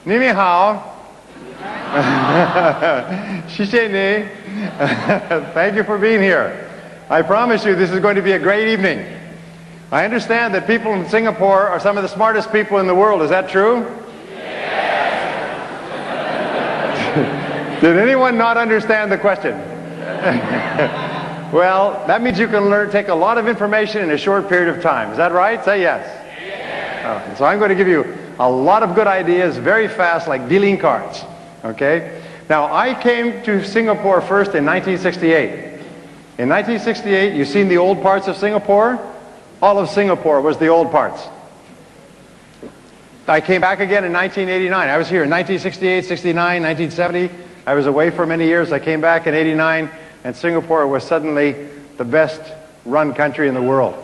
你们好. Shisheni. Thank you for being here. I promise you this is going to be a great evening. I understand that people in Singapore are some of the smartest people in the world. Is that true? Did anyone not understand the question? Well, that means you can take a lot of information in a short period of time. Is that right? Say yes. Okay, so I'm going to give you a lot of good ideas very fast, like dealing cards. Okay? Now, I came to Singapore first in 1968. In 1968, you've seen the old parts of Singapore? All of Singapore was the old parts. I came back again in 1989. I was here in 1968, 69, 1970. I was away for many years. I came back in 89, and Singapore was suddenly the best run country in the world.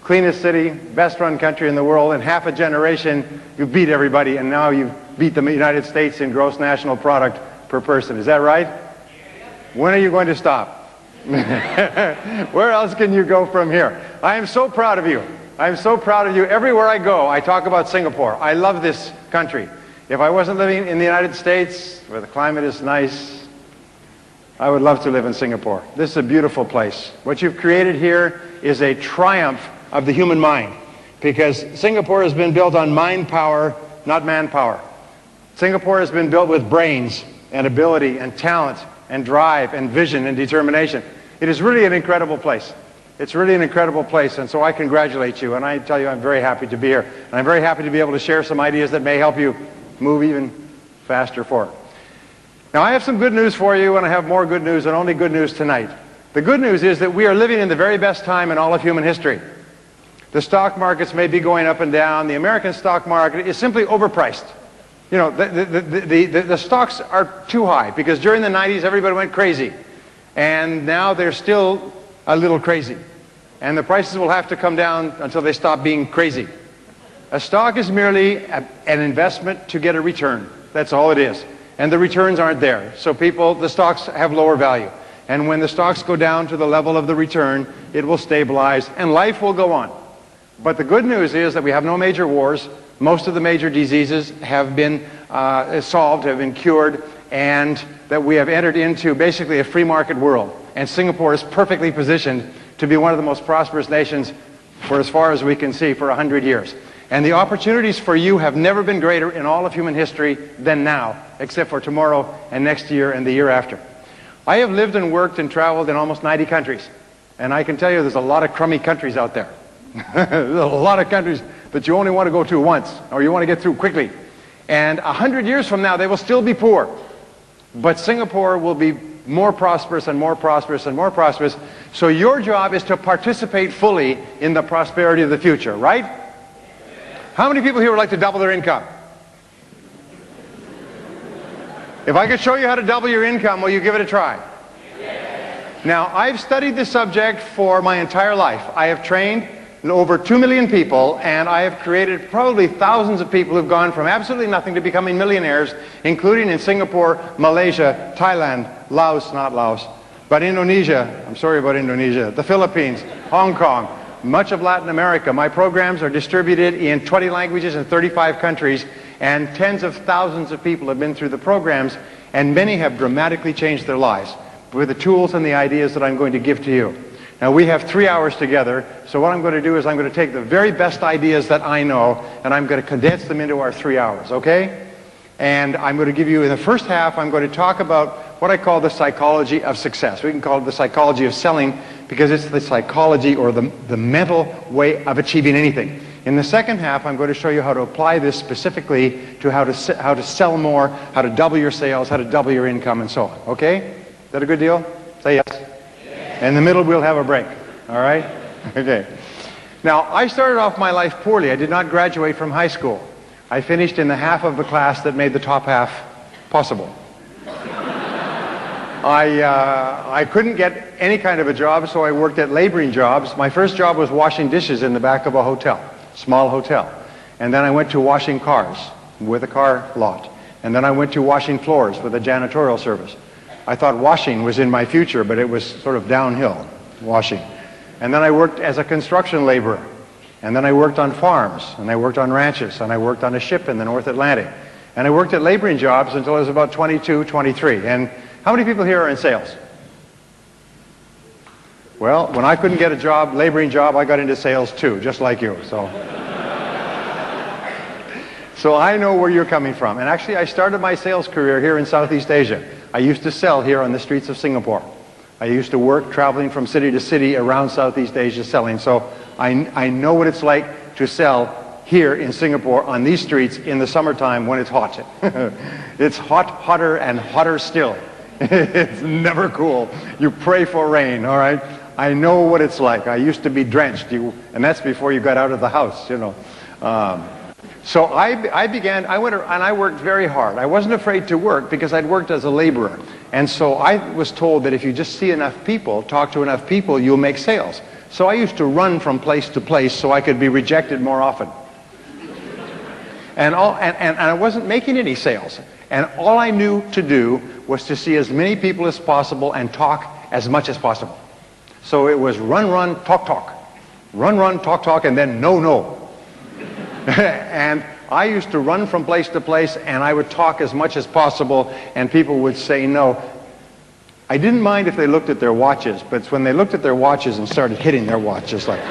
Cleanest city, best run country in the world. In half a generation, you beat everybody, and now you beat the United States in gross national product per person. Is that right? When are you going to stop? Where else can you go from here? I am so proud of you. I am so proud of you. Everywhere I go, I talk about Singapore. I love this country. If I wasn't living in the United States, where the climate is nice, I would love to live in Singapore. This is a beautiful place. What you've created here is a triumph of the human mind, because Singapore has been built on mind power, not manpower. Singapore has been built with brains and ability and talent and drive and vision and determination. It is really an incredible place. It's really an incredible place, and so I congratulate you, and I tell you I'm very happy to be here. And I'm very happy to be able to share some ideas that may help you move even faster forward. Now, I have some good news for you, and I have more good news, and only good news tonight. The good news is that we are living in the very best time in all of human history. The stock markets may be going up and down. The American stock market is simply overpriced. You know, the stocks are too high, because during the 90s everybody went crazy, and now they're still a little crazy, and the prices will have to come down until they stop being crazy. A stock is merely an investment to get a return. That's all it is, and the returns aren't there, so the stocks have lower value, and when the stocks go down to the level of the return, it will stabilize and life will go on. But the good news is that we have no major wars. Most of the major diseases have been solved, have been cured, and that we have entered into basically a free market world. And Singapore is perfectly positioned to be one of the most prosperous nations for as far as we can see for 100 years. And the opportunities for you have never been greater in all of human history than now, except for tomorrow and next year and the year after. I have lived and worked and traveled in almost 90 countries. And I can tell you there's a lot of crummy countries out there. There's a lot of countries that you only want to go to once, or you want to get through quickly. And 100 years from now, they will still be poor. But Singapore will be more prosperous and more prosperous and more prosperous. So your job is to participate fully in the prosperity of the future, right? How many people here would like to double their income? If I could show you how to double your income, will you give it a try? Now, I've studied this subject for my entire life. I have trained over 2 million people, and I have created probably thousands of people who've gone from absolutely nothing to becoming millionaires, including in Singapore, Malaysia, Thailand, Laos, not Laos, but Indonesia, I'm sorry about Indonesia, the Philippines, Hong Kong, much of Latin America. My programs are distributed in 20 languages in 35 countries, and tens of thousands of people have been through the programs, and many have dramatically changed their lives with the tools and the ideas that I'm going to give to you. Now, we have 3 hours together, so what I'm going to do is I'm going to take the very best ideas that I know, and I'm going to condense them into our 3 hours, okay? And I'm going to give you, in the first half, I'm going to talk about what I call the psychology of success. We can call it the psychology of selling, because it's the psychology or the mental way of achieving anything. In the second half, I'm going to show you how to apply this specifically to how to sell more, how to double your sales, how to double your income, and so on, okay? Is that a good deal? Say yes. In the middle, we'll have a break. All right? Okay. Now, I started off my life poorly. I did not graduate from high school. I finished in the half of the class that made the top half possible. I couldn't get any kind of a job, so I worked at laboring jobs. My first job was washing dishes in the back of a hotel, small hotel. And then I went to washing cars with a car lot. And then I went to washing floors with a janitorial service. I thought washing was in my future, but it was sort of downhill, washing. And then I worked as a construction laborer. And then I worked on farms, and I worked on ranches, and I worked on a ship in the North Atlantic. And I worked at laboring jobs until I was about 22, 23. And how many people here are in sales? Well, when I couldn't get a job, laboring job, I got into sales too, just like you. So I know where you're coming from. And actually, I started my sales career here in Southeast Asia. I used to sell here on the streets of Singapore. I used to work traveling from city to city around Southeast Asia selling. So I know what it's like to sell here in Singapore on these streets in the summertime when it's hot. It's hot, hotter, and hotter still. It's never cool. You pray for rain, all right? I know what it's like. I used to be drenched, and that's before you got out of the house, you know. So I went and I worked very hard. I wasn't afraid to work because I'd worked as a laborer. And so I was told that if you just see enough people, talk to enough people, you'll make sales. So I used to run from place to place so I could be rejected more often. And I wasn't making any sales. And all I knew to do was to see as many people as possible and talk as much as possible. So it was run, run, talk, talk. Run, run, talk, talk, and then no, no. And I used to run from place to place, and I would talk as much as possible, and people would say no. I didn't mind if they looked at their watches, but it's when they looked at their watches and started hitting their watches like...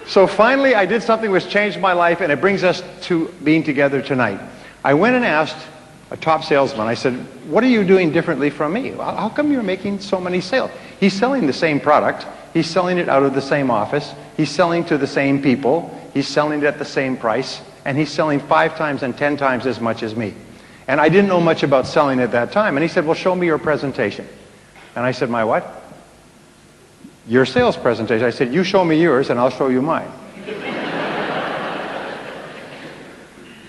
So finally, I did something which changed my life, and it brings us to being together tonight. I went and asked a top salesman, I said, what are you doing differently from me? How come you're making so many sales? He's selling the same product. He's selling it out of the same office. He's selling to the same people. He's selling it at the same price. And he's selling 5 times and 10 times as much as me. And I didn't know much about selling at that time. And he said, well, show me your presentation. And I said, my what? Your sales presentation. I said, you show me yours and I'll show you mine.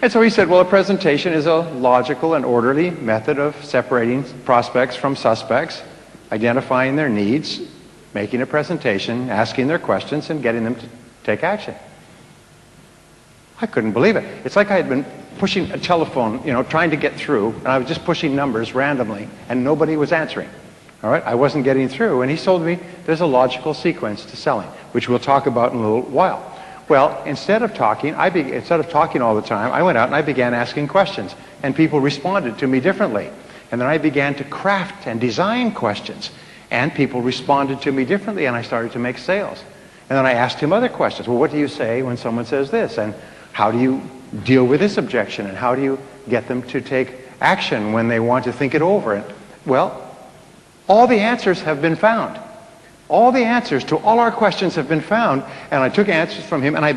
And so he said, well, a presentation is a logical and orderly method of separating prospects from suspects, identifying their needs, making a presentation, asking their questions, and getting them to take action. I couldn't believe it. It's like I had been pushing a telephone, you know, trying to get through, and I was just pushing numbers randomly, and nobody was answering. All right, I wasn't getting through, and he told me there's a logical sequence to selling, which we'll talk about in a little while. Well, instead of talking all the time, I went out and I began asking questions, and people responded to me differently. And then I began to craft and design questions, and people responded to me differently, and I started to make sales. And then I asked him other questions. Well, what do you say when someone says this? And how do you deal with this objection? And how do you get them to take action when they want to think it over? And, well, all the answers have been found. All the answers to all our questions have been found, and I took answers from him, and I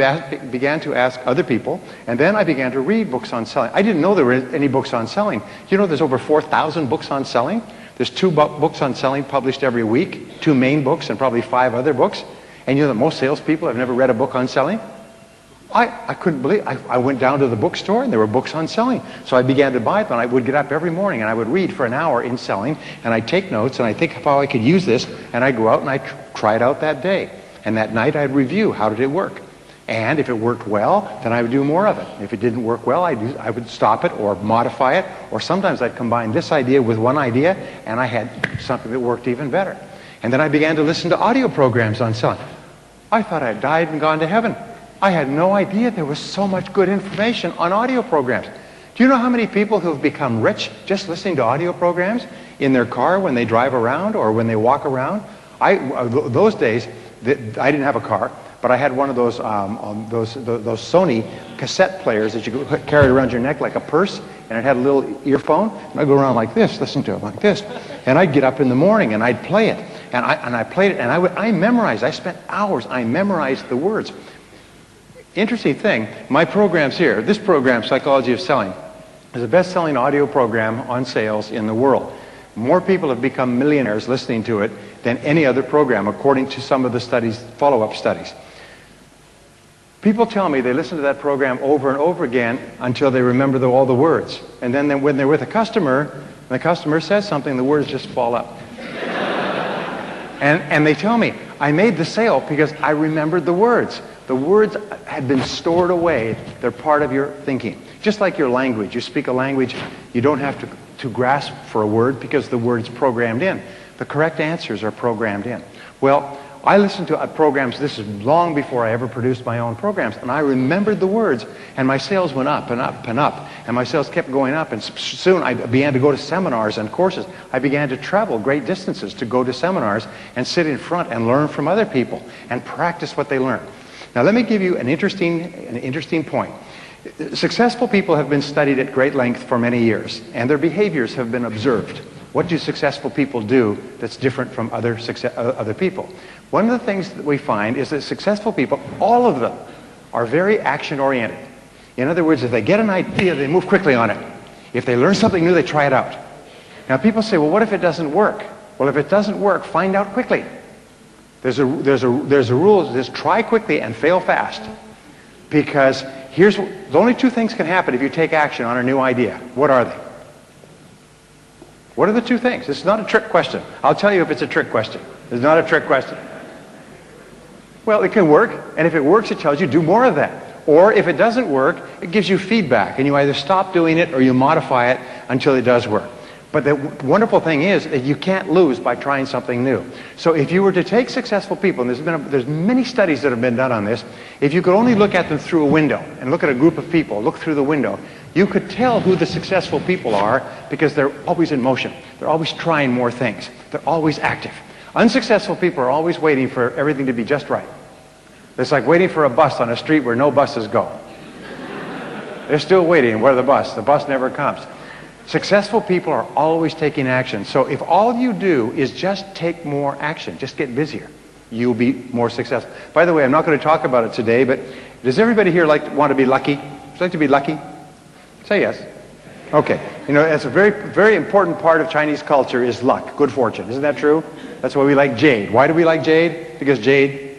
began to ask other people, and then I began to read books on selling. I didn't know there were any books on selling. You know, there's over 4,000 books on selling. There's 2 books on selling published every week, 2 main books and probably 5 other books. And you know that most salespeople have never read a book on selling? I couldn't believe it. I went down to the bookstore and there were books on selling. So I began to buy them. I would get up every morning and I would read for an hour in selling, and I'd take notes and I'd think of how I could use this, and I'd go out and I'd try it out that day. And that night I'd review how did it work. And if it worked well, then I would do more of it. If it didn't work well, I would stop it or modify it, or sometimes I'd combine this idea with one idea and I had something that worked even better. And then I began to listen to audio programs on selling. I thought I'd died and gone to heaven. I had no idea there was so much good information on audio programs. Do you know how many people who have become rich just listening to audio programs in their car when they drive around or when they walk around? Those days, I didn't have a car, but I had one of those Sony cassette players that you could carry around your neck like a purse, and it had a little earphone, and I'd go around like this, listening to it like this. And I'd get up in the morning and I'd play it. And I played it, and I memorized. I spent hours. I memorized the words. Interesting thing, my programs here, this program, Psychology of Selling, is the best-selling audio program on sales in the world. More people have become millionaires listening to it than any other program, according to some of the studies, follow-up studies. People tell me they listen to that program over and over again until they remember all the words. And then when they're with a customer, and the customer says something, the words just fall up. And they tell me, I made the sale because I remembered the words. The words had been stored away. They're part of your thinking. Just like your language. You speak a language, you don't have to grasp for a word because the word's programmed in. The correct answers are programmed in. Well, I listened to programs, this is long before I ever produced my own programs, and I remembered the words, and my sales went up and up and up, and my sales kept going up, and soon I began to go to seminars and courses. I began to travel great distances to go to seminars and sit in front and learn from other people and practice what they learned. Now let me give you an interesting point. Successful people have been studied at great length for many years, and their behaviors have been observed. What do successful people do that's different from other people? One of the things that we find is that successful people, all of them, are very action-oriented. In other words, if they get an idea, they move quickly on it. If they learn something new, they try it out. Now people say, well, what if it doesn't work? Well, if it doesn't work, find out quickly. There's a rule that says try quickly and fail fast. Because the only two things can happen if you take action on a new idea. What are they? What are the two things? It's not a trick question. I'll tell you if it's a trick question. It's not a trick question. Well, it can work, and if it works, it tells you do more of that. Or if it doesn't work, it gives you feedback, and you either stop doing it or you modify it until it does work. But the wonderful thing is that you can't lose by trying something new. So if you were to take successful people, and there's many studies that have been done on this, if you could only look at them through a window and look at a group of people, look through the window, you could tell who the successful people are because they're always in motion. They're always trying more things. They're always active. Unsuccessful people are always waiting for everything to be just right. It's like waiting for a bus on a street where no buses go. They're still waiting. Where's the bus? The bus never comes. Successful people are always taking action. So if all you do is just take more action, just get busier, you'll be more successful. By the way, I'm not going to talk about it today, but does everybody here want to be lucky? Would you like to be lucky? Say yes. Okay. You know, it's a very, very important part of Chinese culture is luck, good fortune. Isn't that true? That's why we like jade. Why do we like jade? Because jade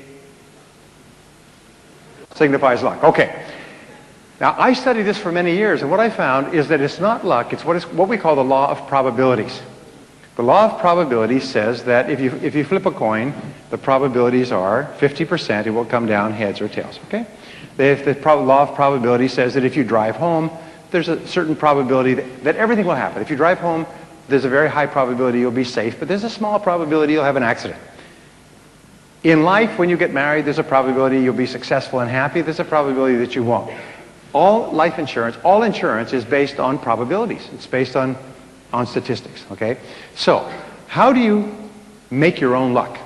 signifies luck. Okay. Now, I studied this for many years, and what I found is that it's not luck, it's what we call the law of probabilities. The law of probabilities says that if you flip a coin, the probabilities are 50% it will come down heads or tails, okay? The law of probability says that if you drive home, there's a certain probability that everything will happen. If you drive home, there's a very high probability you'll be safe, but there's a small probability you'll have an accident. In life, when you get married, there's a probability you'll be successful and happy. There's a probability that you won't. All life insurance, all insurance is based on probabilities. It's based on statistics, okay? So, how do you make your own luck?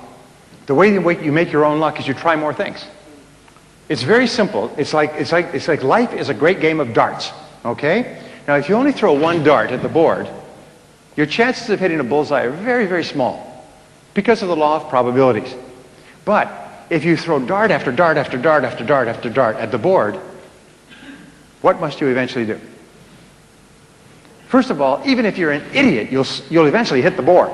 The way you make your own luck is you try more things. It's very simple. It's like life is a great game of darts, okay? Now, if you only throw one dart at the board, your chances of hitting a bullseye are very, very small because of the law of probabilities. But if you throw dart after dart after dart after dart after dart at the board, what must you eventually do? First of all, even if you're an idiot, you'll eventually hit the board.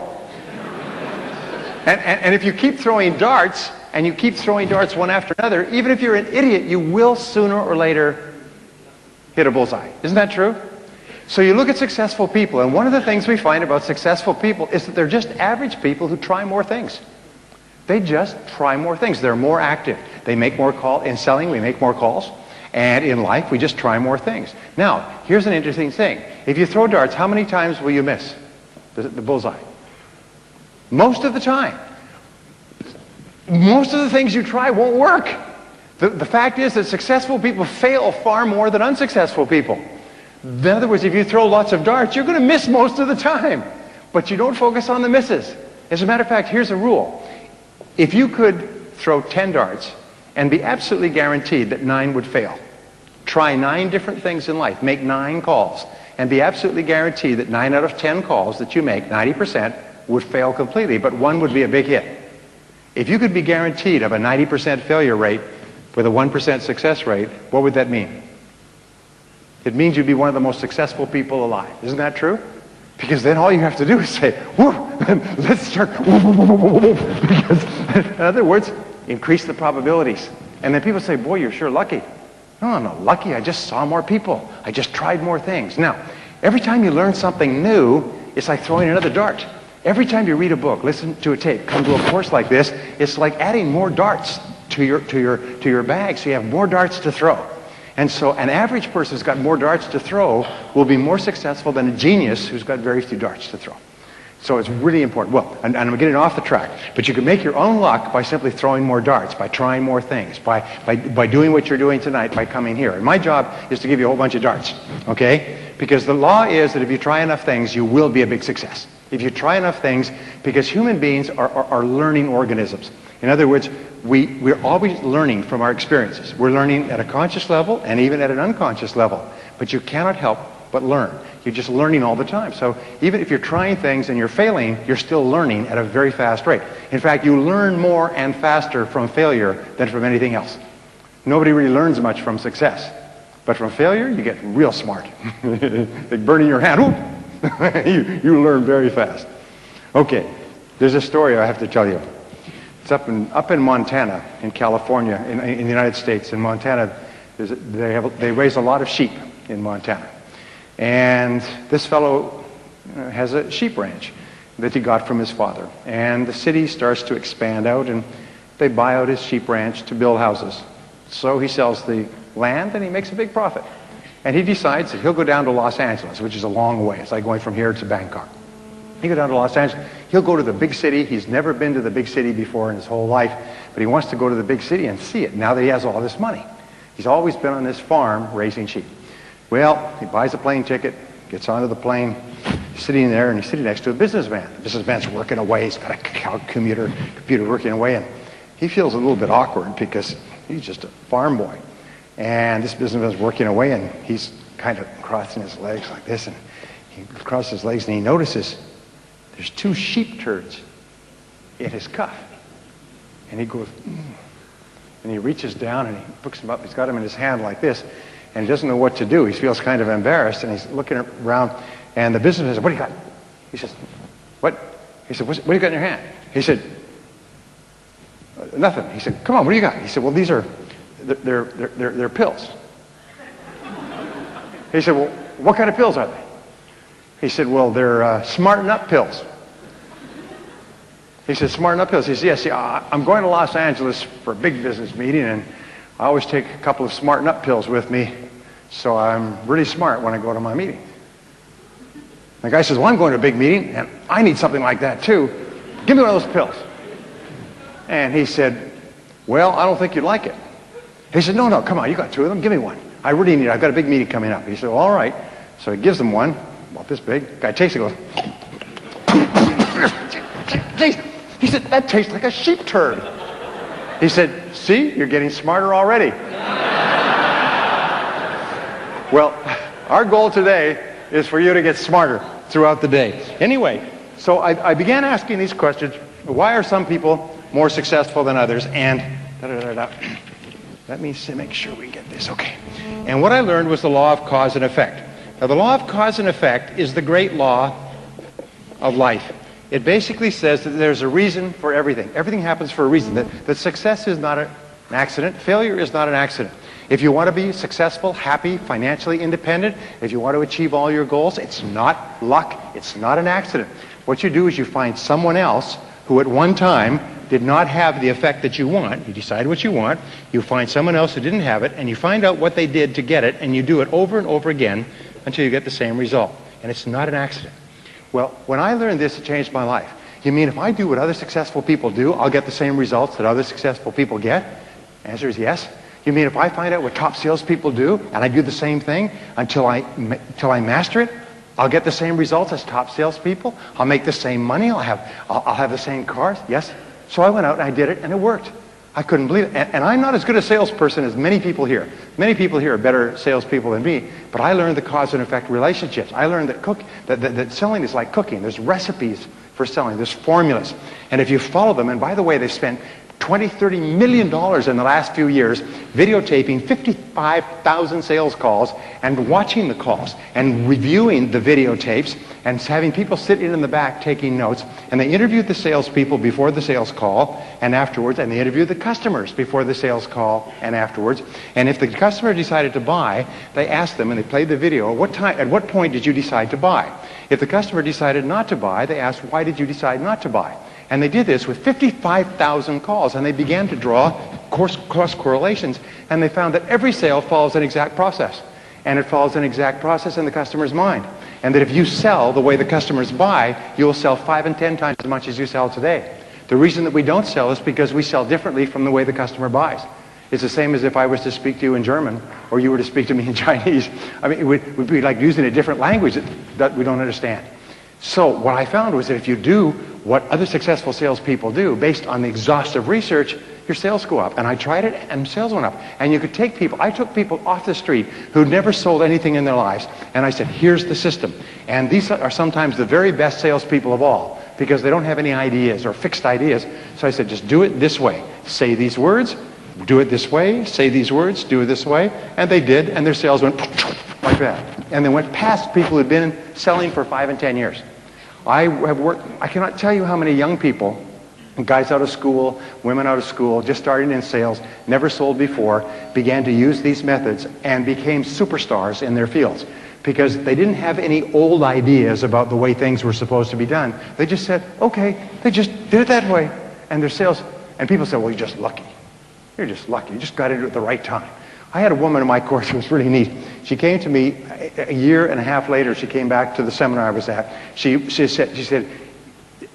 And if you keep throwing darts, and you keep throwing darts one after another, even if you're an idiot, you will sooner or later hit a bullseye. Isn't that true? So you look at successful people, and one of the things we find about successful people is that they're just average people who try more things. They just try more things. They're more active. They make more calls. In selling, we make more calls. And in life, we just try more things. Now, here's an interesting thing. If you throw darts, how many times will you miss the bullseye? Most of the time. Most of the things you try won't work. The fact is that successful people fail far more than unsuccessful people. In other words, if you throw lots of darts, you're going to miss most of the time. But you don't focus on the misses. As a matter of fact, here's a rule. If you could throw 10 darts and be absolutely guaranteed that 9 would fail, try 9 different things in life, make 9 calls, and be absolutely guaranteed that 9 out of 10 calls that you make, 90%, would fail completely, but 1 would be a big hit. If you could be guaranteed of a 90% failure rate with a 1% success rate, what would that mean? It means you'd be one of the most successful people alive. Isn't that true? Because then all you have to do is say, whoa, let's start, because, in other words, increase the probabilities. And then people say, boy, you're sure lucky. No, I'm not lucky. I just saw more people. I just tried more things. Now, every time you learn something new, it's like throwing another dart. Every time you read a book, listen to a tape, come to a course like this, it's like adding more darts to your bag, so you have more darts to throw. And so an average person who's got more darts to throw will be more successful than a genius who's got very few darts to throw. So it's really important. Well, and I'm getting off the track, but you can make your own luck by simply throwing more darts, by trying more things, by doing what you're doing tonight, by coming here. And my job is to give you a whole bunch of darts, okay? Because the law is that if you try enough things, you will be a big success. If you try enough things, because human beings are learning organisms. In other words, we're always learning from our experiences. We're learning at a conscious level and even at an unconscious level. But you cannot help but learn. You're just learning all the time. So even if you're trying things and you're failing, you're still learning at a very fast rate. In fact, you learn more and faster from failure than from anything else. Nobody really learns much from success. But from failure, you get real smart. Like burning your hand. you learn very fast. Okay, there's a story I have to tell you. It's up in Montana, in California, in the United States. In Montana, they raise a lot of sheep in Montana. And this fellow has a sheep ranch that he got from his father. And the city starts to expand out, and they buy out his sheep ranch to build houses. So he sells the land, and he makes a big profit. And he decides that he'll go down to Los Angeles, which is a long way. It's like going from here to Bangkok. He'll go down to Los Angeles. He'll go to the big city. He's never been to the big city before in his whole life, but he wants to go to the big city and see it now that he has all this money. He's always been on this farm raising sheep. Well, he buys a plane ticket, gets onto the plane, he's sitting there, and he's sitting next to a businessman. The businessman's working away. He's got a computer working away, and he feels a little bit awkward because he's just a farm boy. And this businessman's working away, and he's kind of crossing his legs like this, and he crosses his legs, and he notices there's 2 sheep turds in his cuff. And he goes, and he reaches down, and he picks them up. He's got them in his hand like this, and he doesn't know what to do. He feels kind of embarrassed, and he's looking around, and the businessman says, "What do you got?" He says, "What?" He said, "What do you got in your hand?" He said, "Nothing." He said, "Come on, what do you got?" He said, "Well, these are, they're pills." He said, "Well, what kind of pills are they?" He said, "Well, they're smarten up pills." He said, "Smarten up pills?" He said, "Yes, I'm going to Los Angeles for a big business meeting, and I always take a couple of smarten up pills with me, so I'm really smart when I go to my meeting." The guy says, "Well, I'm going to a big meeting, and I need something like that too. Give me one of those pills." And he said, "Well, I don't think you'd like it." He said, "No, come on, you got 2 of them. Give me one. I really need it. I've got a big meeting coming up." He said, "Well, all right." So he gives him one, about this big. Guy takes it, goes. He said, "That tastes like a sheep turd." He said, "See, you're getting smarter already." Well, our goal today is for you to get smarter throughout the day. Anyway, so I began asking these questions. Why are some people more successful than others? And let me make sure we get this. Okay. And what I learned was the law of cause and effect. Now, the law of cause and effect is the great law of life. It basically says that there's a reason for everything. Everything happens for a reason. That success is not an accident. Failure is not an accident. If you want to be successful, happy, financially independent, if you want to achieve all your goals, it's not luck. It's not an accident. What you do is you find someone else who at one time did not have the effect that you want. You decide what you want. You find someone else who didn't have it, and you find out what they did to get it, and you do it over and over again until you get the same result. And it's not an accident. Well, when I learned this, it changed my life. You mean if I do what other successful people do, I'll get the same results that other successful people get? Answer is yes. You mean if I find out what top salespeople do, and I do the same thing until I master it, I'll get the same results as top salespeople? I'll make the same money? I'll have the same cars? Yes. So I went out and I did it, and it worked. I couldn't believe it. And I'm not as good a salesperson as many people here. Many people here are better salespeople than me, but I learned the cause and effect relationships. I learned that selling is like cooking. There's recipes for selling. There's formulas. And if you follow them, and by the way, they've spent $20-30 million in the last few years videotaping 55,000 sales calls and watching the calls and reviewing the videotapes and having people sit in the back taking notes. And they interviewed the salespeople before the sales call and afterwards, and they interviewed the customers before the sales call and afterwards. And if the customer decided to buy, they asked them, and they played the video, at what point did you decide to buy? If the customer decided not to buy, they asked, why did you decide not to buy? And they did this with 55,000 calls, and they began to draw cross correlations, and they found that every sale follows an exact process. And it follows an exact process in the customer's mind. and that if you sell the way the customers buy, you'll sell 5 and 10 times as much as you sell today. The reason that we don't sell is because we sell differently from the way the customer buys. It's the same as if I was to speak to you in German or you were to speak to me in Chinese. I mean, it would be like using a different language that we don't understand. So what I found was that if you do what other successful salespeople do, based on the exhaustive research, your sales go up. And I tried it, and sales went up. And you could take people, I took people off the street who'd never sold anything in their lives, and I said, here's the system. And these are sometimes the very best salespeople of all, because they don't have any ideas or fixed ideas. So I said, just do it this way. Say these words, do it this way, say these words, do it this way. And they did, and their sales went like that. And they went past people who'd been selling for 5 and 10 years. I cannot tell you how many young people, guys out of school, women out of school, just starting in sales, never sold before, began to use these methods and became superstars in their fields because they didn't have any old ideas about the way things were supposed to be done. They just said, okay, they just did it that way. And their sales, and people said, well, you're just lucky. You're just lucky. You just got into it at the right time. I had a woman in my course who was really neat. She came to me a year and a half later. She came back to the seminar I was at. She said,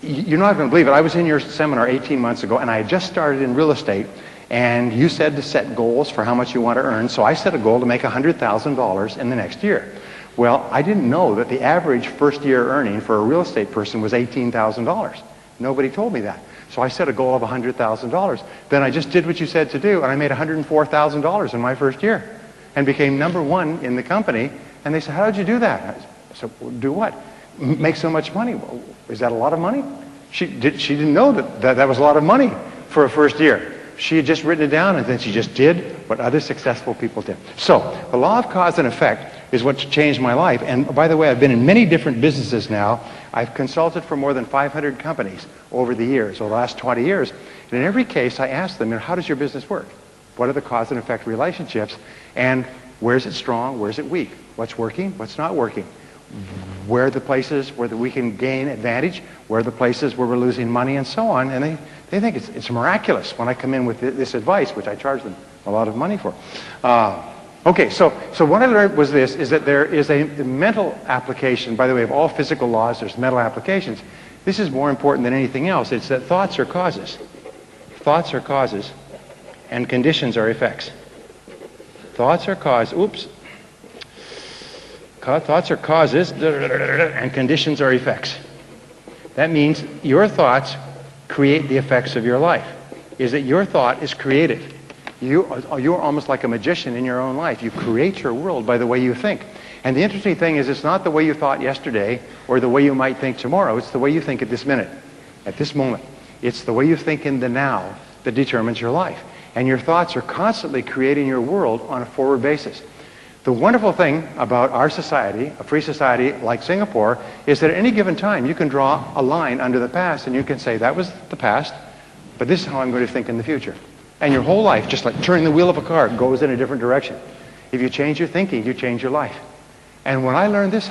you're not going to believe it. I was in your seminar 18 months ago, and I had just started in real estate, and you said to set goals for how much you want to earn. So I set a goal to make $100,000 in the next year. Well, I didn't know that the average first-year earning for a real estate person was $18,000. Nobody told me that. So I set a goal of $100,000. Then I just did what you said to do, and I made $104,000 in my first year and became #1 in the company. And they said, how did you do that? I said, well, do what? Make so much money. Well, is that a lot of money? She didn't know that was a lot of money for a first year. She had just written it down, and then she just did what other successful people did. So the law of cause and effect is what changed my life. And by the way, I've been in many different businesses now. I've consulted for more than 500 companies over the years, over the last 20 years. And in every case, I ask them, how does your business work? What are the cause and effect relationships? And where's it strong? Where's it weak? What's working? What's not working? Where are the places where we can gain advantage? Where are the places where we're losing money, and so on? And they think it's miraculous when I come in with this advice, which I charge them a lot of money for. Okay, so what I learned was this, is that there is a mental application. By the way, of all physical laws, there's mental applications. This is more important than anything else. It's that thoughts are causes. Thoughts are causes, and conditions are effects. Thoughts are causes. Thoughts are causes, and conditions are effects. That means your thoughts create the effects of your life. Is that your thought is creative. You're almost like a magician in your own life. You create your world by the way you think. And the interesting thing is, it's not the way you thought yesterday or the way you might think tomorrow. It's the way you think at this minute, at this moment. It's the way you think in the now that determines your life. And your thoughts are constantly creating your world on a forward basis. The wonderful thing about our society, a free society like Singapore, is that at any given time you can draw a line under the past and you can say, that was the past, but this is how I'm going to think in the future. And your whole life, just like turning the wheel of a car, goes in a different direction. If you change your thinking, you change your life. And when I learned this,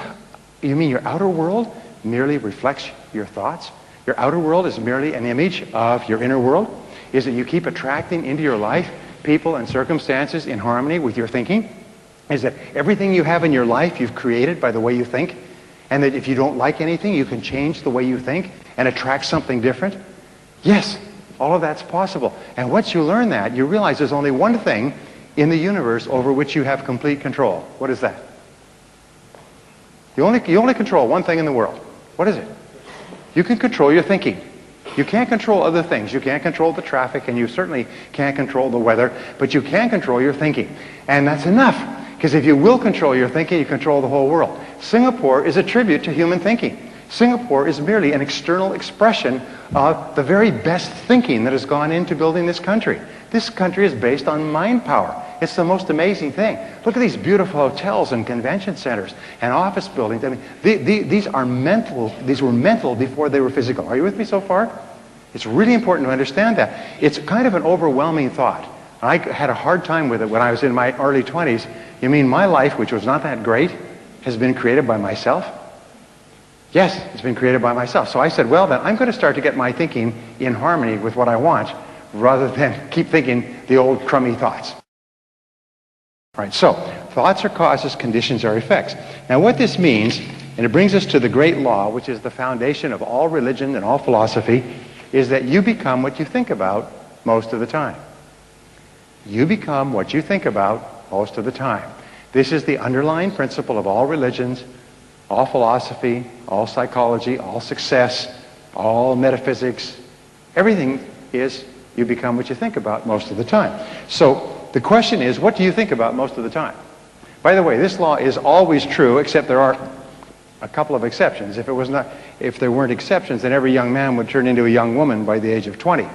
you mean your outer world merely reflects your thoughts? Your outer world is merely an image of your inner world? Is that you keep attracting into your life people and circumstances in harmony with your thinking? Is that everything you have in your life you've created by the way you think? And that if you don't like anything, you can change the way you think and attract something different? Yes, all of that's possible. And once you learn that, you realize there's only one thing in the universe over which you have complete control. What is that? You only control one thing in the world. What is it? You can control your thinking. You can't control other things. You can't control the traffic, and you certainly can't control the weather, but you can control your thinking. And that's enough. Because if you will control your thinking, you control the whole world. Singapore is a tribute to human thinking. Singapore is merely an external expression of the very best thinking that has gone into building this country. This country is based on mind power. It's the most amazing thing. Look at these beautiful hotels and convention centers and office buildings. I mean, these are mental. These were mental before they were physical. Are you with me so far? It's really important to understand that. It's kind of an overwhelming thought. I had a hard time with it when I was in my early 20s. You mean my life, which was not that great, has been created by myself? Yes, it's been created by myself. So I said, well, then I'm going to start to get my thinking in harmony with what I want, rather than keep thinking the old crummy thoughts. Right, so thoughts are causes, conditions are effects. Now what this means And it brings us to the great law, which is the foundation of all religion and all philosophy, is that you become what you think about most of the time. You become what you think about most of the time. This is the underlying principle of all religions, all philosophy, all psychology, all success, all metaphysics. Everything is you become what you think about most of the time. So the question is, what do you think about most of the time? By the way, this law is always true, except there are a couple of exceptions. If there weren't exceptions, then every young man would turn into a young woman by the age of 20.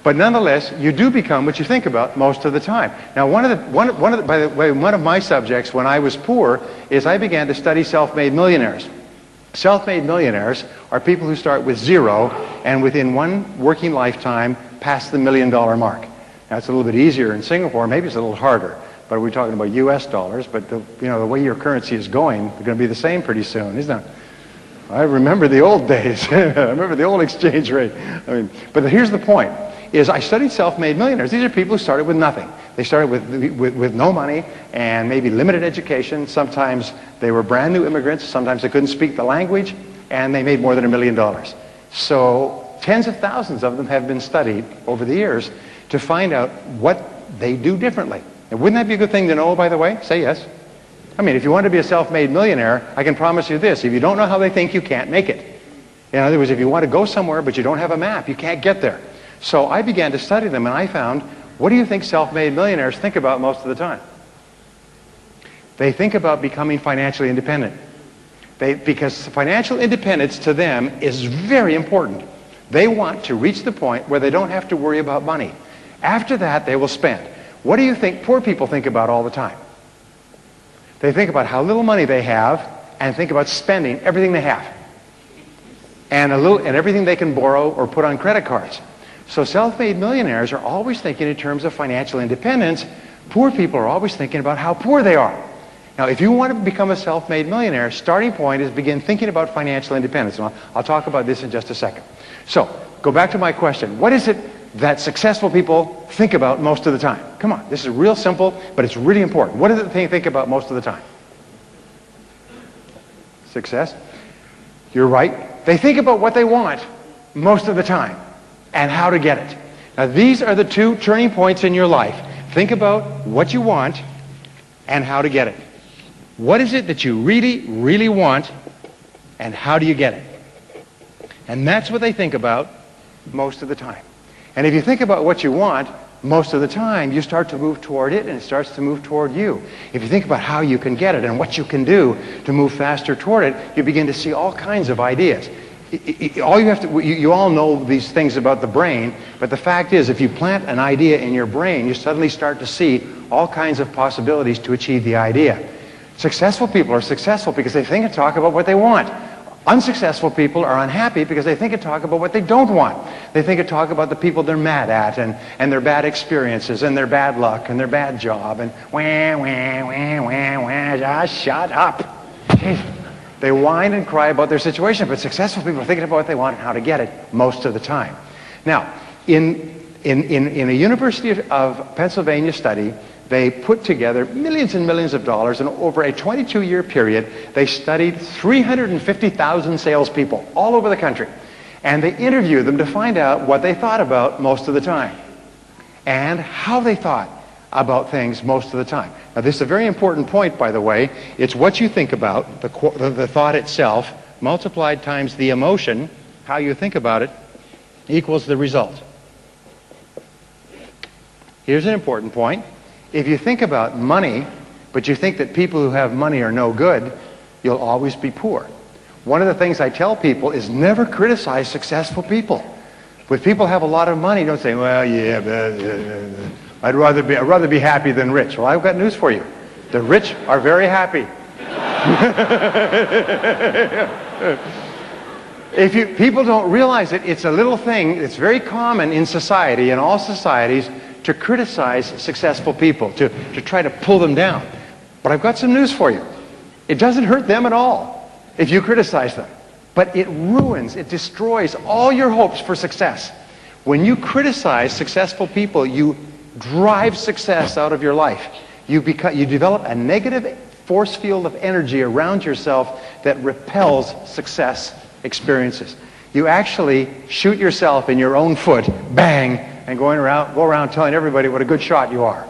But nonetheless, you do become what you think about most of the time. Now, by the way, one of my subjects when I was poor is I began to study self-made millionaires. Self-made millionaires are people who start with zero and within one working lifetime pass the $1 million mark. Now, it's a little bit easier in Singapore. Maybe it's a little harder. But we're talking about U.S. dollars. But the way your currency is going, it's going to be the same pretty soon, isn't it? I remember the old days. I remember the old exchange rate. But here's the point. I studied self-made millionaires. These are people who started with nothing. They started with no money and maybe limited education. Sometimes they were brand new immigrants. Sometimes they couldn't speak the language. And they made more than $1 million. So tens of thousands of them have been studied over the years to find out what they do differently. And wouldn't that be a good thing to know, by the way? Say yes. I mean, if you want to be a self-made millionaire, I can promise you this. If you don't know how they think, you can't make it. In other words, if you want to go somewhere but you don't have a map, you can't get there. So I began to study them, and I found, what do you think self-made millionaires think about most of the time? They think about becoming financially independent. Because financial independence to them is very important. They want to reach the point where they don't have to worry about money. After that, they will spend. What do you think poor people think about all the time? They think about how little money they have and think about spending everything they have. And everything they can borrow or put on credit cards. So self-made millionaires are always thinking in terms of financial independence. Poor people are always thinking about how poor they are. Now, if you want to become a self-made millionaire, starting point is begin thinking about financial independence. And I'll talk about this in just a second. So, go back to my question. What is it that successful people think about most of the time? Come on, this is real simple, but it's really important. What is it they think about most of the time? Success. You're right. They think about what they want most of the time and how to get it. Now, these are the two turning points in your life. Think about what you want and how to get it. What is it that you really, really want, and how do you get it? And that's what they think about most of the time. And if you think about what you want most of the time, you start to move toward it, and it starts to move toward you. If you think about how you can get it and what you can do to move faster toward it, you begin to see all kinds of ideas. You all know these things about the brain, but the fact is, if you plant an idea in your brain, you suddenly start to see all kinds of possibilities to achieve the idea. Successful people are successful because they think and talk about what they want. Unsuccessful people are unhappy because they think and talk about what they don't want. They think and talk about the people they're mad at and their bad experiences and their bad luck and their bad job and just shut up. They whine and cry about their situation, but successful people are thinking about what they want and how to get it most of the time. Now, in a University of Pennsylvania study, they put together millions and millions of dollars, and over a 22-year period, they studied 350,000 salespeople all over the country. And they interviewed them to find out what they thought about most of the time and how they thought about things most of the time. Now, this is a very important point, by the way. It's what you think about, the thought itself, multiplied times the emotion, how you think about it, equals the result. Here's an important point. If you think about money, but you think that people who have money are no good, you'll always be poor. One of the things I tell people is never criticize successful people. When people have a lot of money, don't say, well, yeah, I'd rather be happy than rich. Well, I've got news for you. The rich are very happy. People don't realize it, it's a little thing. It's very common in society, in all societies, to criticize successful people, to try to pull them down. But I've got some news for you. It doesn't hurt them at all if you criticize them. But it ruins, it destroys all your hopes for success. When you criticize successful people, you drive success out of your life. You develop a negative force field of energy around yourself that repels success experiences. You actually shoot yourself in your own foot, bang, and go around telling everybody what a good shot you are.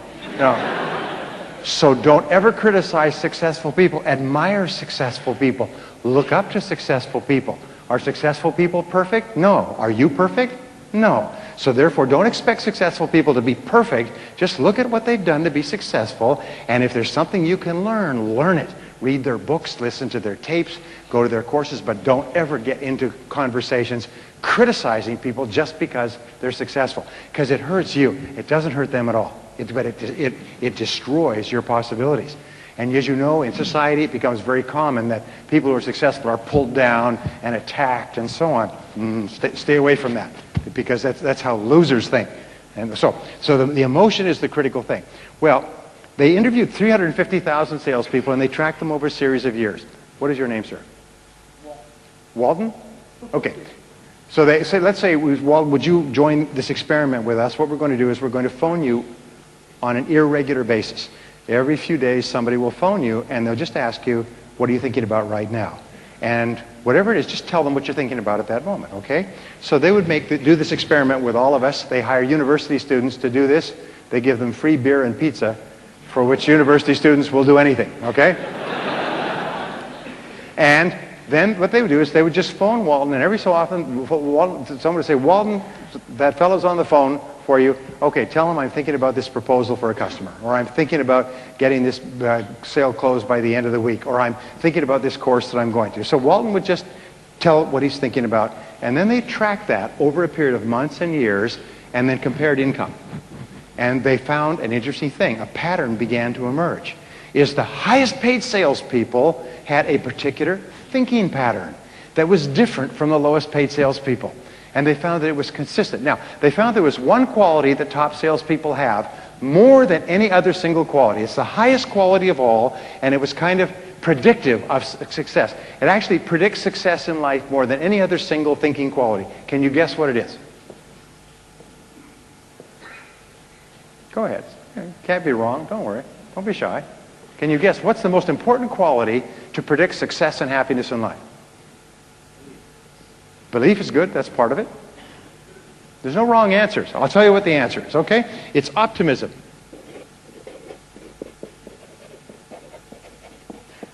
So don't ever criticize successful people. Admire successful people. Look up to successful people. Are successful people perfect? No. Are you perfect? No. So therefore, don't expect successful people to be perfect. Just look at what they've done to be successful, and if there's something you can learn, learn it. Read their books, listen to their tapes, go to their courses, but don't ever get into conversations criticizing people just because they're successful, because it hurts you. It doesn't hurt them at all, but it destroys your possibilities. And as you know, in society, it becomes very common that people who are successful are pulled down and attacked and so on. Stay away from that, because that's how losers think. And so the emotion is the critical thing. Well, they interviewed 350,000 salespeople, and they tracked them over a series of years. What is your name, sir? Walden? Okay. So they say, let's say, Walden, would you join this experiment with us? What we're going to do is we're going to phone you on an irregular basis. Every few days, somebody will phone you, and they'll just ask you, what are you thinking about right now? And whatever it is, just tell them what you're thinking about at that moment, okay? So they would do this experiment with all of us. They hire university students to do this. They give them free beer and pizza, for which university students will do anything, okay? And then what they would do is they would just phone Walden, and every so often someone would say, Walden, that fellow's on the phone for you. Okay, tell him I'm thinking about this proposal for a customer, or I'm thinking about getting this sale closed by the end of the week, or I'm thinking about this course that I'm going to. So Walden would just tell what he's thinking about, and then they tracked that over a period of months and years, and then compared income. And they found an interesting thing. A pattern began to emerge. Is the highest paid salespeople had a particular thinking pattern that was different from the lowest paid salespeople. And they found that it was consistent. Now, they found there was one quality that top salespeople have more than any other single quality. It's the highest quality of all, and it was kind of predictive of success. It actually predicts success in life more than any other single thinking quality. Can you guess what it is? Go ahead. Can't be wrong. Don't worry. Don't be shy. Can you guess what's the most important quality to predict success and happiness in life? Belief is good. That's part of it. There's no wrong answers. I'll tell you what the answer is, okay? It's optimism.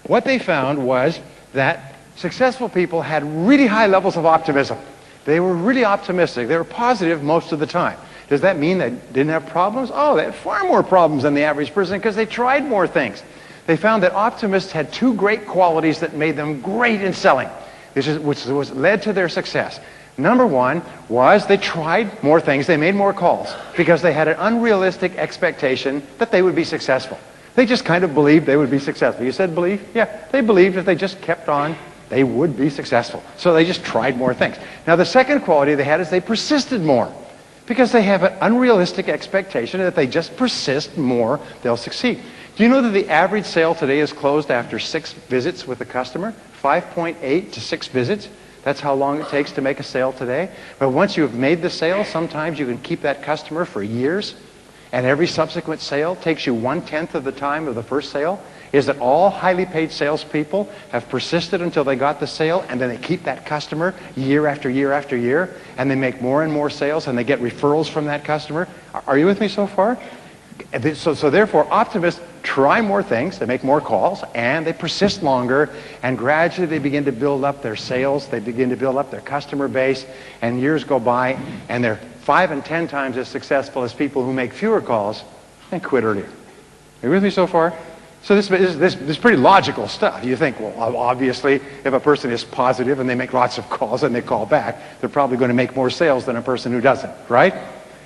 What they found was that successful people had really high levels of optimism. They were really optimistic. They were positive most of the time. Does that mean they didn't have problems? Oh, they had far more problems than the average person because they tried more things. They found that optimists had two great qualities that made them great in selling, which led to their success. Number one was they tried more things. They made more calls because they had an unrealistic expectation that they would be successful. They just kind of believed they would be successful. You said believe? Yeah, they believed if they just kept on, they would be successful. So they just tried more things. Now, the second quality they had is they persisted more. Because they have an unrealistic expectation that they just persist more, they'll succeed. Do you know that the average sale today is closed after 6 visits with the customer? 5.8 to 6 visits. That's how long it takes to make a sale today. But once you've made the sale, sometimes you can keep that customer for years. And every subsequent sale takes you 1/10 of the time of the first sale. Is that all highly paid salespeople have persisted until they got the sale, and then they keep that customer year after year after year, and they make more and more sales, and they get referrals from that customer. Are you with me so far? So therefore, optimists try more things, they make more calls, and they persist longer, and gradually they begin to build up their sales, they begin to build up their customer base, and years go by, and they're 5 and 10 times as successful as people who make fewer calls and quit earlier. Are you with me so far? So this is pretty logical stuff. You think, well, obviously, if a person is positive and they make lots of calls and they call back, they're probably going to make more sales than a person who doesn't, right?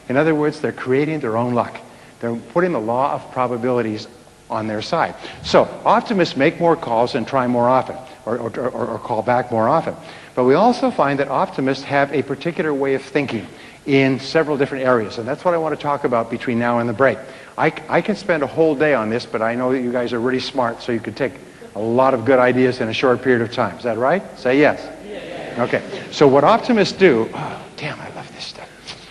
In other words, they're creating their own luck. They're putting the law of probabilities on their side. So optimists make more calls and try more often, or call back more often. But we also find that optimists have a particular way of thinking in several different areas, and that's what I want to talk about between now and the break. I can spend a whole day on this, but I know that you guys are really smart, so you could take a lot of good ideas in a short period of time. Is that right? Say yes. Okay. So what optimists do... Oh, damn, I love this stuff.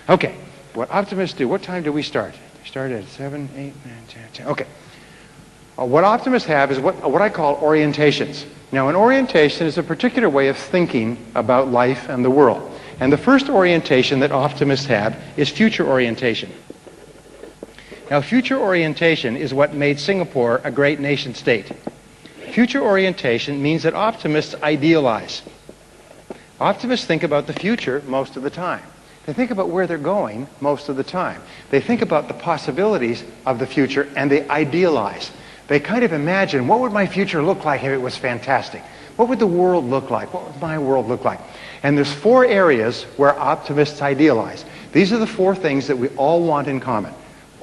Okay. What optimists do... What time do we start? We start at 7, 8, 9, 10, 10. Okay. What optimists have is what I call orientations. Now, an orientation is a particular way of thinking about life and the world. And the first orientation that optimists have is future orientation. Now, future orientation is what made Singapore a great nation state. Future orientation means that optimists idealize. Optimists think about the future most of the time. They think about where they're going most of the time. They think about the possibilities of the future, and they idealize. They kind of imagine, what would my future look like if it was fantastic? What would the world look like? What would my world look like? And there's 4 areas where optimists idealize. These are the 4 things that we all want in common.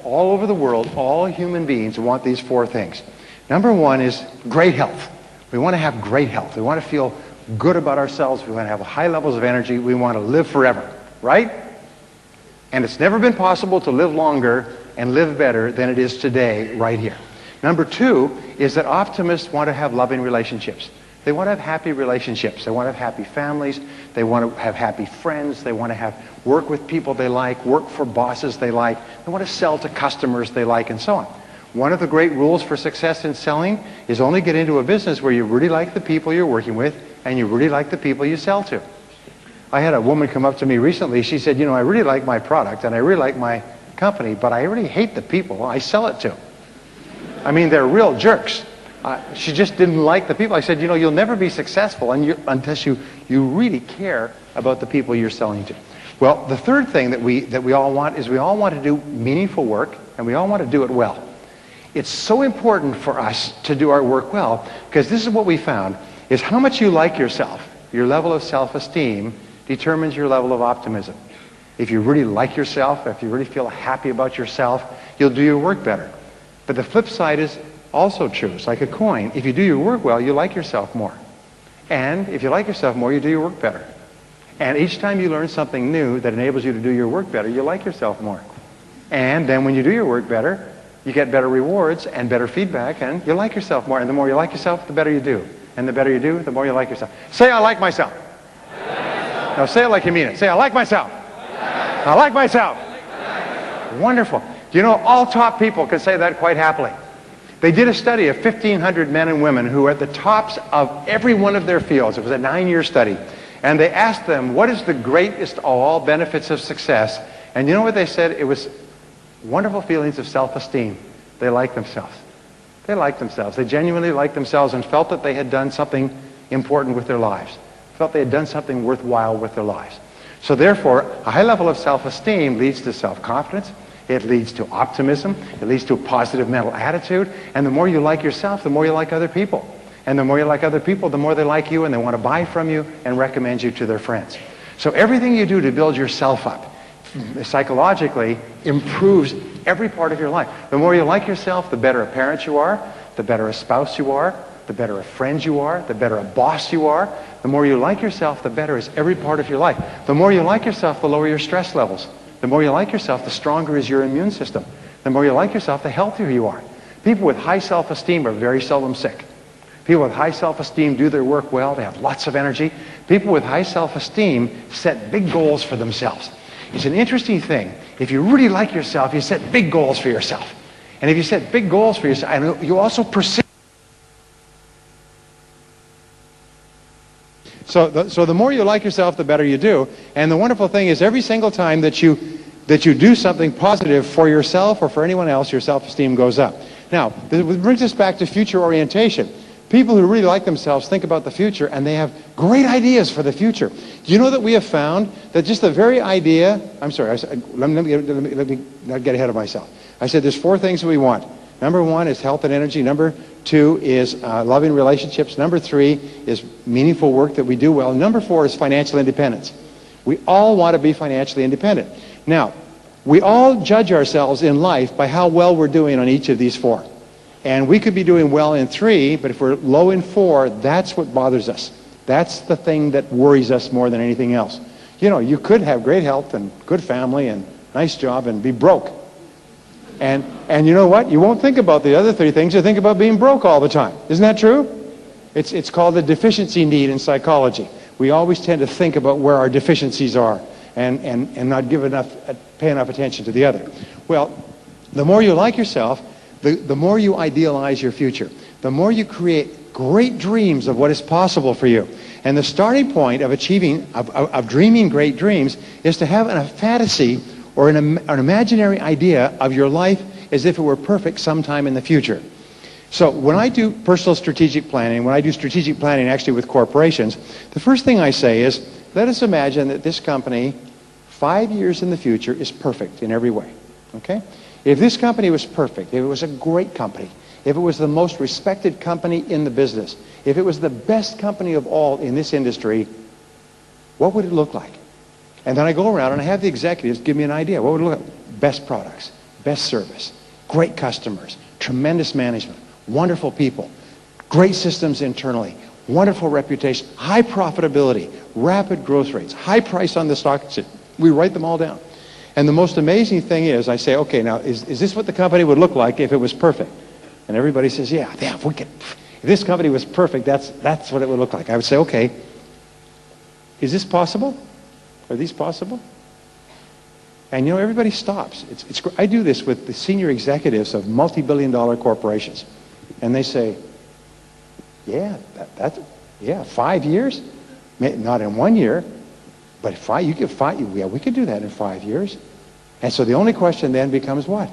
All over the world, all human beings want these 4 things. Number 1 is great health. We want to have great health. We want to feel good about ourselves. We want to have high levels of energy. We want to live forever, right? And it's never been possible to live longer and live better than it is today, right here. Number 2 is that optimists want to have loving relationships. They want to have happy relationships. They want to have happy families. They want to have happy friends. They want to have work with people they like, work for bosses they like. They want to sell to customers they like, and so on. One of the great rules for success in selling is only get into a business where you really like the people you're working with and you really like the people you sell to. I had a woman come up to me recently. She said, you know, I really like my product and I really like my company, but I really hate the people I sell it to. I mean, they're real jerks. She just didn't like the people. I said, you know, you'll never be successful unless you really care about the people you're selling to. Well, the third thing that we all want is we all want to do meaningful work, and we all want to do it well. It's so important for us to do our work well, because this is what we found, is how much you like yourself, your level of self-esteem, determines your level of optimism. If you really like yourself, if you really feel happy about yourself, you'll do your work better. But the flip side is also true. It's like a coin. If you do your work well, you like yourself more. And if you like yourself more, you do your work better. And each time you learn something new that enables you to do your work better, you like yourself more. And then when you do your work better, you get better rewards and better feedback, and you like yourself more. And the more you like yourself, the better you do. And the better you do, the more you like yourself. Say, I like myself. Now say it like you mean it. Say, I like myself. I like myself. Wonderful. You know, all top people can say that quite happily. They did a study of 1,500 men and women who were at the tops of every one of their fields. It was a 9-year study. And they asked them, what is the greatest of all benefits of success? And you know what they said? It was wonderful feelings of self-esteem. They liked themselves. They liked themselves. They genuinely liked themselves and felt that they had done something important with their lives. Felt they had done something worthwhile with their lives. So therefore, a high level of self-esteem leads to self-confidence. It leads to optimism. It leads to a positive mental attitude. And the more you like yourself, the more you like other people. And the more you like other people, the more they like you and they want to buy from you and recommend you to their friends. So everything you do to build yourself up psychologically improves every part of your life. The more you like yourself, the better a parent you are, the better a spouse you are, the better a friend you are, the better a boss you are. The more you like yourself, the better is every part of your life. The more you like yourself, the lower your stress levels. The more you like yourself, the stronger is your immune system. The more you like yourself, the healthier you are. People with high self-esteem are very seldom sick. People with high self-esteem do their work well. They have lots of energy. People with high self-esteem set big goals for themselves. It's an interesting thing. If you really like yourself, you set big goals for yourself. And if you set big goals for yourself, and you also persist. So the more you like yourself, the better you do. And the wonderful thing is every single time that you do something positive for yourself or for anyone else, your self-esteem goes up. Now, this brings us back to future orientation. People who really like themselves think about the future, and they have great ideas for the future. Do you know that we have found that just the very idea... I'm sorry, let me not get ahead of myself. I said there's 4 things that we want. Number 1 is health and energy. Number 2 is loving relationships. Number 3 is meaningful work that we do well. Number 4 is financial independence. We all want to be financially independent. Now, we all judge ourselves in life by how well we're doing on each of these 4. And we could be doing well in 3, but if we're low in 4, that's what bothers us. That's the thing that worries us more than anything else. You know, you could have great health and good family and nice job and be broke. And you know what? You won't think about the other 3 things. You think about being broke all the time. Isn't that true? It's called the deficiency need in psychology. We always tend to think about where our deficiencies are and not pay enough attention to the other. Well, the more you like yourself, the more you idealize your future, the more you create great dreams of what is possible for you. And the starting point of dreaming great dreams is to have a fantasy or an imaginary idea of your life as if it were perfect sometime in the future. So when I do personal strategic planning, when I do strategic planning actually with corporations, the first thing I say is, let us imagine that this company 5 years in the future is perfect in every way. Okay? If this company was perfect, if it was a great company, if it was the most respected company in the business, if it was the best company of all in this industry, what would it look like? And then I go around and I have the executives give me an idea. What would it look like? Best products, best service, great customers, tremendous management, wonderful people, great systems internally, wonderful reputation, high profitability, rapid growth rates, high price on the stock exchange. We write them all down. And the most amazing thing is, I say, okay, now, is this what the company would look like if it was perfect? And everybody says, yeah, if this company was perfect, that's what it would look like. I would say, okay, is this possible? Are these possible? And you know, everybody stops. I do this with the senior executives of multi-billion-dollar corporations. And they say, yeah, 5 years? Not in 1 year, but we could do that in 5 years. And so the only question then becomes what?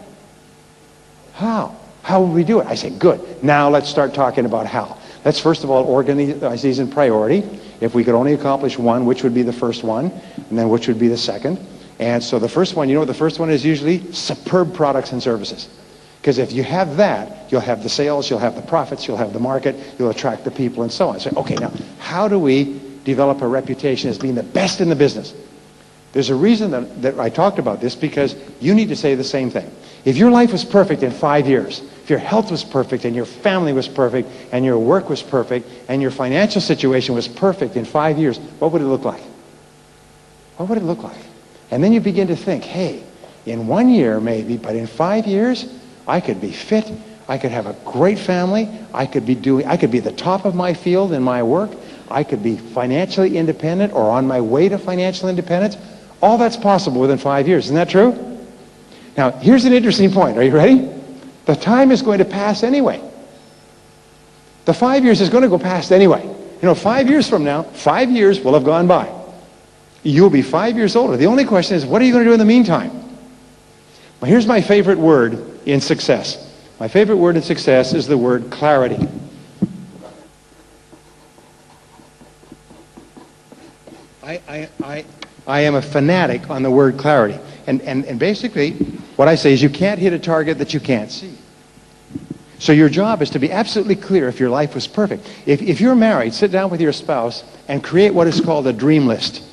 How? How will we do it? I say, good. Now let's start talking about how. Let's first of all organize these in priority. If we could only accomplish one, which would be the first one? And then which would be the second? And so the first one, you know what the first one is usually? Superb products and services. Because if you have that, you'll have the sales, you'll have the profits, you'll have the market, you'll attract the people and so on. So, okay, now, how do we develop a reputation as being the best in the business? There's a reason that I talked about this, because you need to say the same thing. If your life was perfect in 5 years, if your health was perfect and your family was perfect and your work was perfect and your financial situation was perfect in 5 years, what would it look like? What would it look like? And then you begin to think, hey, in 1 year maybe, but in 5 years, I could be fit, I could have a great family, I could be the top of my field in my work, I could be financially independent or on my way to financial independence. All that's possible within 5 years. Isn't that true? Now, here's an interesting point. Are you ready? The time is going to pass anyway. The 5 years is going to go past anyway. You know, 5 years from now, 5 years will have gone by. You'll be 5 years older. The only question is, what are you going to do in the meantime? Well, here's my favorite word in success. My favorite word in success is the word clarity. I am a fanatic on the word clarity. And basically, what I say is you can't hit a target that you can't see. So your job is to be absolutely clear if your life was perfect. If you're married, sit down with your spouse and create what is called a dream list.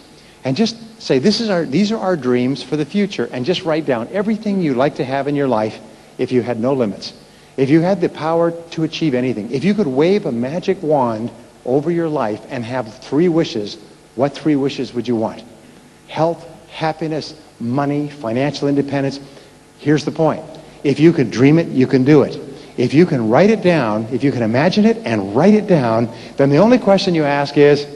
And just say, these are our dreams for the future. And just write down everything you'd like to have in your life if you had no limits. If you had the power to achieve anything. If you could wave a magic wand over your life and have 3 wishes, what 3 wishes would you want? Health, happiness, money, financial independence. Here's the point. If you can dream it, you can do it. If you can write it down, if you can imagine it and write it down, then the only question you ask is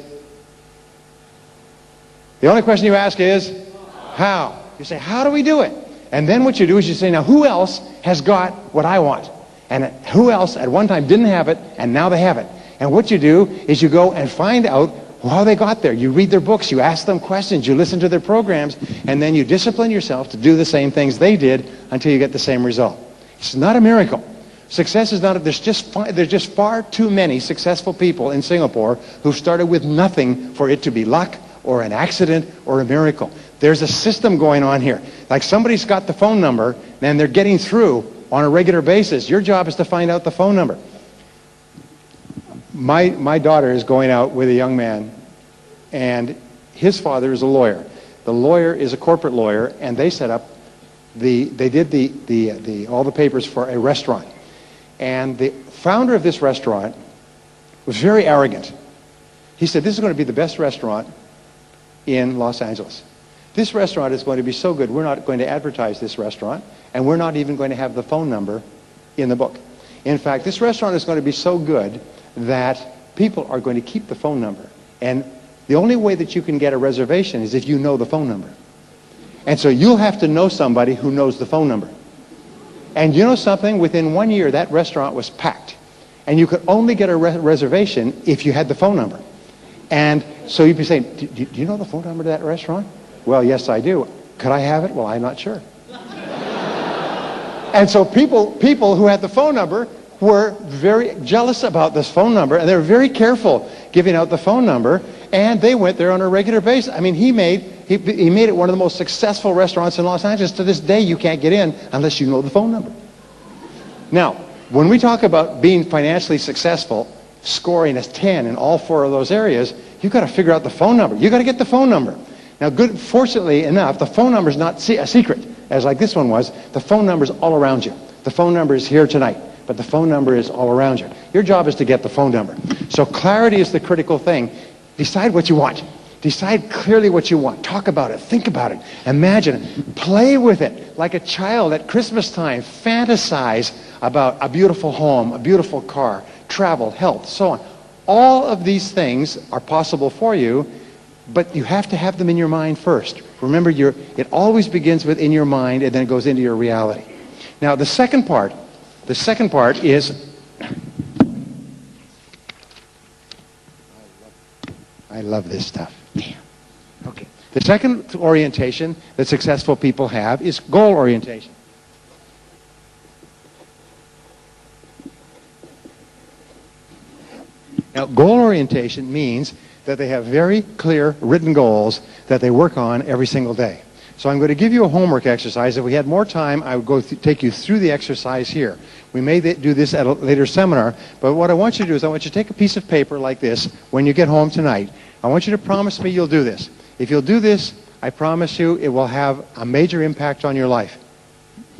how? You say, how do we do it? And then what you do is you say, now who else has got what I want? And who else at one time didn't have it and now they have it? And what you do is you go and find out how they got there. You read their books, you ask them questions, you listen to their programs, and then you discipline yourself to do the same things they did until you get the same result. It's not a miracle. Success is not, there's just far too many successful people in Singapore who started with nothing for it to be luck or an accident or a miracle. There's a system going on here. Like somebody's got the phone number and they're getting through on a regular basis. Your job is to find out the phone number. My daughter is going out with a young man, and his father is a lawyer. The lawyer is a corporate lawyer, and they set up they did all the papers for a restaurant. And the founder of this restaurant was very arrogant. He said, this is going to be the best restaurant in Los Angeles. This restaurant is going to be so good, we're not going to advertise this restaurant, and we're not even going to have the phone number in the book. In fact, this restaurant is going to be so good that people are going to keep the phone number. And the only way that you can get a reservation is if you know the phone number. And so you'll have to know somebody who knows the phone number. And you know something? Within 1 year, that restaurant was packed. And you could only get a reservation if you had the phone number. And so you'd be saying, do you know the phone number to that restaurant? Well, yes, I do. Could I have it? Well, I'm not sure. And so people who had the phone number were very jealous about this phone number, and they were very careful giving out the phone number, and they went there on a regular basis. I mean, he made it one of the most successful restaurants in Los Angeles. To this day, you can't get in unless you know the phone number. Now, when we talk about being financially successful, scoring as 10 in all 4 of those areas, you've got to figure out the phone number. You've got to get the phone number. Now, fortunately enough, the phone number is not a secret, as like this one was. The phone number is all around you. The phone number is here tonight, but the phone number is all around you. Your job is to get the phone number. So clarity is the critical thing. Decide what you want. Decide clearly what you want. Talk about it. Think about it. Imagine it. Play with it. Like a child at Christmas time. Fantasize about a beautiful home, a beautiful car, travel, health, so on. All of these things are possible for you, but you have to have them in your mind first. Remember, it always begins within your mind, and then it goes into your reality. Now, the second part is, I love this stuff. Damn. Okay. The second orientation that successful people have is goal orientation. Now, goal orientation means that they have very clear written goals that they work on every single day. So I'm going to give you a homework exercise. If we had more time, I would take you through the exercise here. We may do this at a later seminar, but what I want you to do is I want you to take a piece of paper like this when you get home tonight. I want you to promise me you'll do this. If you'll do this, I promise you it will have a major impact on your life.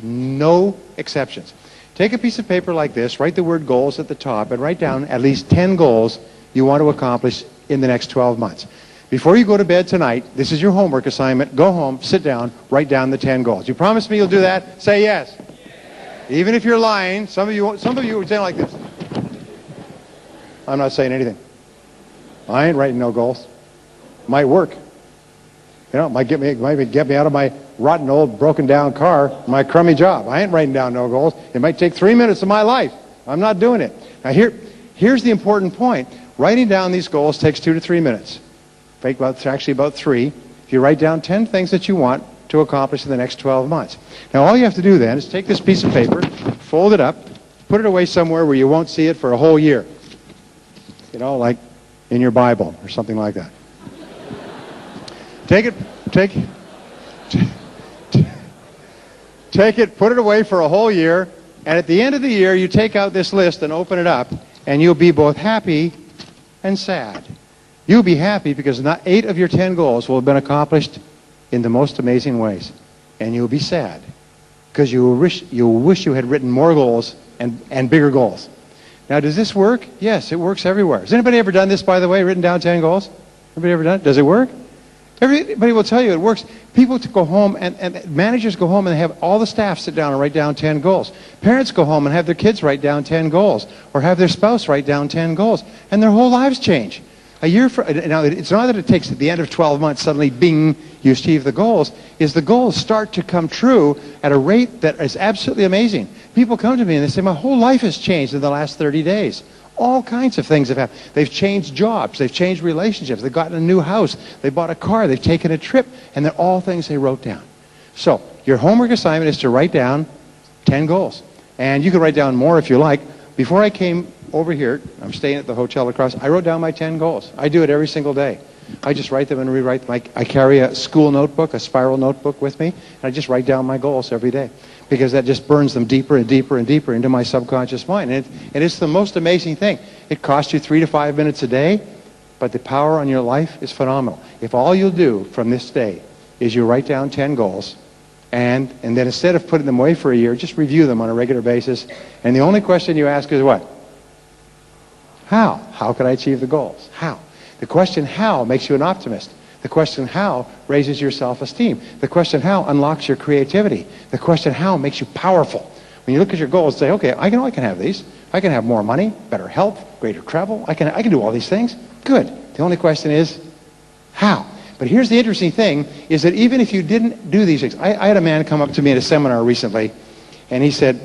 No exceptions. Take a piece of paper like this, write the word goals at the top, and write down at least 10 goals you want to accomplish in the next 12 months. Before you go to bed tonight, this is your homework assignment. Go home, sit down, write down the 10 goals. You promise me you'll do that? Say yes. Yes. Even if you're lying, some of you would say like this. I'm not saying anything. I ain't writing no goals. Might work. You know, it might get me out of my rotten old broken down car, my crummy job. I ain't writing down no goals. It might take 3 minutes of my life. I'm not doing it. Now here's the important point. Writing down these goals takes 2 to 3 minutes. Actually about 3. If you write down 10 things that you want to accomplish in the next 12 months. Now all you have to do then is take this piece of paper, fold it up, put it away somewhere where you won't see it for a whole year. You know, like in your Bible or something like that. Take it, put it away for a whole year, and at the end of the year, you take out this list and open it up, and you'll be both happy and sad. You'll be happy because 8 of your 10 goals will have been accomplished in the most amazing ways. And you'll be sad because you'll wish you had written more goals and bigger goals. Now, does this work? Yes, it works everywhere. Has anybody ever done this, by the way, written down 10 goals? Everybody ever done it? Does it work? Everybody will tell you it works. People go home, and managers go home and they have all the staff sit down and write down 10 goals. Parents go home and have their kids write down 10 goals, or have their spouse write down 10 goals, and their whole lives change. Now, it's not that it takes at the end of 12 months, suddenly, bing, you achieve the goals. The goals start to come true at a rate that is absolutely amazing. People come to me and they say, my whole life has changed in the last 30 days. All kinds of things have happened. They've changed jobs. They've changed relationships. They've gotten a new house. They bought a car. They've taken a trip. And they're all things they wrote down. So your homework assignment is to write down 10 goals. And you can write down more if you like. Before I came over here, I'm staying at the hotel across, I wrote down my 10 goals. I do it every single day. I just write them and rewrite them. I carry a school notebook, a spiral notebook with me, and I just write down my goals every day, because that just burns them deeper and deeper and deeper into my subconscious mind. And it's the most amazing thing. It costs you 3 to 5 minutes a day, but the power on your life is phenomenal. If all you'll do from this day is you write down 10 goals, and then instead of putting them away for a year, just review them on a regular basis, and the only question you ask is what? How? How can I achieve the goals? How? The question how makes you an optimist. The question how raises your self-esteem. The question how unlocks your creativity. The question how makes you powerful. When you look at your goals, say, okay, I can have these. I can have more money, better health, greater travel. I can do all these things. Good. The only question is how. But here's the interesting thing, is that even if you didn't do these things, I had a man come up to me at a seminar recently, And he said,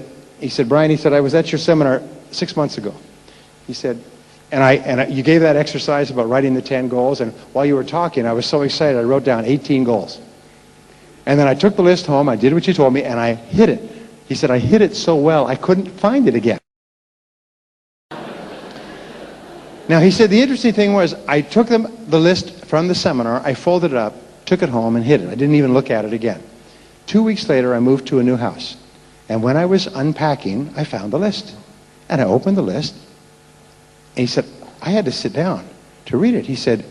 Bryan, he said, I was at your seminar 6 months ago. He said, you gave that exercise about writing the 10 goals, and while you were talking, I was so excited, I wrote down 18 goals. And then I took the list home, I did what you told me, and I hit it. He said, I hit it so well, I couldn't find it again. Now, he said, the interesting thing was, I took the list from the seminar, I folded it up, took it home, and hid it. I didn't even look at it again. 2 weeks later, I moved to a new house. And when I was unpacking, I found the list. And I opened the list. And he said, I had to sit down to read it. He said,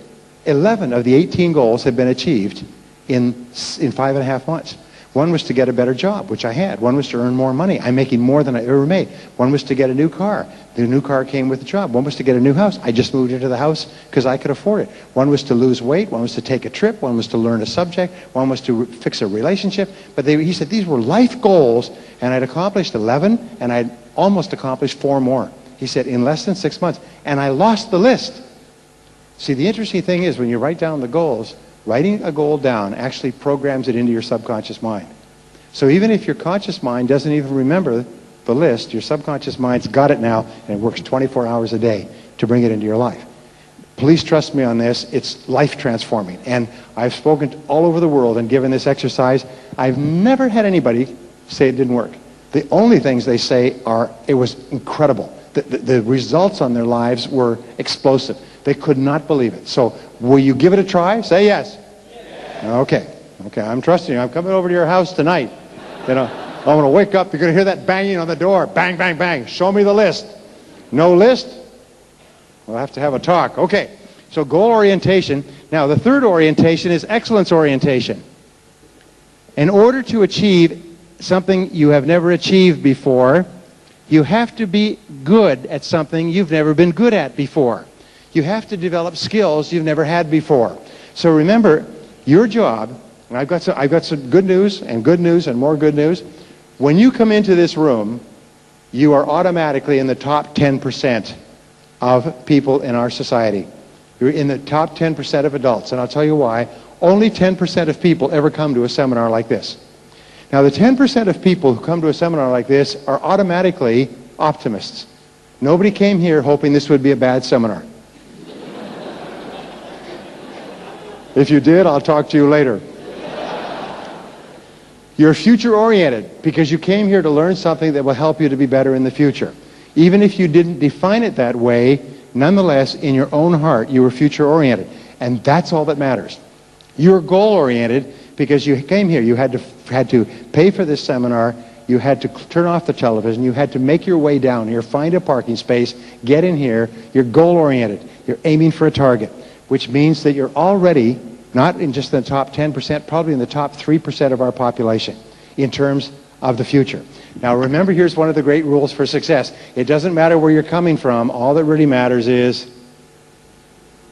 11 of the 18 goals had been achieved in 5.5 months. One was to get a better job, which I had. One was to earn more money. I'm making more than I ever made. One was to get a new car. The new car came with the job. One was to get a new house. I just moved into the house because I could afford it. One was to lose weight. One was to take a trip. One was to learn a subject. One was to fix a relationship. But he said these were life goals, and I'd accomplished 11, and I'd almost accomplished 4 more. He said, in less than 6 months. And I lost the list. See, the interesting thing is when you write down the goals, writing a goal down actually programs it into your subconscious mind. So even if your conscious mind doesn't even remember the list, your subconscious mind's got it now, and it works 24 hours a day to bring it into your life. Please trust me on this. It's life transforming. And I've spoken all over the world and given this exercise. I've never had anybody say it didn't work. The only things they say are, it was incredible. The results on their lives were explosive. They could not believe it. So will you give it a try? Say yes. Yes. Okay, I'm trusting you. I'm coming over to your house tonight. You know, I'm going to wake up. You're going to hear that banging on the door. Bang, bang, bang. Show me the list. No list? We'll have to have a talk. Okay, so goal orientation. Now, the third orientation is excellence orientation. In order to achieve something you have never achieved before, you have to be good at something you've never been good at before. You have to develop skills you've never had before. So remember, your job, and I've got some good news and more good news. When you come into this room, you are automatically in the top 10% of people in our society. You're in the top 10% of adults, and I'll tell you why. Only 10% of people ever come to a seminar like this. Now, the 10% of people who come to a seminar like this are automatically optimists. Nobody came here hoping this would be a bad seminar. If you did, I'll talk to you later. You're future-oriented because you came here to learn something that will help you to be better in the future. Even if you didn't define it that way, nonetheless, in your own heart, you were future-oriented. And that's all that matters. You're goal-oriented because you came here. You had to pay for this seminar. You had to turn off the television. You had to make your way down here, find a parking space, get in here. You're goal-oriented. You're aiming for a target, which means that you're already not in just the top 10%, probably in the top 3% of our population in terms of the future. Now remember, here's one of the great rules for success. It doesn't matter where you're coming from. All that really matters is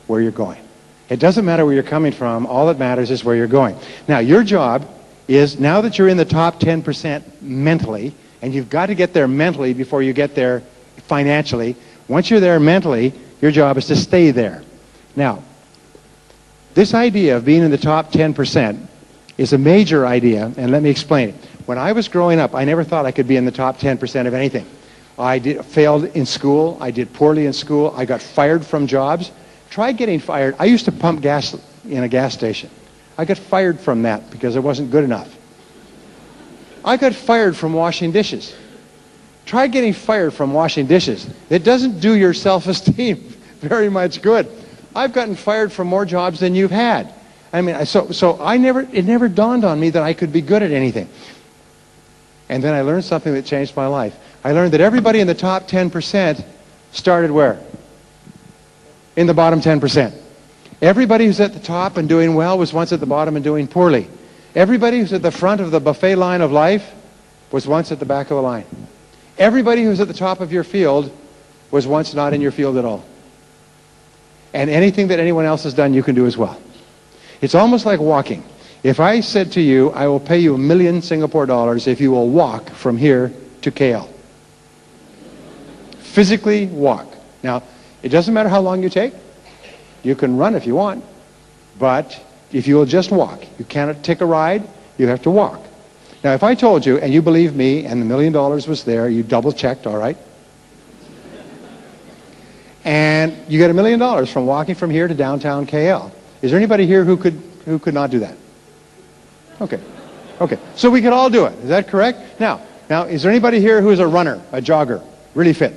where you're going. It doesn't matter where you're coming from. All that matters is where you're going. Now your job is, now that you're in the top 10% mentally, and you've got to get there mentally before you get there financially, once you're there mentally, your job is to stay there. Now, this idea of being in the top 10% is a major idea, and let me explain it. When I was growing up, I never thought I could be in the top 10% of anything. I failed in school. I did poorly in school. I got fired from jobs. Try getting fired. I used to pump gas in a gas station. I got fired from that because I wasn't good enough. I got fired from washing dishes. Try getting fired from washing dishes. It doesn't do your self-esteem very much good. I've gotten fired from more jobs than you've had. I mean, it never dawned on me that I could be good at anything. And then I learned something that changed my life. I learned that everybody in the top 10% started where? In the bottom 10%. Everybody who's at the top and doing well was once at the bottom and doing poorly. Everybody who's at the front of the buffet line of life was once at the back of the line. Everybody who's at the top of your field was once not in your field at all. And anything that anyone else has done, you can do as well. It's almost like walking. If I said to you, I will pay you $1 million Singapore dollars if you will walk from here to KL. Physically walk. Now, it doesn't matter how long you take. You can run if you want. But if you will just walk, you cannot take a ride, you have to walk. Now, if I told you, and you believe me, and the $1 million was there, you double-checked, all right? And you get $1 million from walking from here to downtown KL. Is there anybody here who could not do that? Okay. Okay. So we could all do it. Is that correct? Now, is there anybody here who is a runner, a jogger, really fit?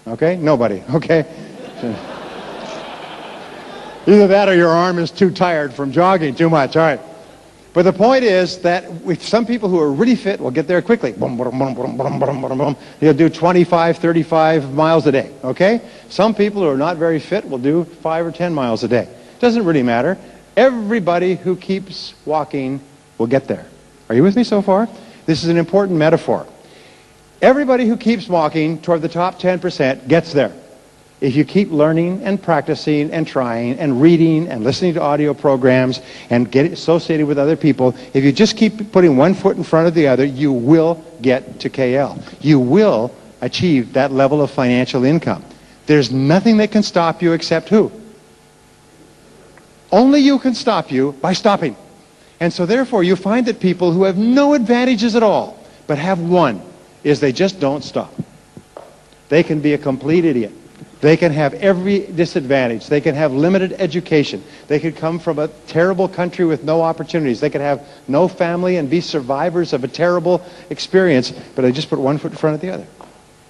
Okay? Nobody. Okay. Either that or your arm is too tired from jogging too much. All right. But the point is that some people who are really fit will get there quickly. They'll do 25, 35 miles a day. Okay? Some people who are not very fit will do 5 or 10 miles a day. Doesn't really matter. Everybody who keeps walking will get there. Are you with me so far? This is an important metaphor. Everybody who keeps walking toward the top 10% gets there. If you keep learning and practicing and trying and reading and listening to audio programs and get associated with other people, if you just keep putting one foot in front of the other, you will get to KL. You will achieve that level of financial income. There's nothing that can stop you except who? Only you can stop you by stopping. And so therefore you find that people who have no advantages at all, but have one, is they just don't stop. They can be a complete idiot. They can have every disadvantage. They can have limited education. They could come from a terrible country with no opportunities. They could have no family and be survivors of a terrible experience, but they just put one foot in front of the other.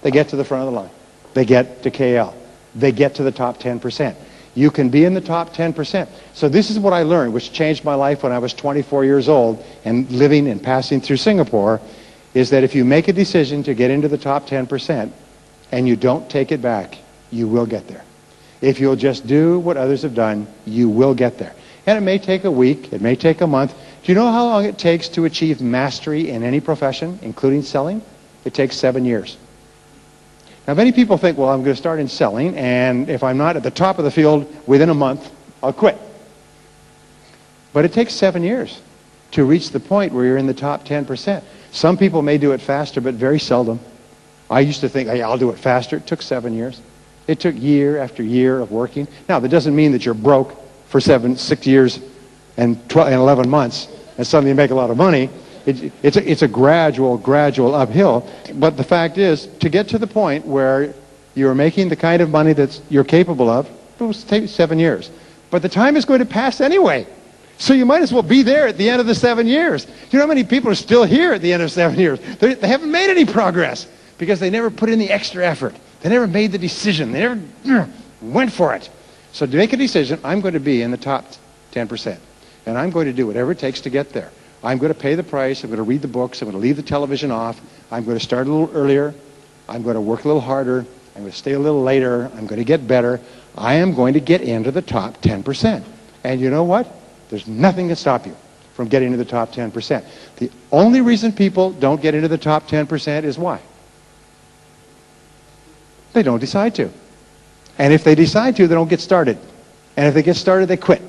They get to the front of the line. They get to KL. They get to the top 10%. You can be in the top 10%. So this is what I learned, which changed my life when I was 24 years old and living and passing through Singapore, is that if you make a decision to get into the top 10% and you don't take it back, you will get there. If you'll just do what others have done, you will get there. And it may take a week, it may take a month. Do you know how long it takes to achieve mastery in any profession, including selling? It takes 7 years. Now, many people think, well, I'm going to start in selling, and if I'm not at the top of the field within a month, I'll quit. But it takes 7 years to reach the point where you're in the top 10%. Some people may do it faster, but very seldom. I used to think, hey, I'll do it faster. It took 7 years. It took year after year of working. Now, that doesn't mean that you're broke for 6 years and 11 months and suddenly you make a lot of money. It's a gradual uphill. But the fact is, to get to the point where you're making the kind of money that you're capable of, it will take 7 years. But the time is going to pass anyway. So you might as well be there at the end of the 7 years. Do you know how many people are still here at the end of 7 years? They haven't made any progress because they never put in the extra effort. They never made the decision. They never went for it. So to make a decision, I'm going to be in the top 10%. And I'm going to do whatever it takes to get there. I'm going to pay the price. I'm going to read the books. I'm going to leave the television off. I'm going to start a little earlier. I'm going to work a little harder. I'm going to stay a little later. I'm going to get better. I am going to get into the top 10%. And you know what? There's nothing to stop you from getting to the top 10%. The only reason people don't get into the top 10% is why? They don't decide to. And if they decide to, they don't get started. And if they get started, they quit.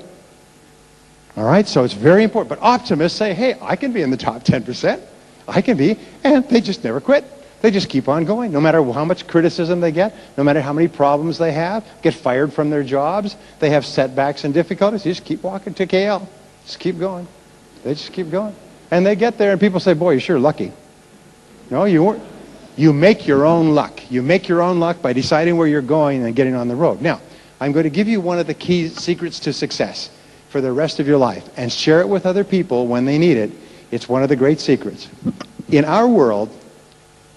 All right? So it's very important. But optimists say, hey, I can be in the top 10%. I can be. And they just never quit. They just keep on going. No matter how much criticism they get, no matter how many problems they have, get fired from their jobs, they have setbacks and difficulties. You just keep walking to KL. Just keep going. They just keep going. And they get there and people say, boy, you're sure lucky. No, you weren't. You make your own luck. You make your own luck by deciding where you're going and getting on the road. Now, I'm going to give you one of the key secrets to success for the rest of your life and share it with other people when they need it. It's one of the great secrets. In our world,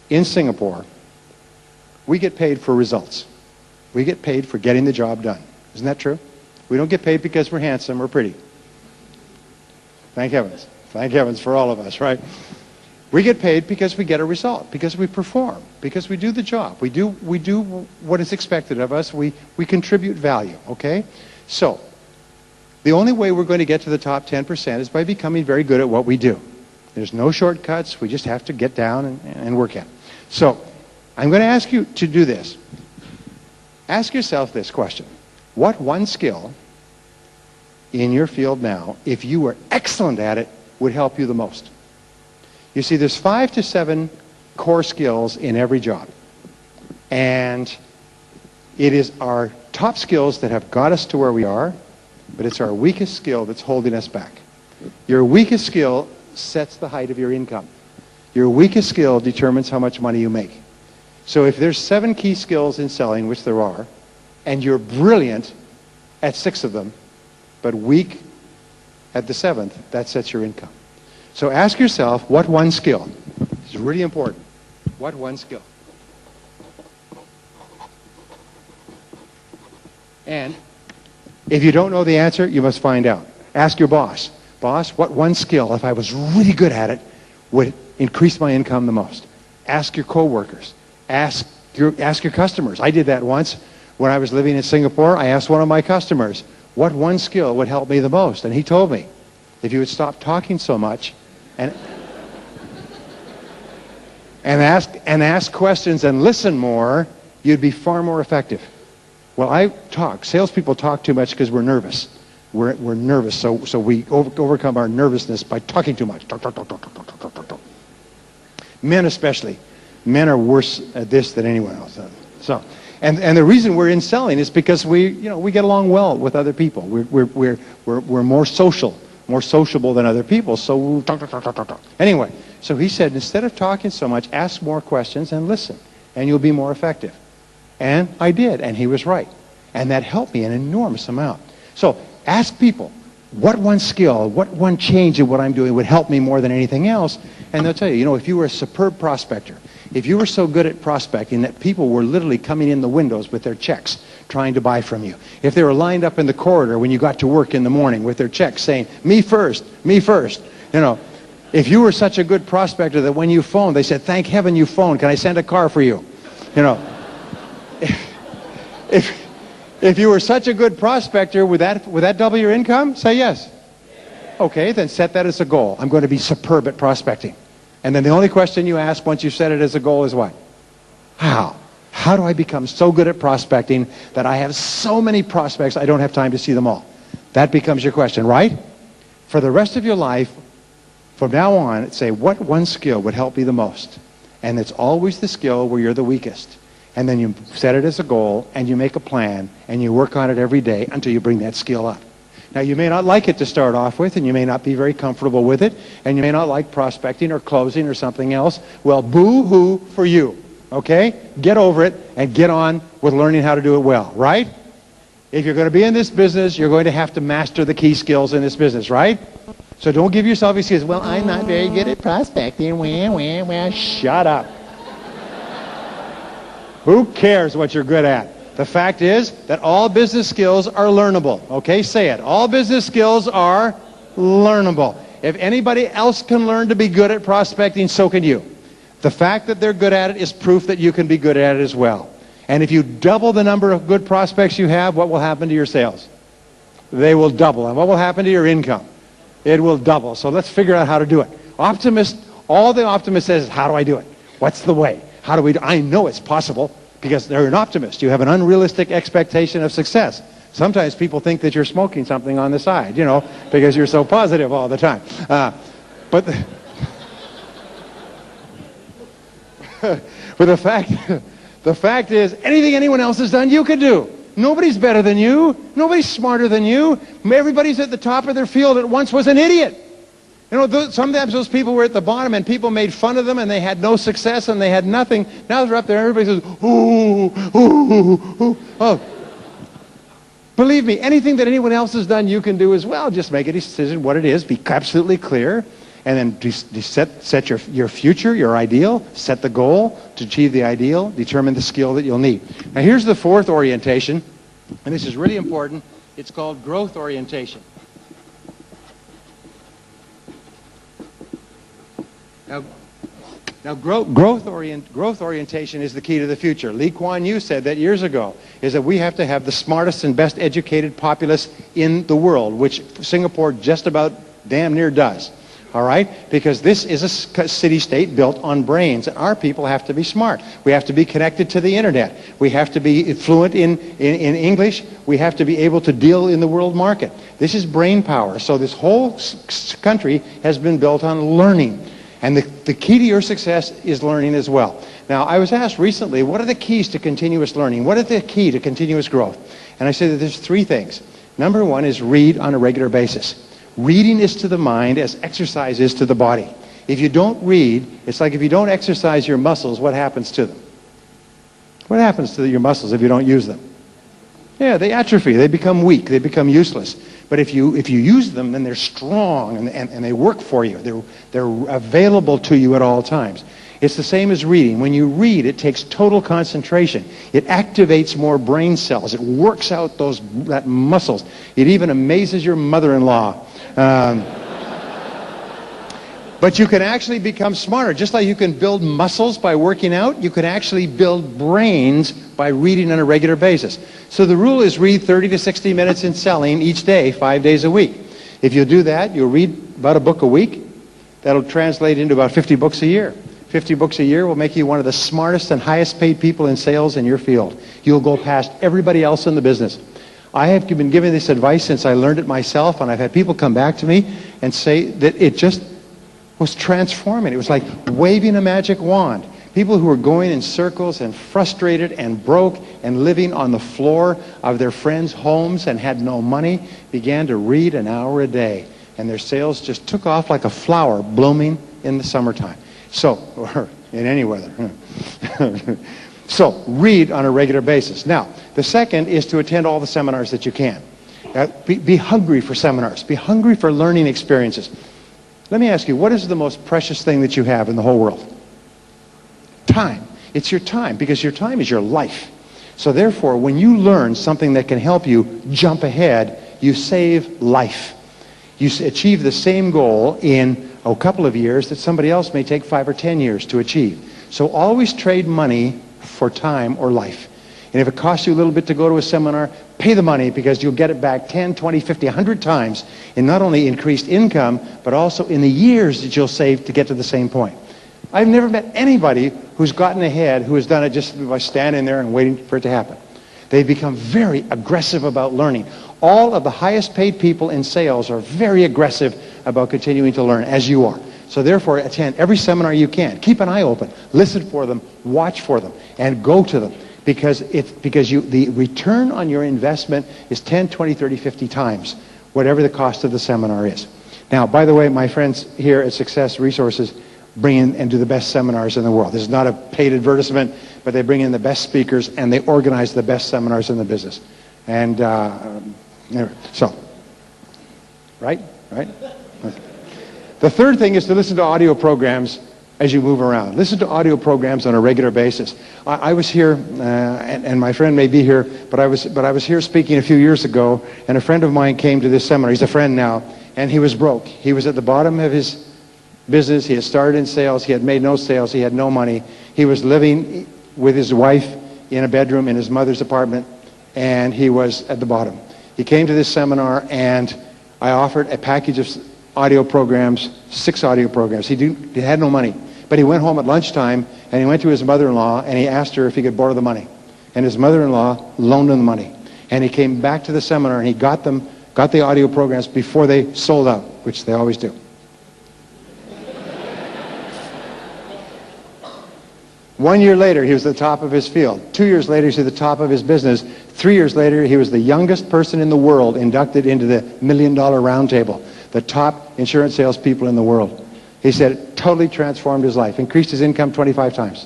in Singapore, we get paid for results. We get paid for getting the job done. Isn't that true? We don't get paid because we're handsome or pretty. Thank heavens. Thank heavens for all of us, right? We get paid because we get a result, because we perform, because we do the job. We do what is expected of us. We contribute value, okay? So, the only way we're going to get to the top 10% is by becoming very good at what we do. There's no shortcuts. We just have to get down and work at it. So, I'm going to ask you to do this. Ask yourself this question. What one skill in your field now, if you were excellent at it, would help you the most? You see, there's 5 to 7 core skills in every job. And it is our top skills that have got us to where we are, but it's our weakest skill that's holding us back. Your weakest skill sets the height of your income. Your weakest skill determines how much money you make. So if there's 7 key skills in selling, which there are, and you're brilliant at 6 of them, but weak at the 7th, that sets your income. So ask yourself, what one skill? This is really important. What one skill? And if you don't know the answer, you must find out. Ask your boss. Boss, what one skill, if I was really good at it, would increase my income the most? Ask your coworkers. Ask your customers. I did that once. When I was living in Singapore, I asked one of my customers, what one skill would help me the most? And he told me, if you would stop talking so much and ask questions and listen more, you'd be far more effective. Well, I talk. Salespeople talk too much because we're nervous. We're nervous, so we overcome our nervousness by talking too much. Talk, talk, talk, talk, talk, talk, talk, talk. Men especially. Men are worse at this than anyone else. And the reason we're in selling is because we get along well with other people. We're more sociable than other people. So talk, talk, talk, talk, talk. Anyway, so he said, instead of talking so much, ask more questions and listen, and you'll be more effective. And I did, and he was right. And that helped me an enormous amount. So ask people, what one skill, what one change in what I'm doing would help me more than anything else? And they'll tell you, if you were a superb prospector, if you were so good at prospecting that people were literally coming in the windows with their checks trying to buy from you, if they were lined up in the corridor when you got to work in the morning with their checks saying, me first, if you were such a good prospector that when you phoned, they said, thank heaven you phoned, can I send a car for you? If you were such a good prospector, would that double your income? Say yes. Okay, then set that as a goal. I'm going to be superb at prospecting. And then the only question you ask once you set it as a goal is what? How? How do I become so good at prospecting that I have so many prospects I don't have time to see them all? That becomes your question, right? For the rest of your life, from now on, say, what one skill would help me the most? And it's always the skill where you're the weakest. And then you set it as a goal, and you make a plan, and you work on it every day until you bring that skill up. Now, you may not like it to start off with, and you may not be very comfortable with it, and you may not like prospecting or closing or something else. Well, boo-hoo for you, okay? Get over it and get on with learning how to do it well, right? If you're going to be in this business, you're going to have to master the key skills in this business, right? So don't give yourself excuses. Well, I'm not very good at prospecting. Well, shut up. Who cares what you're good at? The fact is that all business skills are learnable. Okay, say it. All business skills are learnable. If anybody else can learn to be good at prospecting, so can you. The fact that they're good at it is proof that you can be good at it as well. And if you double the number of good prospects you have, what will happen to your sales? They will double. And what will happen to your income? It will double. So let's figure out how to do it. All the optimist says is, how do I do it? What's the way? How do we do it? I know it's possible. Because they're an optimist. You have an unrealistic expectation of success. Sometimes people think that you're smoking something on the side, because you're so positive all the time. But the fact is, anything anyone else has done, you could do. Nobody's better than you. Nobody's smarter than you. Everybody's at the top of their field at once was an idiot. Sometimes those people were at the bottom and people made fun of them and they had no success and they had nothing. Now they're up there and everybody says, ooh, ooh, ooh. Oh. Believe me, anything that anyone else has done, you can do as well. Just make a decision what it is. Be absolutely clear. And then set your future, your ideal. Set the goal to achieve the ideal. Determine the skill that you'll need. Now here's the fourth orientation. And this is really important. It's called growth orientation. Now growth orientation is the key to the future. Lee Kuan Yew said that years ago, is that we have to have the smartest and best educated populace in the world, which Singapore just about damn near does. All right? Because this is a city-state built on brains. And our people have to be smart. We have to be connected to the internet. We have to be fluent in English. We have to be able to deal in the world market. This is brain power. So this whole country has been built on learning. And the key to your success is learning as well. Now, I was asked recently, what are the keys to continuous learning? What is the key to continuous growth? And I said that there's 3 things. Number 1 is read on a regular basis. Reading is to the mind as exercise is to the body. If you don't read, it's like if you don't exercise your muscles, what happens to them? What happens to your muscles if you don't use them? Yeah, they atrophy. They become weak. They become useless. But if you use them, then they're strong and they work for you. They're available to you at all times. It's the same as reading. When you read, it takes total concentration. It activates more brain cells. It works out that muscles. It even amazes your mother-in-law. But you can actually become smarter. Just like you can build muscles by working out, you can actually build brains by reading on a regular basis. So the rule is read 30 to 60 minutes in selling each day, 5 days a week. If you do that, you'll read about a book a week. That'll translate into about 50 books a year. 50 books a year will make you one of the smartest and highest paid people in sales in your field. You'll go past everybody else in the business. I have been giving this advice since I learned it myself, and I've had people come back to me and say that it just was transforming. It was like waving a magic wand. People who were going in circles and frustrated and broke and living on the floor of their friends' homes and had no money began to read an hour a day, and their sales just took off like a flower blooming in the summertime. So, or in any weather. So, read on a regular basis. Now, the second is to attend all the seminars that you can. Be hungry for seminars. Be hungry for learning experiences. Let me ask you, what is the most precious thing that you have in the whole world? Time. It's your time, because your time is your life. So therefore, when you learn something that can help you jump ahead, you save life. You achieve the same goal in a couple of years that somebody else may take 5 or 10 years to achieve. So always trade money for time or life. And if it costs you a little bit to go to a seminar, pay the money, because you'll get it back 10, 20, 50, 100 times in not only increased income, but also in the years that you'll save to get to the same point. I've never met anybody who's gotten ahead who has done it just by standing there and waiting for it to happen. They've become very aggressive about learning. All of the highest paid people in sales are very aggressive about continuing to learn, as you are. So therefore, attend every seminar you can. Keep an eye open. Listen for them. Watch for them. And go to them. Because the return on your investment is 10, 20, 30, 50 times whatever the cost of the seminar is. Now, by the way, my friends here at Success Resources bring in and do the best seminars in the world. This is not a paid advertisement, but they bring in the best speakers and they organize the best seminars in the business. And so, right? The third thing is to listen to audio programs as you move around. Listen to audio programs on a regular basis. I was here, and my friend may be here, but I was here speaking a few years ago, and a friend of mine came to this seminar. He's a friend now, and he was broke. He was at the bottom of his business. He had started in sales. He had made no sales. He had no money. He was living with his wife in a bedroom in his mother's apartment, and he was at the bottom. He came to this seminar, and I offered a package of audio programs, 6 audio programs. He had no money. But he went home at lunchtime, and he went to his mother-in-law, and he asked her if he could borrow the money. And his mother-in-law loaned him the money. And he came back to the seminar, and he got the audio programs before they sold out, which they always do. 1 year later, he was at the top of his field. 2 years later, he was at the top of his business. 3 years later, he was the youngest person in the world inducted into the $1 Million Roundtable, the top insurance salespeople in the world. He said it totally transformed his life, increased his income 25 times.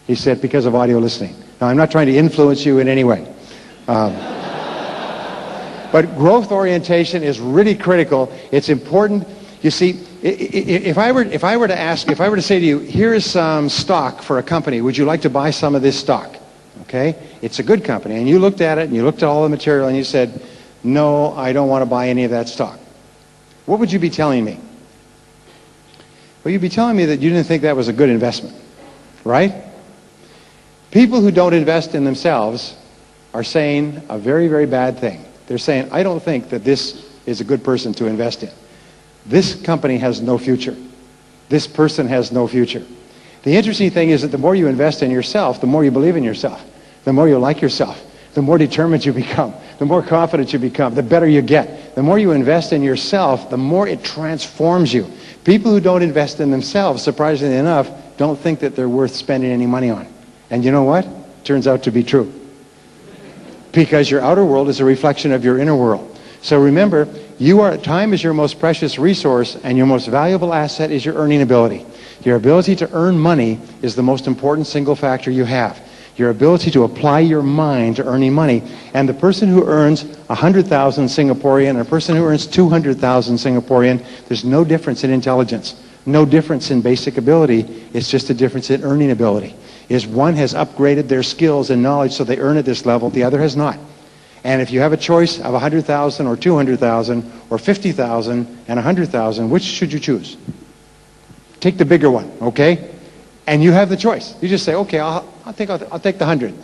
He said because of audio listening. Now, I'm not trying to influence you in any way. But growth orientation is really critical. It's important. You see, if I were to say to you, here is some stock for a company, would you like to buy some of this stock? Okay? It's a good company. And you looked at it, and you looked at all the material, and you said, no, I don't want to buy any of that stock. What would you be telling me? Well, you'd be telling me that you didn't think that was a good investment, right? People who don't invest in themselves are saying a very, very bad thing. They're saying, I don't think that this is a good person to invest in. This company has no future. This person has no future. The interesting thing is that the more you invest in yourself, the more you believe in yourself, the more you like yourself, the more determined you become, the more confident you become, the better you get. The more you invest in yourself, the more it transforms you. People who don't invest in themselves, surprisingly enough, don't think that they're worth spending any money on. And you know what? Turns out to be true. Because your outer world is a reflection of your inner world. So remember, Time is your most precious resource, and your most valuable asset is your earning ability. Your ability to earn money is the most important single factor you have. Your ability to apply your mind to earning money. And the person who earns 100,000 Singaporean and a person who earns 200,000 Singaporean, there's no difference in intelligence, no difference in basic ability. It's just a difference in earning ability. One has upgraded their skills and knowledge so they earn at this level, the other has not. And if you have a choice of 100,000 or 200,000 or 50,000 and 100,000, which should you choose? Take the bigger one, okay? And you have the choice. You just say, okay, I'll take the 100.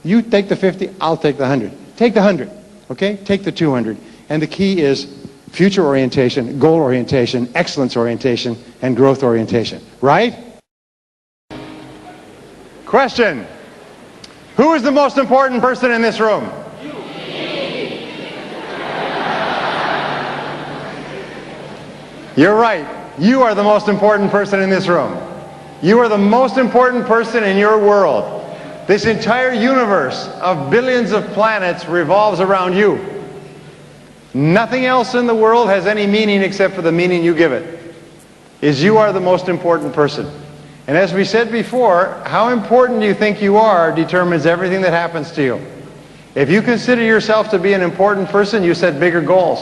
You take the 50, I'll take the 100. Take the 100, okay? Take the 200. And the key is future orientation, goal orientation, excellence orientation, and growth orientation, right? Question. Who is the most important person in this room? You're right. You are the most important person in this room. You are the most important person in your world. This entire universe of billions of planets revolves around you. Nothing else in the world has any meaning except for the meaning you give it. You are the most important person. And as we said before, how important you think you are determines everything that happens to you. If you consider yourself to be an important person, you set bigger goals.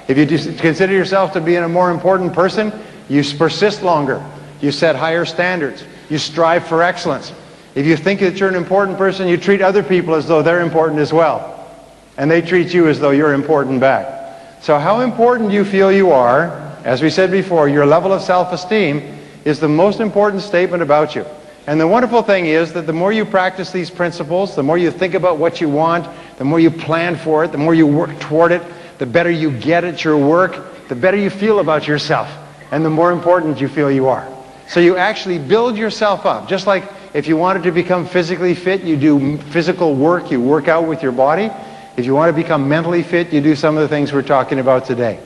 If you consider yourself to be a more important person, you persist longer. You set higher standards. You strive for excellence. If you think that you're an important person, you treat other people as though they're important as well. And they treat you as though you're important back. So how important you feel you are, as we said before, your level of self-esteem is the most important statement about you. And the wonderful thing is that the more you practice these principles, the more you think about what you want, the more you plan for it, the more you work toward it, the better you get at your work, the better you feel about yourself, and the more important you feel you are. So you actually build yourself up. Just like if you wanted to become physically fit, you do physical work, you work out with your body. If you want to become mentally fit, you do some of the things we're talking about today.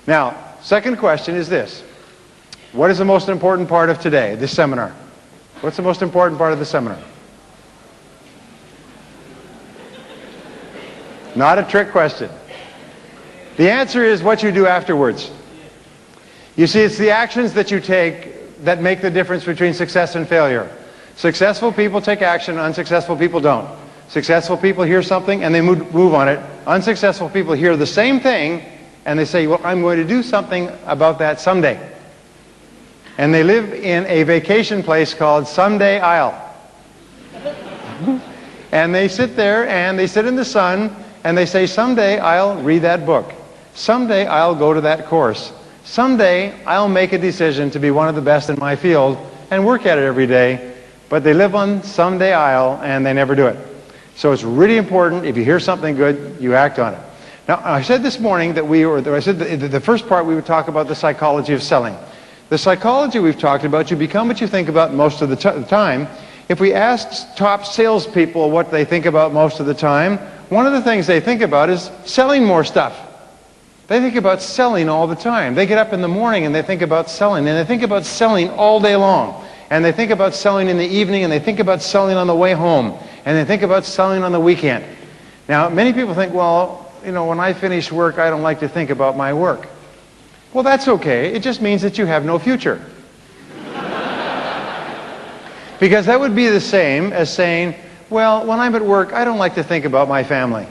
Now, second question is this. What is the most important part of today, this seminar? What's the most important part of the seminar? Not a trick question. The answer is what you do afterwards. You see, it's the actions that you take that make the difference between success and failure. Successful people take action, unsuccessful people don't. Successful people hear something and they move on it. Unsuccessful people hear the same thing and they say, well, I'm going to do something about that someday. And they live in a vacation place called Someday Isle. And they sit there and they sit in the sun and they say, someday I'll read that book. Someday I'll go to that course. Someday I'll make a decision to be one of the best in my field and work at it every day. But they live on Someday Isle and they never do it. So it's really important, if you hear something good, you act on it. Now, I said this morning that the first part we would talk about the psychology of selling. The psychology we've talked about, you become what you think about most of the time. If we asked top salespeople what they think about most of the time, one of the things they think about is selling more stuff. They think about selling all the time. They get up in the morning and they think about selling, and they think about selling all day long. And they think about selling in the evening, and they think about selling on the way home, and they think about selling on the weekend. Now, many people think, well, you know, when I finish work, I don't like to think about my work. Well, that's okay. It just means that you have no future. Because that would be the same as saying, well, when I'm at work, I don't like to think about my family.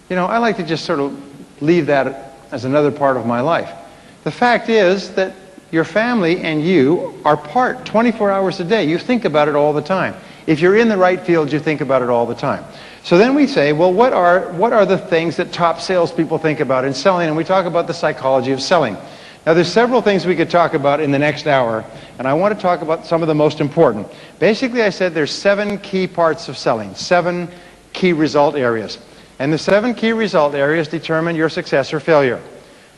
You know, I like to just sort of leave that as another part of my life. The fact is that your family and you are part 24 hours a day. You think about it all the time. If you're in the right field, you think about it all the time. So then we say, well, what are the things that top salespeople think about in selling? And we talk about the psychology of selling. Now, there's several things we could talk about in the next hour, and I want to talk about some of the most important. Basically, I said there's 7 key parts of selling, 7 key result areas. And the 7 key result areas determine your success or failure.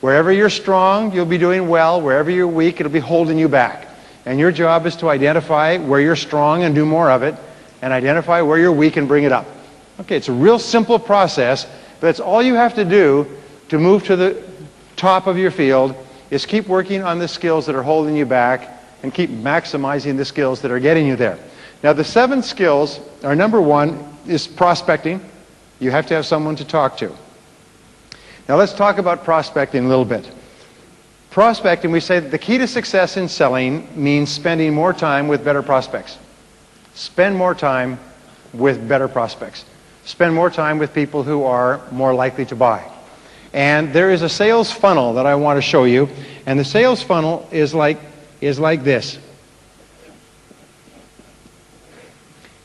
Wherever you're strong, you'll be doing well. Wherever you're weak, it'll be holding you back. And your job is to identify where you're strong and do more of it, and identify where you're weak and bring it up. Okay, it's a real simple process, but it's all you have to do to move to the top of your field is keep working on the skills that are holding you back and keep maximizing the skills that are getting you there. Now, the 7 skills are, number 1 is prospecting. You have to have someone to talk to. Now let's talk about prospecting a little bit. Prospecting, we say that the key to success in selling means spending more time with better prospects. Spend more time with better prospects. Spend more time with people who are more likely to buy. And there is a sales funnel that I want to show you, and the sales funnel is like this.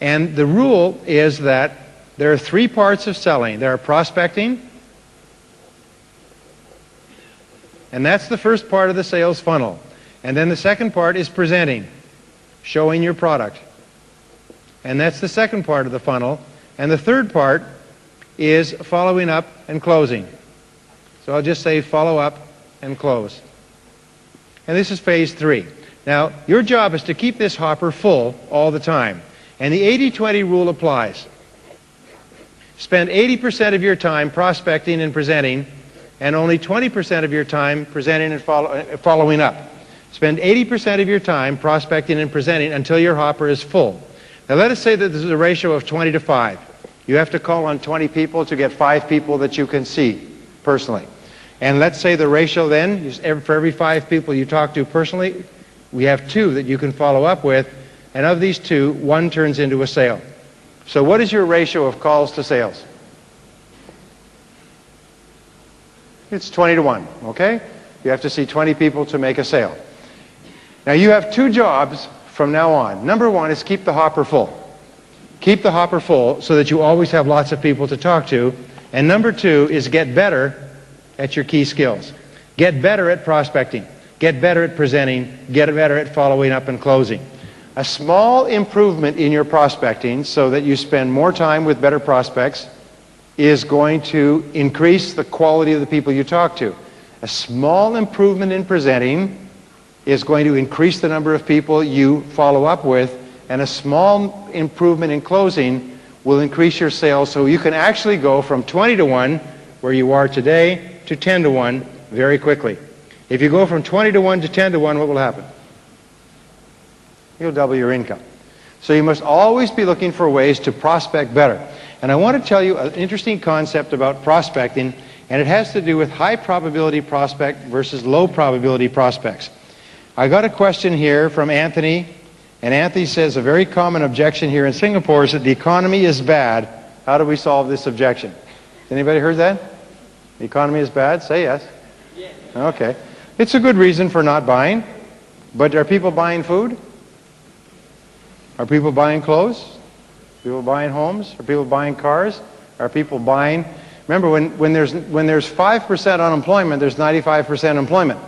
And the rule is that there are 3 parts of selling. There are prospecting, and that's the first part of the sales funnel. And then the second part is presenting, showing your product. And that's the second part of the funnel. And the third part is following up and closing. So I'll just say follow up and close. And this is phase 3. Now, your job is to keep this hopper full all the time. And the 80-20 rule applies. Spend 80% of your time prospecting and presenting, and only 20% of your time presenting and following up. Spend 80% of your time prospecting and presenting until your hopper is full. Now let us say that this is a ratio of 20 to 5. You have to call on 20 people to get 5 people that you can see personally. And let's say the ratio then, for every 5 people you talk to personally, we have 2 that you can follow up with, and of these 2, 1 turns into a sale. So what is your ratio of calls to sales? It's 20 to 1, okay? You have to see 20 people to make a sale. Now you have 2 jobs from now on. Number 1 is keep the hopper full. Keep the hopper full so that you always have lots of people to talk to. And number 2 is get better at your key skills. Get better at prospecting. Get better at presenting. Get better at following up and closing. A small improvement in your prospecting so that you spend more time with better prospects is going to increase the quality of the people you talk to. A small improvement in presenting is going to increase the number of people you follow up with, and a small improvement in closing will increase your sales, so you can actually go from 20 to 1, where you are today, to 10 to 1 very quickly. If you go from 20 to 1 to 10 to 1, what will happen? You'll double your income. So you must always be looking for ways to prospect better. And I want to tell you an interesting concept about prospecting, and it has to do with high probability prospect versus low probability prospects. I got a question here from Anthony, and Anthony says a very common objection here in Singapore is that the economy is bad. How do we solve this objection? Anybody heard that? The economy is bad? Say yes. Yes. Okay. It's a good reason for not buying, but are people buying food? Are people buying clothes? Are people buying homes? Are people buying cars? Are people buying... Remember, when there's 5% unemployment, there's 95% employment.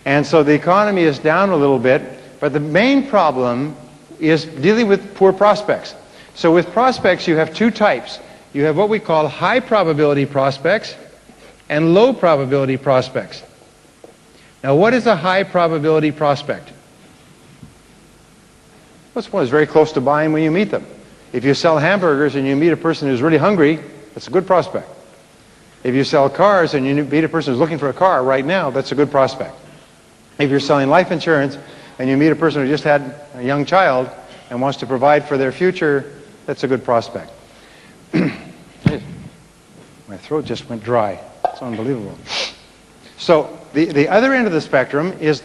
And so the economy is down a little bit, but the main problem is dealing with poor prospects. So with prospects, you have 2 types. You have what we call high probability prospects and low probability prospects. Now, what is a high probability prospect? Well, it's one that's very close to buying when you meet them. If you sell hamburgers and you meet a person who's really hungry, that's a good prospect. If you sell cars and you meet a person who's looking for a car right now, that's a good prospect. If you're selling life insurance and you meet a person who just had a young child and wants to provide for their future, that's a good prospect. My throat just went dry. It's unbelievable. So the other end of the spectrum is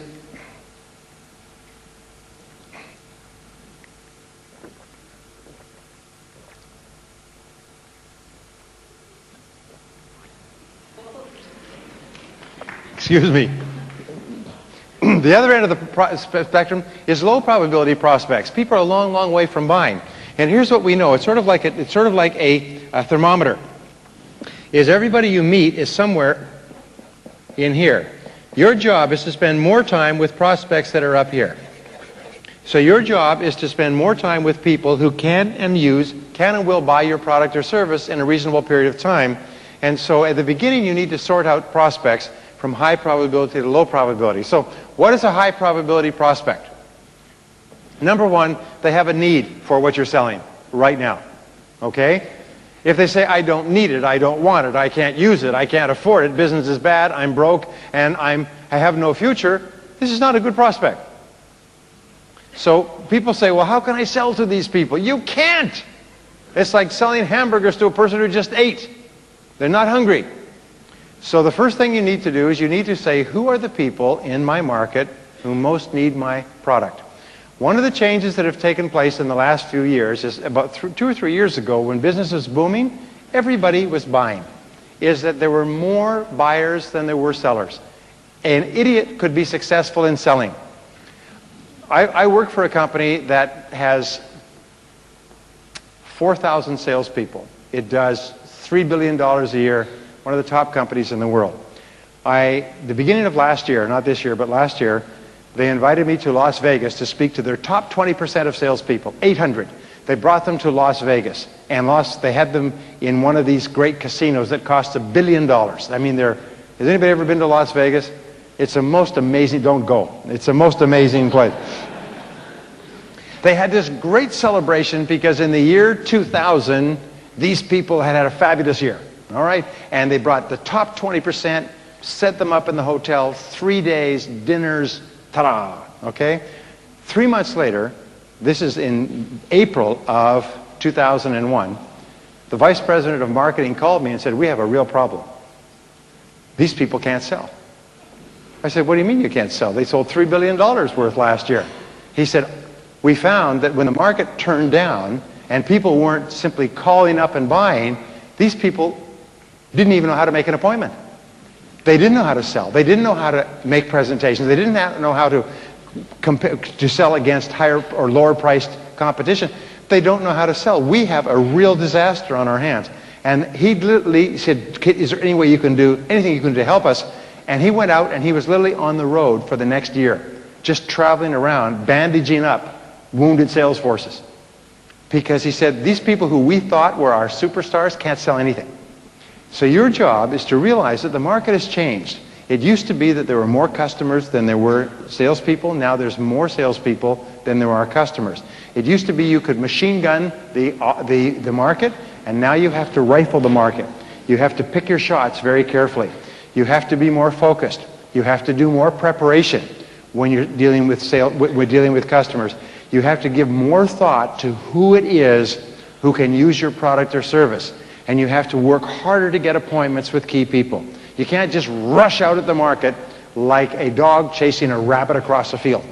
excuse me. The other end of the spectrum is low probability prospects. People are a long, long way from buying. And here's what we know. It's sort of like a thermometer. Is everybody you meet is somewhere in here. Your job is to spend more time with prospects that are up here. So your job is to spend more time with people who can and will buy your product or service in a reasonable period of time. And so at the beginning, you need to sort out prospects from high probability to low probability. So what is a high probability prospect? Number 1, they have a need for what you're selling right now. Okay? If they say, I don't need it, I don't want it, I can't use it, I can't afford it, business is bad, I'm broke, and I have no future, this is not a good prospect. So people say, well, how can I sell to these people? You can't! It's like selling hamburgers to a person who just ate. They're not hungry. So the first thing you need to do is you need to say, who are the people in my market who most need my product? One of the changes that have taken place in the last few years is about 2 or 3 years ago, when business was booming, everybody was buying, is that there were more buyers than there were sellers. An idiot could be successful in selling. I work for a company that has 4,000 salespeople. It does $3 billion a year, one of the top companies in the world. The beginning of last year, not this year, but last year, they invited me to Las Vegas to speak to their top 20% of salespeople, 800. They brought them to Las Vegas, and they had them in one of these great casinos that cost $1 billion. I mean, has anybody ever been to Las Vegas? It's a most amazing, don't go. It's a most amazing place. They had this great celebration because in the year 2000, these people had had a fabulous year, all right? And they brought the top 20%, set them up in the hotel, 3 days, dinners, ta-da, okay? 3 months later, this is in April of 2001, the vice president of marketing called me and said, we have a real problem. These people can't sell. I said, what do you mean you can't sell? They sold $3 billion worth last year. He said, we found that when the market turned down and people weren't simply calling up and buying, these people didn't even know how to make an appointment. They didn't know how to sell. They didn't know how to make presentations. They didn't know how to sell against higher or lower priced competition. They don't know how to sell. We have a real disaster on our hands. And he literally said, is there any way you can do, anything you can do to help us? And he went out and he was literally on the road for the next year, just traveling around, bandaging up wounded sales forces. Because he said, these people who we thought were our superstars can't sell anything. So your job is to realize that the market has changed. It used to be that there were more customers than there were salespeople. Now there's more salespeople than there are customers. It used to be you could machine gun the market, and now you have to rifle the market. You have to pick your shots very carefully. You have to be more focused. You have to do more preparation when you're dealing with dealing with customers. You have to give more thought to who it is who can use your product or service. And you have to work harder to get appointments with key people. You can't just rush out at the market like a dog chasing a rabbit across a field.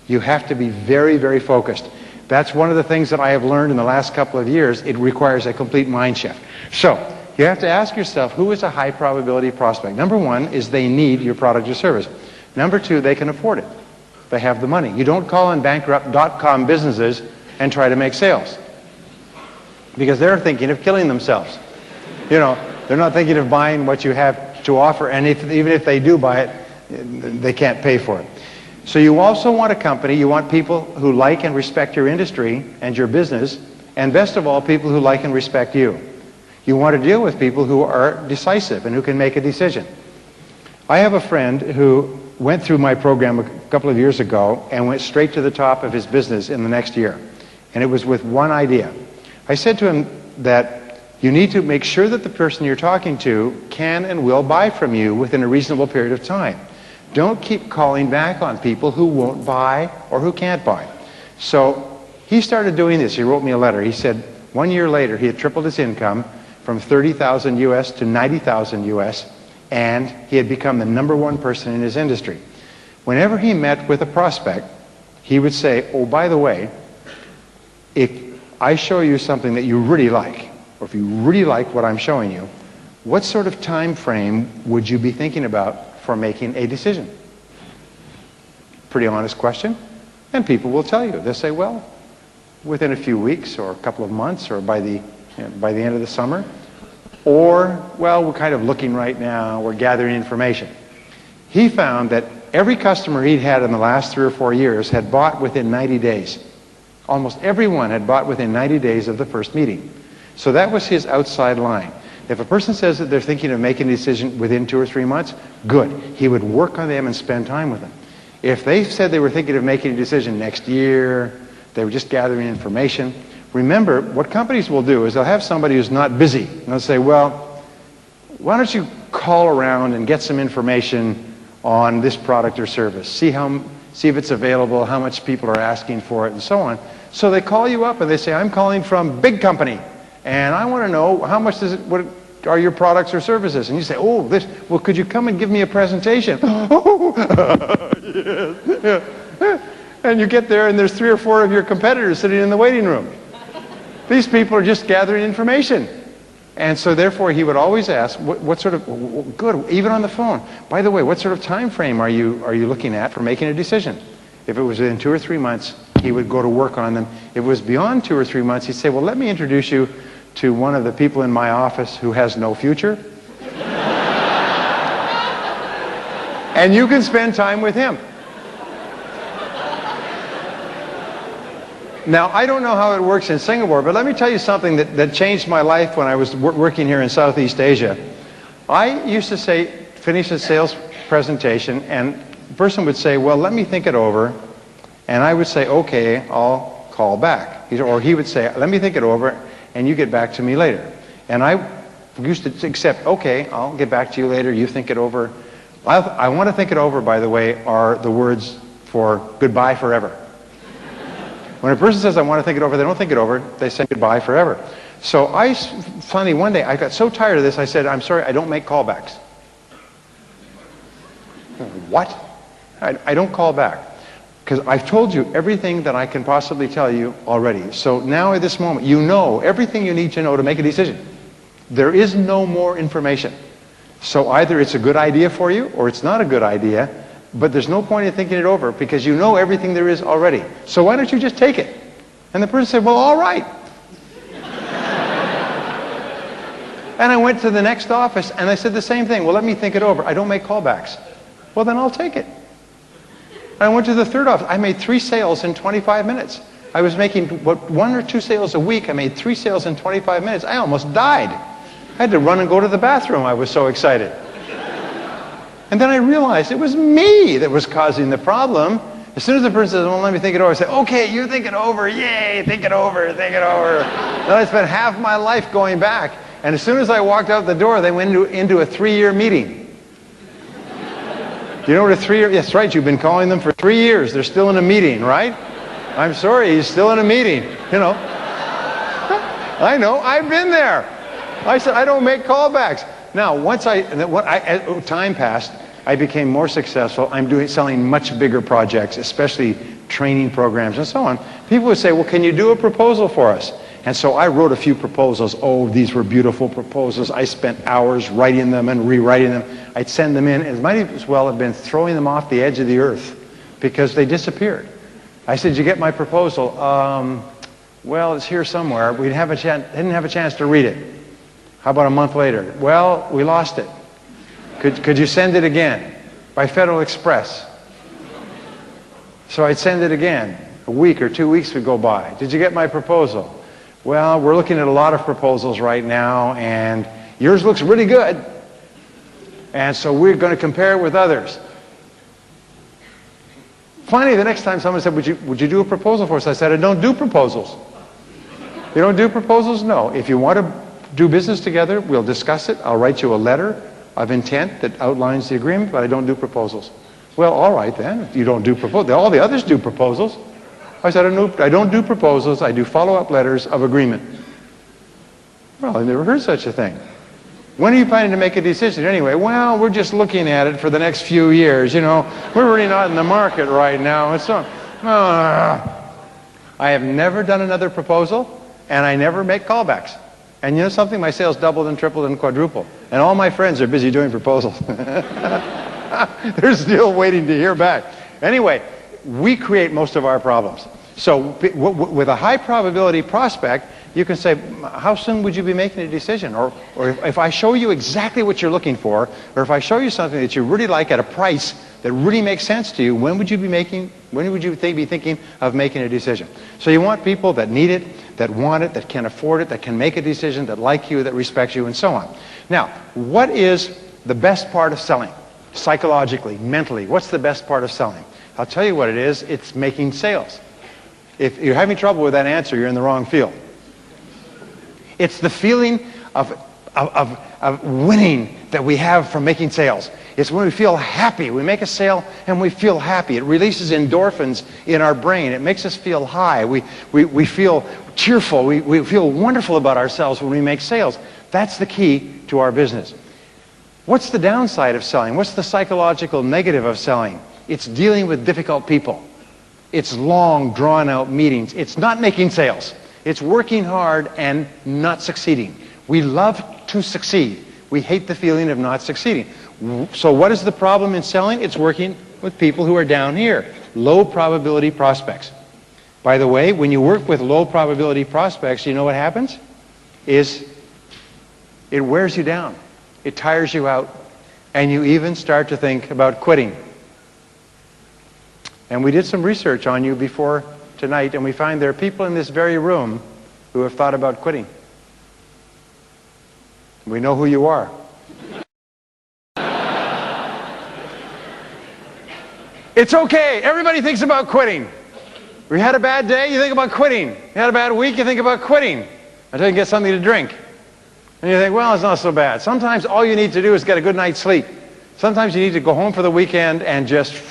You have to be very, very focused. That's one of the things that I have learned in the last couple of years. It requires a complete mind shift. So you have to ask yourself, who is a high probability prospect? Number one is they need your product or service. Number two, they can afford it. They have the money. You don't call in bankrupt .com businesses and try to make sales, because they're thinking of killing themselves. You know, they're not thinking of buying what you have to offer, and even if they do buy it, they can't pay for it. So you also want a company, you want people who like and respect your industry and your business, and best of all, people who like and respect you. You want to deal with people who are decisive and who can make a decision. I have a friend who went through my program a couple of years ago and went straight to the top of his business in the next year. And it was with one idea. I said to him that you need to make sure that the person you're talking to can and will buy from you within a reasonable period of time. Don't keep calling back on people who won't buy or who can't buy. So he started doing this. He wrote me a letter. He said 1 year later he had tripled his income from 30,000 US to 90,000 US, and he had become the #1 person in his industry. Whenever he met with a prospect, he would say, oh, by the way, if I show you something that you really like, or if you really like what I'm showing you, what sort of time frame would you be thinking about for making a decision? Pretty honest question. And people will tell you. They'll say, well, within a few weeks or a couple of months, or by the end of the summer. Or, well, we're kind of looking right now, we're gathering information. He found that every customer he'd had in the last 3 or 4 years had bought within 90 days. Almost everyone had bought within 90 days of the first meeting. So that was his outside line. If a person says that they're thinking of making a decision within 2 or 3 months, good. He would work on them and spend time with them. If they said they were thinking of making a decision next year, they were just gathering information, remember, what companies will do is they'll have somebody who's not busy. And they'll say, well, why don't you call around and get some information on this product or service. See if it's available, how much people are asking for it, and so on. So they call you up and they say, I'm calling from big company, and I want to know how much does it, are your products or services? And you say, oh, this, well, could you come and give me a presentation? Oh, yes. And you get there and there's 3 or 4 of your competitors sitting in the waiting room. These people are just gathering information. And so therefore he would always ask, what sort of, good, even on the phone, by the way, what sort of time frame are you looking at for making a decision? If it was in 2 or 3 months, he would go to work on them. If it was beyond 2 or 3 months, he'd say, well, let me introduce you to one of the people in my office who has no future. And you can spend time with him. Now, I don't know how it works in Singapore, but let me tell you something that changed my life when I was working here in Southeast Asia. I used to say, finish a sales presentation, and the person would say, well, let me think it over. And I would say, okay, I'll call back. Or he would say, let me think it over, and you get back to me later. And I used to accept, okay, I'll get back to you later, you think it over. I want to think it over, by the way, are the words for goodbye forever. When a person says, I want to think it over, they don't think it over, they say goodbye forever. So I finally, one day, I got so tired of this, I said, I'm sorry, I don't make callbacks. What? I don't call back. Because I've told you everything that I can possibly tell you already. So now at this moment, you know everything you need to know to make a decision. There is no more information. So either it's a good idea for you, or it's not a good idea, but there's no point in thinking it over because you know everything there is already. So why don't you just take it? And the person said, well, all right. And I went to the next office and I said the same thing. Well, let me think it over. I don't make callbacks. Well, then I'll take it. I went to the third office. I made 3 sales in 25 minutes. I was making 1 or 2 sales a week. I made 3 sales in 25 minutes. I almost died. I had to run and go to the bathroom. I was so excited. And then I realized it was me that was causing the problem. As soon as the person says, well, let me think it over, I say, okay, you think it over. Yay, think it over, think it over. Then I spent half my life going back. And as soon as I walked out the door, they went into a 3-year meeting. Do you know what a 3-year? Yes, right. You've been calling them for 3 years. They're still in a meeting, right? I'm sorry, he's still in a meeting. You know. I know. I've been there. I said I don't make callbacks. Now, once as time passed, I became more successful. I'm selling much bigger projects, especially training programs and so on. People would say, well, can you do a proposal for us? And so I wrote a few proposals. Oh, these were beautiful proposals. I spent hours writing them and rewriting them. I'd send them in, and it might as well have been throwing them off the edge of the earth because they disappeared. I said, did you get my proposal? Well, it's here somewhere. We didn't have a chance to read it. How about a month later? Well, we lost it. Could you send it again by Federal Express? So I'd send it again. A week or 2 weeks would go by. Did you get my proposal? Well, we're looking at a lot of proposals right now, and yours looks really good. And so we're going to compare it with others. Finally, the next time someone said, would you do a proposal for us? I said, I don't do proposals. You don't do proposals? No. If you want to do business together, we'll discuss it. I'll write you a letter of intent that outlines the agreement, but I don't do proposals. Well, all right then. If you don't do proposals, all the others do proposals. I said, I don't do proposals. I do follow-up letters of agreement. Well, I never heard such a thing. When are you planning to make a decision anyway? Well, we're just looking at it for the next few years. You know, we're really not in the market right now. And so, I have never done another proposal, and I never make callbacks. And you know something? My sales doubled and tripled and quadrupled. And all my friends are busy doing proposals. They're still waiting to hear back. Anyway, we create most of our problems. So with a high probability prospect, you can say, how soon would you be making a decision? Or if I show you exactly what you're looking for, or if I show you something that you really like at a price that really makes sense to you, when would you be thinking of making a decision? So you want people that need it, that want it, that can afford it, that can make a decision, that like you, that respect you, and so on. Now, what is the best part of selling? Psychologically, mentally, what's the best part of selling? I'll tell you what it is. It's making sales. If you're having trouble with that answer, you're in the wrong field. It's the feeling of of winning that we have from making sales. It's when we feel happy. We make a sale and we feel happy. It releases endorphins in our brain. It makes us feel high. We feel cheerful. We feel wonderful about ourselves when we make sales. That's the key to our business. What's the downside of selling? What's the psychological negative of selling? It's dealing with difficult people. It's long, drawn-out meetings. It's not making sales. It's working hard and not succeeding. We love to succeed. We hate the feeling of not succeeding. So what is the problem in selling? It's working with people who are down here, low probability prospects. By the way, when you work with low probability prospects, you know what happens? It wears you down. It tires you out. And you even start to think about quitting. And we did some research on you before tonight, and we find there are people in this very room who have thought about quitting. We know who you are. It's okay. Everybody thinks about quitting. We had a bad day, you think about quitting. You had a bad week, you think about quitting until you get something to drink. And you think, well, it's not so bad. Sometimes all you need to do is get a good night's sleep. Sometimes you need to go home for the weekend and just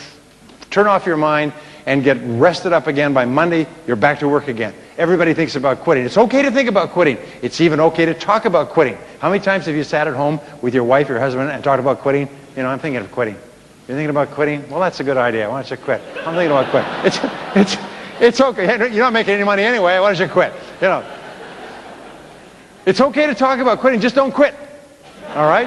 turn off your mind and get rested up again. By Monday, you're back to work again. Everybody thinks about quitting. It's okay to think about quitting. It's even okay to talk about quitting. How many times have you sat at home with your wife, your husband, and talked about quitting? You know, I'm thinking of quitting. You're thinking about quitting? Well, that's a good idea. Why don't you quit? I'm thinking about quitting. It's okay. You're not making any money anyway. Why don't you quit? You know. It's okay to talk about quitting. Just don't quit. All right?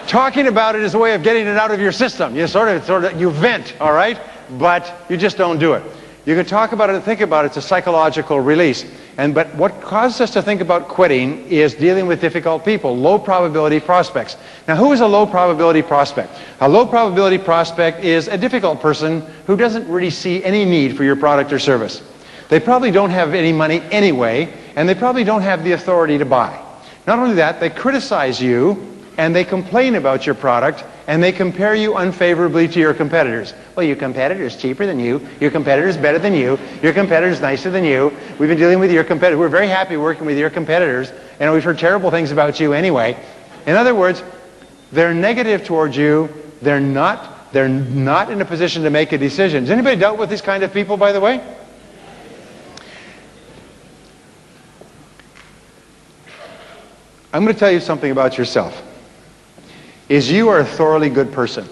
Talking about it is a way of getting it out of your system. You sort of you vent, all right? But you just don't do it. You can talk about it and think about it. It's a psychological release. But what causes us to think about quitting is dealing with difficult people, low probability prospects. Now, who is a low probability prospect? A low probability prospect is a difficult person who doesn't really see any need for your product or service. They probably don't have any money anyway, and they probably don't have the authority to buy. Not only that, they criticize you, and they complain about your product, and they compare you unfavorably to your competitors. Well, your competitor's cheaper than you. Your competitor's better than you. Your competitor's nicer than you. We've been dealing with your competitors. We're very happy working with your competitors, and we've heard terrible things about you anyway. In other words, they're negative towards you. They're not in a position to make a decision. Has anybody dealt with these kind of people, by the way? I'm going to tell you something about yourself. You are a thoroughly good person.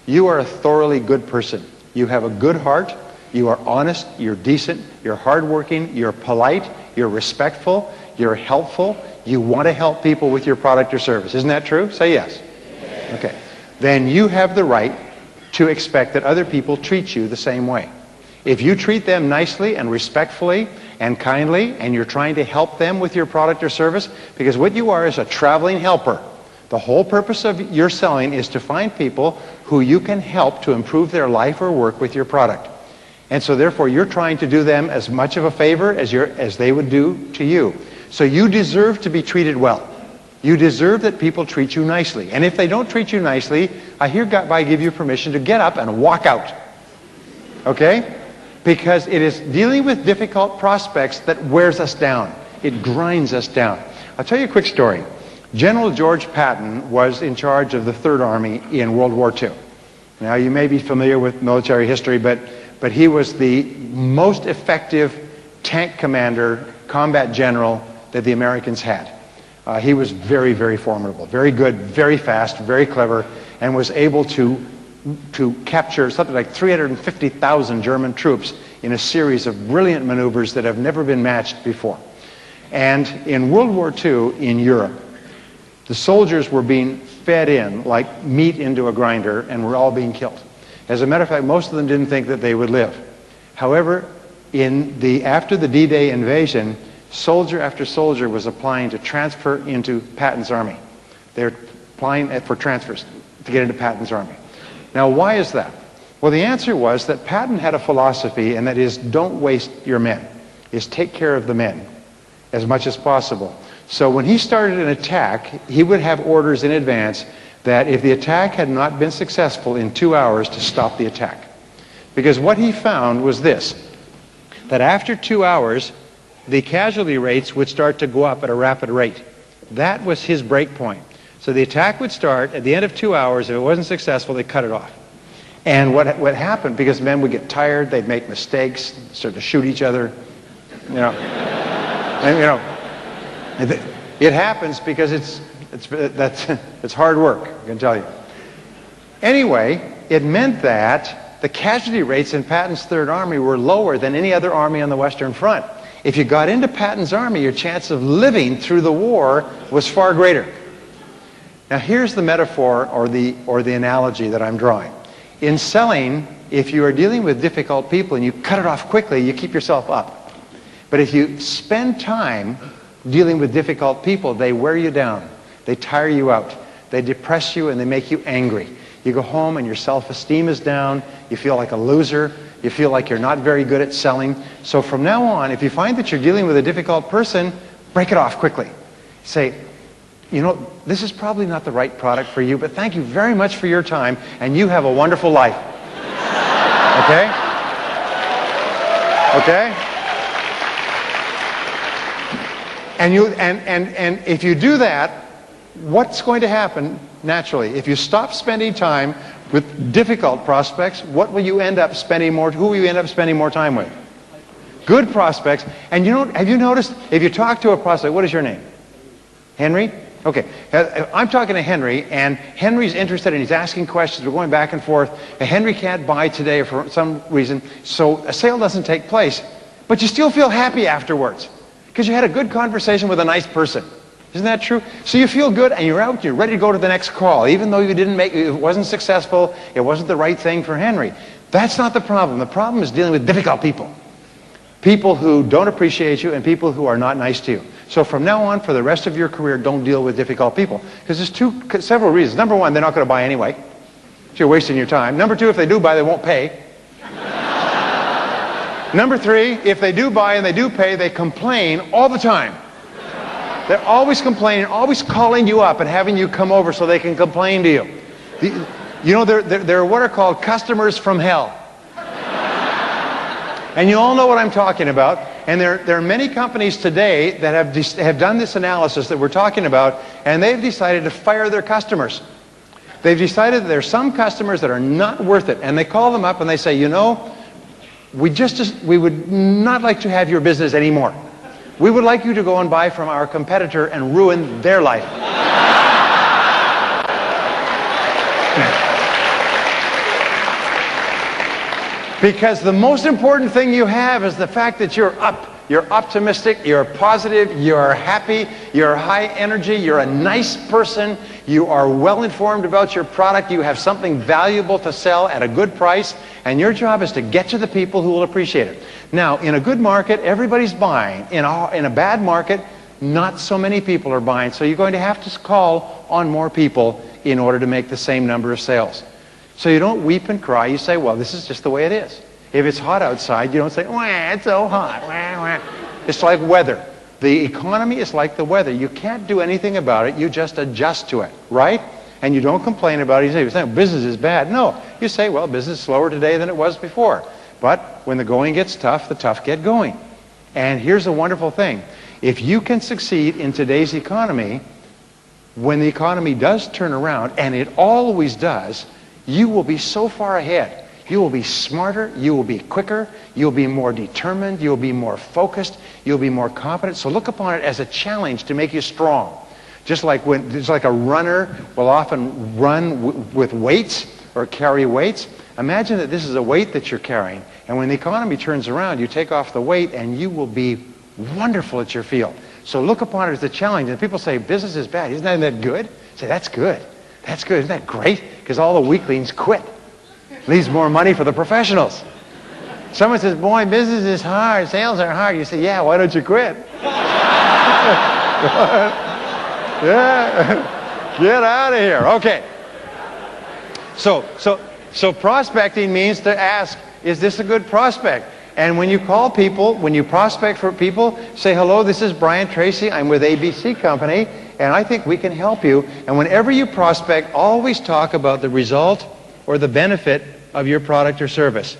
You are a thoroughly good person. You have a good heart. You are honest. You're decent. You're hardworking. You're polite. You're respectful. You're helpful. You want to help people with your product or service. Isn't that true? Say yes. Okay. Then you have the right to expect that other people treat you the same way. If you treat them nicely and respectfully and kindly, and you're trying to help them with your product or service, because what you are is a traveling helper. The whole purpose of your selling is to find people who you can help to improve their life or work with your product. And so therefore you're trying to do them as much of a favor as they would do to you. So you deserve to be treated well. You deserve that people treat you nicely. And if they don't treat you nicely, I hereby give you permission to get up and walk out. Okay? Because it is dealing with difficult prospects that wears us down. It grinds us down. I'll tell you a quick story. General George Patton was in charge of the Third Army in World War II. Now, you may be familiar with military history, but he was the most effective tank commander, combat general that the Americans had. He was very, very formidable, very good, very fast, very clever, and was able to capture something like 350,000 German troops in a series of brilliant maneuvers that have never been matched before. And in World War II in Europe, the soldiers were being fed in like meat into a grinder and were all being killed. As a matter of fact, most of them didn't think that they would live. However, after the D-Day invasion, soldier after soldier was applying to transfer into Patton's army. They were applying for transfers to get into Patton's army. Now, why is that? Well, the answer was that Patton had a philosophy, and that is, don't waste your men. Is take care of the men as much as possible. So when he started an attack, he would have orders in advance that if the attack had not been successful in 2 hours, to stop the attack. Because what he found was this, that after 2 hours, the casualty rates would start to go up at a rapid rate. That was his break point. So the attack would start at the end of 2 hours. If it wasn't successful, they cut it off. And what happened, because men would get tired, they'd make mistakes, start to shoot each other, you know. And, you know, it happens because it's hard work, I can tell you. Anyway, it meant that the casualty rates in Patton's Third Army were lower than any other army on the Western Front. If you got into Patton's army, your chance of living through the war was far greater. Now here's the metaphor or the analogy that I'm drawing. In selling, if you are dealing with difficult people and you cut it off quickly, you keep yourself up. But if you spend time dealing with difficult people, they wear you down. They tire you out. They depress you and they make you angry. You go home and your self-esteem is down. You feel like a loser. You feel like you're not very good at selling. So from now on, if you find that you're dealing with a difficult person, break it off quickly. Say, you know, this is probably not the right product for you, but thank you very much for your time, and you have a wonderful life. Okay? Okay? And if you do that, what's going to happen naturally? If you stop spending time with difficult prospects, what will you end up spending more? Who will you end up spending more time with? Good prospects. And you know, have you noticed, if you talk to a prospect, what is your name? Henry? Okay. I'm talking to Henry, and Henry's interested and he's asking questions. We're going back and forth. And Henry can't buy today for some reason, so a sale doesn't take place. But you still feel happy afterwards because you had a good conversation with a nice person. Isn't that true? So you feel good and you're out, you're ready to go to the next call, even though it wasn't successful, it wasn't the right thing for Henry. That's not the problem. The problem is dealing with difficult people. People who don't appreciate you and people who are not nice to you. So from now on, for the rest of your career, don't deal with difficult people. Because there's several reasons. Number one, they're not going to buy anyway. So you're wasting your time. Number two, if they do buy, they won't pay. Number three, if they do buy and they do pay, they complain all the time. They're always complaining, always calling you up and having you come over so they can complain to you. You know, they're what are called customers from hell. And you all know what I'm talking about. And there are many companies today that have done this analysis that we're talking about, and they've decided to fire their customers. They've decided that there are some customers that are not worth it, and they call them up and they say, you know, we would not like to have your business anymore. We would like you to go and buy from our competitor and ruin their life. Because the most important thing you have is the fact that you're up. You're optimistic, you're positive, you're happy, you're high energy, you're a nice person, you are well informed about your product, you have something valuable to sell at a good price, and your job is to get to the people who will appreciate it. Now, in a good market, everybody's buying. In a bad market, not so many people are buying, so you're going to have to call on more people in order to make the same number of sales. So you don't weep and cry, you say, well, this is just the way it is. If it's hot outside, you don't say, wah, it's so hot. Wah, wah. It's like weather. The economy is like the weather. You can't do anything about it. You just adjust to it, right? And you don't complain about it. You say, business is bad. No. You say, well, business is slower today than it was before. But when the going gets tough, the tough get going. And here's a wonderful thing. If you can succeed in today's economy, when the economy does turn around, and it always does, you will be so far ahead. You will be smarter, you will be quicker, you'll be more determined, you'll be more focused, you'll be more confident. So look upon it as a challenge to make you strong. Just like a runner will often run with weights or carry weights. Imagine that this is a weight that you're carrying, and when the economy turns around, you take off the weight and you will be wonderful at your field. So look upon it as a challenge. And people say, business is bad. Isn't that good? Say, that's good. That's good. Isn't that great? Because all the weaklings quit. Leaves more money for the professionals. Someone says, boy, business is hard, sales are hard. You say, yeah, why don't you quit? Yeah, get out of here. Okay. So prospecting means to ask, is this a good prospect? And when you call people, when you prospect for people, say, hello, this is Bryan Tracy. I'm with ABC Company, and I think we can help you. And whenever you prospect, always talk about the result or the benefit of your product or service.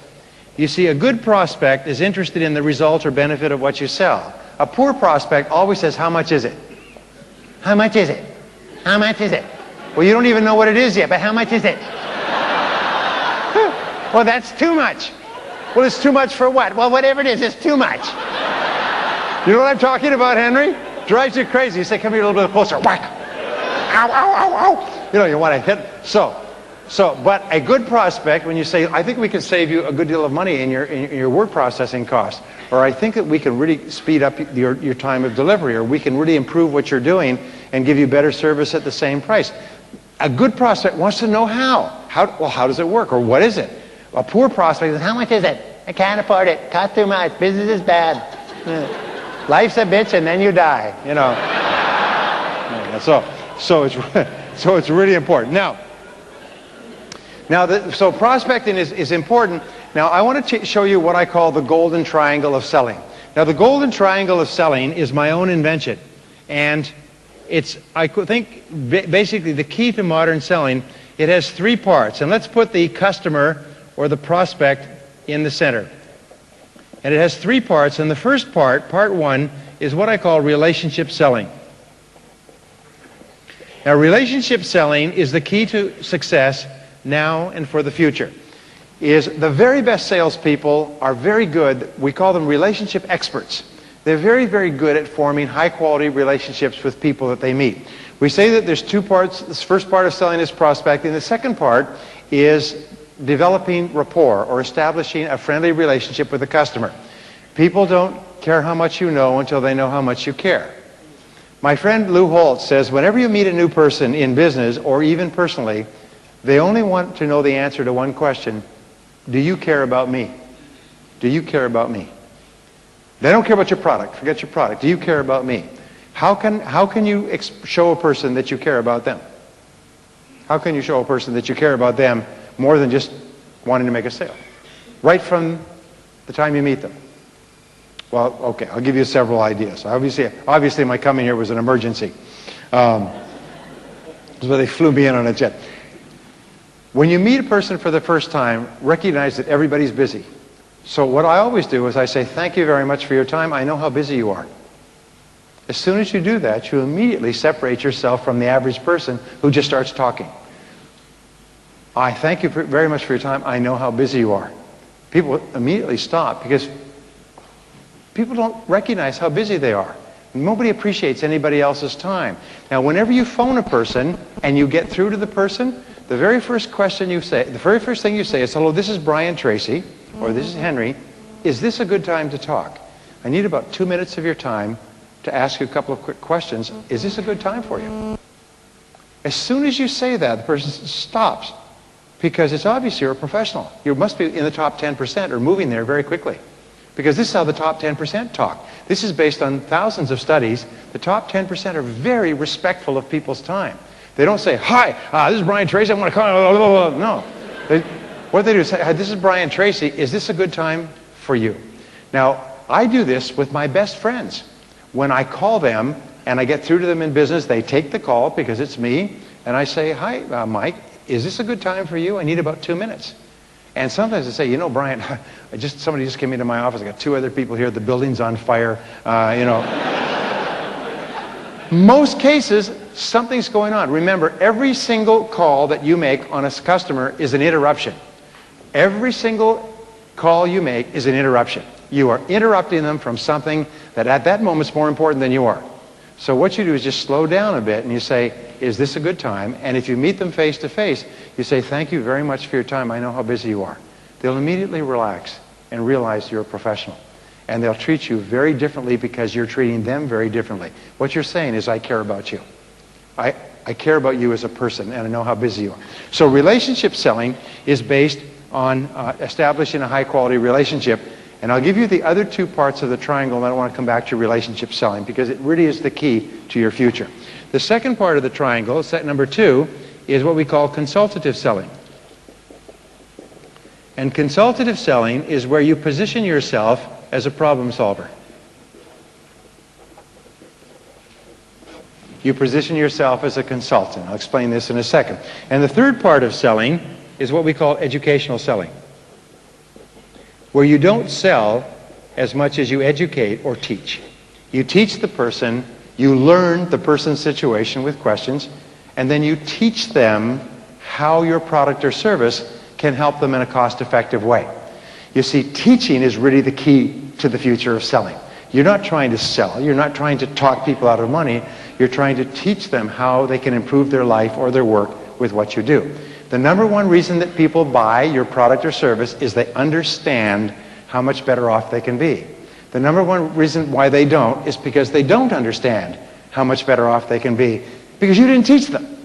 You see, a good prospect is interested in the result or benefit of what you sell. A poor prospect always says, how much is it? How much is it? How much is it? Well, you don't even know what it is yet, but how much is it? Well, that's too much. Well, it's too much for what? Well, whatever it is, it's too much. You know what I'm talking about, Henry? Drives you crazy. You say, come here a little bit closer. Whack. Ow, ow, ow, ow. You know, you want to hit. But a good prospect, when you say, I think we can save you a good deal of money in your word processing costs, or I think that we can really speed up your time of delivery, or we can really improve what you're doing and give you better service at the same price. A good prospect wants to know how. Well, how does it work, or what is it? A poor prospect says, how much is it? I can't afford it. Costs too much. Business is bad. Life's a bitch, and then you die. You know. So it's really important. So prospecting is important. Now, I want to show you what I call the golden triangle of selling. Now, the golden triangle of selling is my own invention. And it's, I think, basically the key to modern selling. It has three parts. And let's put the customer or the prospect in the center. And it has three parts. And the first part, part one, is what I call relationship selling. Now, relationship selling is the key to success now and for the future. Is the very best salespeople are very good. We call them relationship experts. They're very, very good at forming high-quality relationships with people that they meet. We say that there's two parts. This first part of selling is prospecting. The second part is developing rapport or establishing a friendly relationship with the customer. People don't care how much you know until they know how much you care. My friend Lou Holtz says whenever you meet a new person in business or even personally, they only want to know the answer to one question. Do you care about me? Do you care about me? They don't care about your product. Forget your product. Do you care about me? How can you show a person that you care about them? How can you show a person that you care about them more than just wanting to make a sale? Right from the time you meet them. Well, okay, I'll give you several ideas. Obviously my coming here was an emergency. So they flew me in on a jet. When you meet a person for the first time, recognize that everybody's busy. So what I always do is I say, thank you very much for your time. I know how busy you are. As soon as you do that, you immediately separate yourself from the average person who just starts talking. I thank you very much for your time. I know how busy you are. People immediately stop because people don't recognize how busy they are. Nobody appreciates anybody else's time. Now, whenever you phone a person and you get through to the person, the very first thing you say is, hello, this is Bryan Tracy, or this is Henry. Is this a good time to talk? I need about 2 minutes of your time to ask you a couple of quick questions. Is this a good time for you? As soon as you say that, the person stops because it's obvious you're a professional. You must be in the top 10% or moving there very quickly. Because this is how the top 10% talk. This is based on thousands of studies. The top 10% are very respectful of people's time. They don't say, hi, this is Bryan Tracy, I want to call. No. What they do is say, hi, this is Bryan Tracy, is this a good time for you? Now, I do this with my best friends. When I call them and I get through to them in business, they take the call because it's me, and I say, hi, Mike, is this a good time for you? I need about 2 minutes. And sometimes I say, you know, Bryan, somebody just came into my office. I got 2 other people here. The building's on fire. Most cases, something's going on. Remember, every single call that you make on a customer is an interruption. Every single call you make is an interruption. You are interrupting them from something that at that moment is more important than you are. So what you do is just slow down a bit and you say, is this a good time? And if you meet them face to face, you say, thank you very much for your time. I know how busy you are. They'll immediately relax and realize you're a professional. And they'll treat you very differently because you're treating them very differently. What you're saying is, I care about you. I care about you as a person, and I know how busy you are. So relationship selling is based on establishing a high-quality relationship. And I'll give you the other 2 parts of the triangle, and I want to come back to relationship selling because it really is the key to your future. The second part of the triangle, set number 2, is what we call consultative selling. And consultative selling is where you position yourself as a problem solver. You position yourself as a consultant. I'll explain this in a second. And the third part of selling is what we call educational selling, where you don't sell as much as you educate or teach. You teach the person You learn the person's situation with questions, and then you teach them how your product or service can help them in a cost-effective way. You see, teaching is really the key to the future of selling. You're not trying to sell. You're not trying to talk people out of money. You're trying to teach them how they can improve their life or their work with what you do. The number one reason that people buy your product or service is they understand how much better off they can be. The number one reason why they don't is because they don't understand how much better off they can be, because you didn't teach them.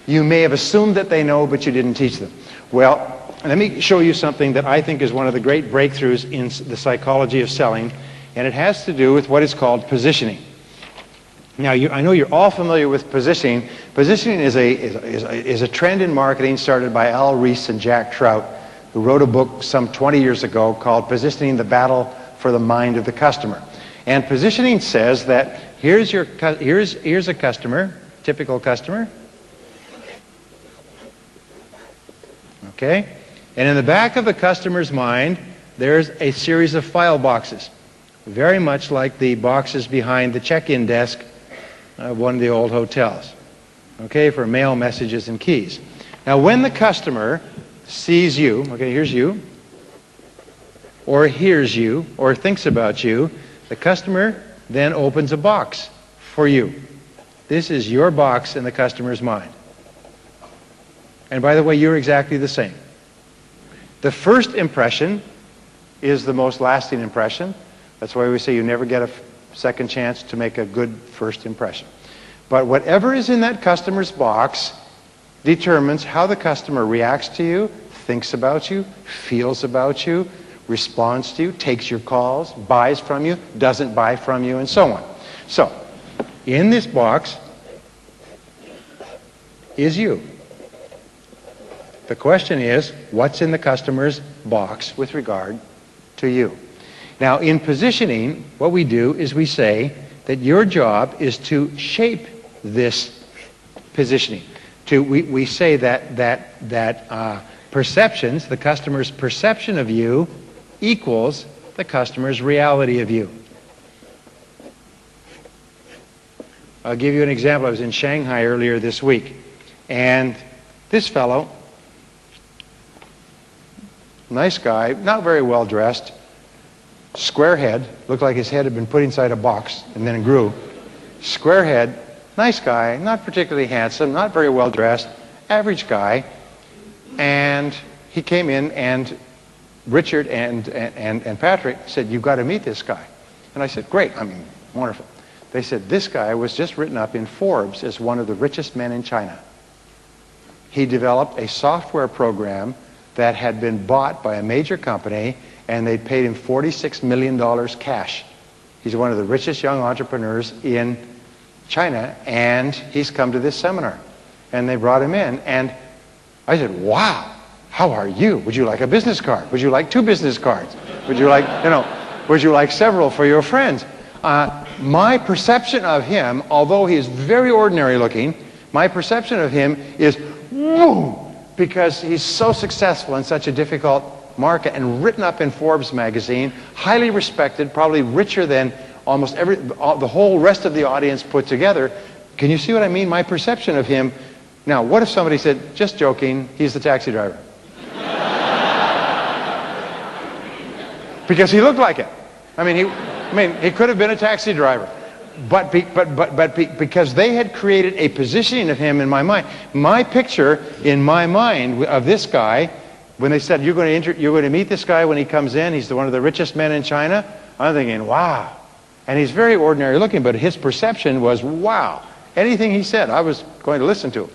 You may have assumed that they know, but you didn't teach them. Well, let me show you something that I think is one of the great breakthroughs in the psychology of selling, and it has to do with what is called positioning. Now, I know you're all familiar with positioning. Positioning is a trend in marketing started by Al Ries and Jack Trout, who wrote a book some 20 years ago called Positioning: The Battle for the Mind of the Customer. And positioning says that here's a customer, typical customer. Okay? And in the back of the customer's mind, there's a series of file boxes, very much like the boxes behind the check-in desk of one of the old hotels, okay, for mail messages and keys. Now, when the customer sees you, okay, here's you, or hears you, or thinks about you, the customer then opens a box for you. This is your box in the customer's mind. And by the way, you're exactly the same. The first impression is the most lasting impression. That's why we say you never get a second chance to make a good first impression. But whatever is in that customer's box determines how the customer reacts to you, thinks about you, feels about you, responds to you, takes your calls, buys from you, doesn't buy from you, and so on. So, in this box is you. The question is, what's in the customer's box with regard to you? Now, in positioning, what we do is we say that your job is to shape this positioning. We say that perceptions, the customer's perception of you, equals the customer's reality of you. I'll give you an example. I was in Shanghai earlier this week, and this fellow, nice guy, not very well dressed, square head, looked like his head had been put inside a box and then it grew. Square head, nice guy, not particularly handsome, not very well dressed, average guy. And he came in, and Richard and Patrick said, "You've got to meet this guy." And I said, "Great, I mean, wonderful." They said, "This guy was just written up in Forbes as one of the richest men in China. He developed a software program that had been bought by a major company, and they paid him $46 million cash. He's one of the richest young entrepreneurs in China, and he's come to this seminar." And they brought him in, and I said, "Wow, how are you? Would you like a business card? Would you like 2 business cards? Would you like, would you like several for your friends?" My perception of him, although he is very ordinary looking, my perception of him is, whoa, because he's so successful in such a difficult market and written up in Forbes magazine, highly respected, probably richer than almost the whole rest of the audience put together. Can you see what I mean? My perception of him. Now, what if somebody said, "Just joking, he's the taxi driver"? Because he looked like it. I mean, he could have been a taxi driver. But because they had created a positioning of him in my mind. My picture in my mind of this guy, when they said, you're going to meet this guy when he comes in, he's one of the richest men in China, I'm thinking, wow. And he's very ordinary looking, but his perception was, wow. Anything he said, I was going to listen to him.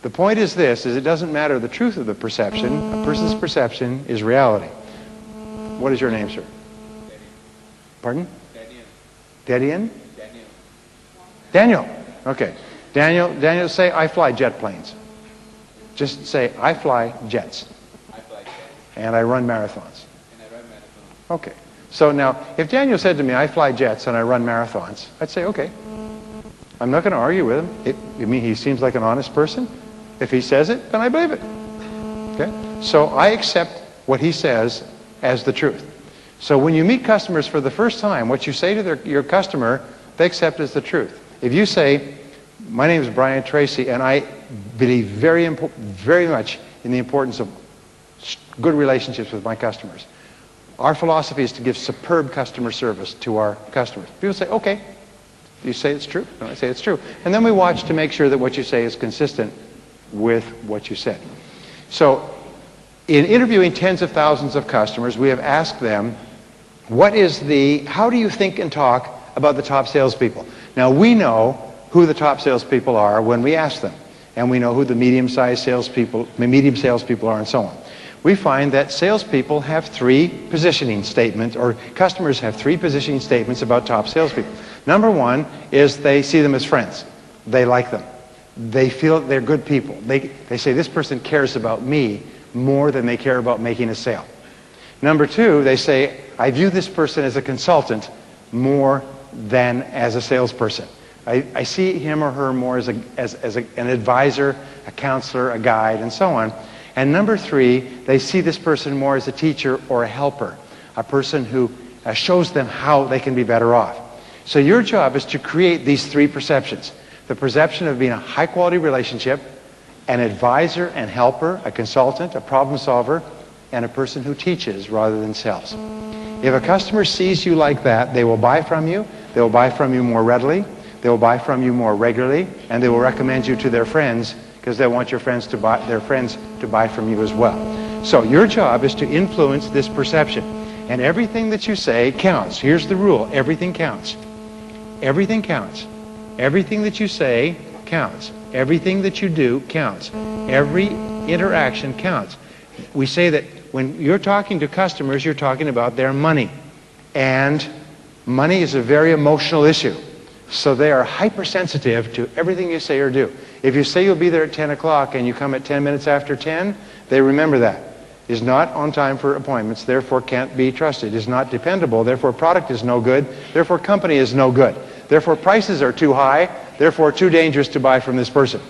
The point is this, is it doesn't matter the truth of the perception. A person's perception is reality. What is your name, sir? Pardon? Daniel. Daniel. Okay. Daniel, say, "I fly jet planes." Just say, "I fly jets. I fly jets. And I run marathons." And I run marathons. Okay. So now, if Daniel said to me, "I fly jets and I run marathons," I'd say, okay. I'm not going to argue with him. I mean, he seems like an honest person. If he says it, then I believe it. Okay? So I accept what he says as the truth. So when you meet customers for the first time, what you say to your customer they accept as the truth. If you say, my name is Bryan Tracy, and I believe very much in the importance of good relationships with my customers. Our philosophy is to give superb customer service to our customers. People say, okay. You say it's true? No, I say it's true. And then we watch to make sure that what you say is consistent with what you said. So, in interviewing tens of thousands of customers, we have asked them, how do you think and talk about the top salespeople? Now, we know who the top salespeople are when we ask them. And we know who the medium salespeople are, and so on. We find that salespeople have three positioning statements, or customers have three positioning statements about top salespeople. Number one is they see them as friends. They like them. They feel they're good people. They say, this person cares about me more than they care about making a sale. Number two, they say, I view this person as a consultant more than as a salesperson. I see him or her more as an advisor, a counselor, a guide, and so on. And number three, they see this person more as a teacher or a helper, a person who shows them how they can be better off. So your job is to create these three perceptions. The perception of being a high-quality relationship, an advisor and helper, a consultant, a problem solver, and a person who teaches rather than sells. If a customer sees you like that, they will buy from you. They will buy from you more readily. They will buy from you more regularly, and they will recommend you to their friends because they want their friends to buy from you as well. So your job is to influence this perception. And everything that you say counts. Here's the rule. Everything counts. Everything counts. Everything that you say counts. Everything that you do counts. Every interaction counts. We say that when you're talking to customers, you're talking about their money. And money is a very emotional issue. So they are hypersensitive to everything you say or do. If you say you'll be there at 10 o'clock and you come at 10 minutes after 10, they remember that. Is not on time for appointments, therefore can't be trusted. Is not dependable, therefore product is no good, therefore company is no good. Therefore prices are too high, therefore too dangerous to buy from this person.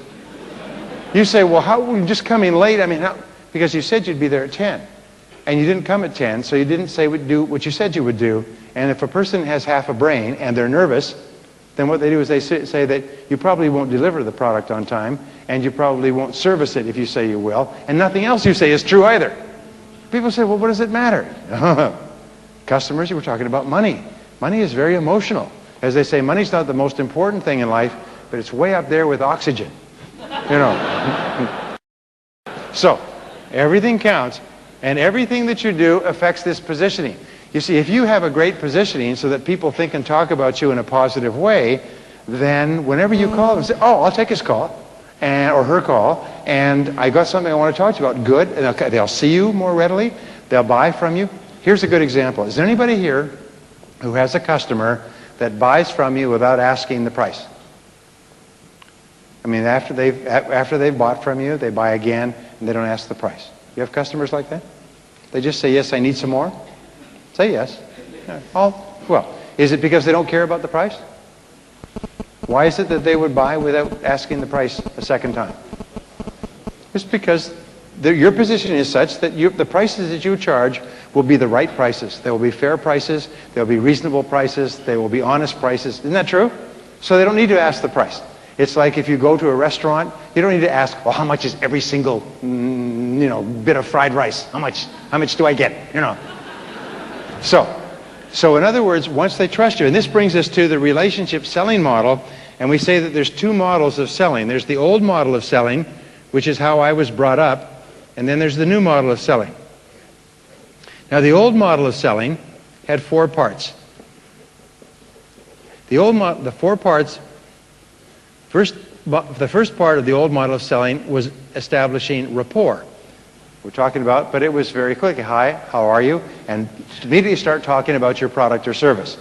You say, well, how are you just coming late? I mean, how? Because you said you'd be there at 10. And you didn't come at 10, so you didn't do what you said you would do. And if a person has half a brain and they're nervous, then what they do is they say that you probably won't deliver the product on time, and you probably won't service it if you say you will, and nothing else you say is true either. People say, well, what does it matter? Customers, you were talking about money. Money is very emotional. As they say, money's not the most important thing in life, but it's way up there with oxygen. You know. So, everything counts, and everything that you do affects this positioning. You see, if you have a great positioning so that people think and talk about you in a positive way, then whenever you call them, say, oh, I'll take his call, or her call, and I got something I want to talk to you about. Good. And they'll see you more readily. They'll buy from you. Here's a good example. Is there anybody here who has a customer that buys from you without asking the price? I mean, after they've bought from you, they buy again, and they don't ask the price. You have customers like that? They just say, yes, I need some more? Say yes. Well, is it because they don't care about the price? Why is it that they would buy without asking the price a second time? It's because your position is such that the prices that you charge will be the right prices. They will be fair prices. They'll be reasonable prices. They will be honest prices. Isn't that true? So they don't need to ask the price. It's like if you go to a restaurant, you don't need to ask, well, how much is every single, bit of fried rice? How much do I get? So in other words, once they trust you, and this brings us to the relationship selling model, and we say that there's two models of selling. There's the old model of selling, which is how I was brought up, and then there's the new model of selling. Now, the old model of selling had 4 parts. The 4 parts, the first part of the old model of selling was establishing rapport. We're talking about, but it was very quick. Hi, how are you? And immediately start talking about your product or service.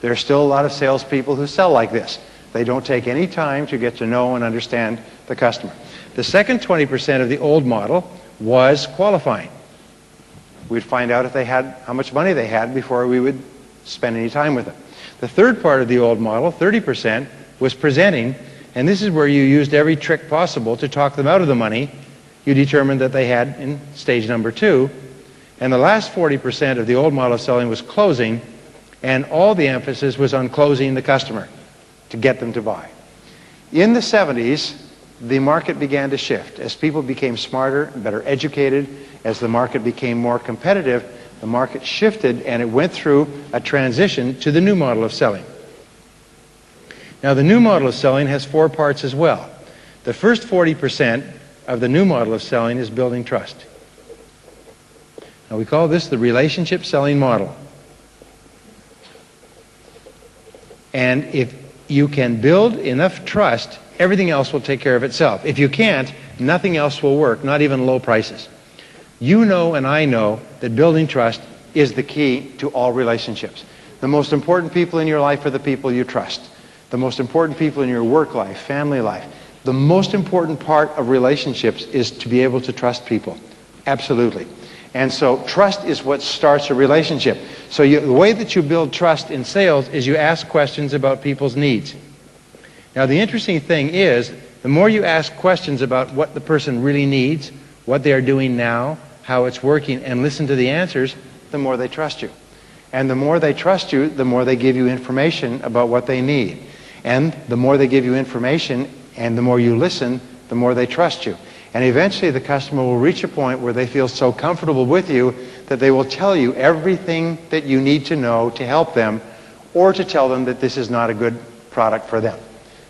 There are still a lot of salespeople who sell like this. They don't take any time to get to know and understand the customer. The second 20% of the old model was qualifying. We'd find out if they had, how much money they had before we would spend any time with them. The third part of the old model, 30%, was presenting, and this is where you used every trick possible to talk them out of the money you determined that they had in stage number 2. And the last 40% of the old model of selling was closing, and all the emphasis was on closing the customer. to get them to buy. In the 70s, the market began to shift. As people became smarter and better educated, as the market became more competitive, the market shifted and it went through a transition to the new model of selling. Now, the new model of selling has 4 parts as well. The first 40% of the new model of selling is building trust. Now, we call this the relationship selling model. And if you can build enough trust, everything else will take care of itself. If you can't, nothing else will work, not even low prices. You know and I know that building trust is the key to all relationships. The most important people in your life are the people you trust. The most important people in your work life, family life. The most important part of relationships is to be able to trust people. Absolutely. And so trust is what starts a relationship. So the way that you build trust in sales is you ask questions about people's needs. Now, the interesting thing is, the more you ask questions about what the person really needs, what they are doing now, how it's working, and listen to the answers, the more they trust you. And the more they trust you, the more they give you information about what they need. And the more they give you information and the more you listen, the more they trust you. And eventually the customer will reach a point where they feel so comfortable with you that they will tell you everything that you need to know to help them, or to tell them that this is not a good product for them.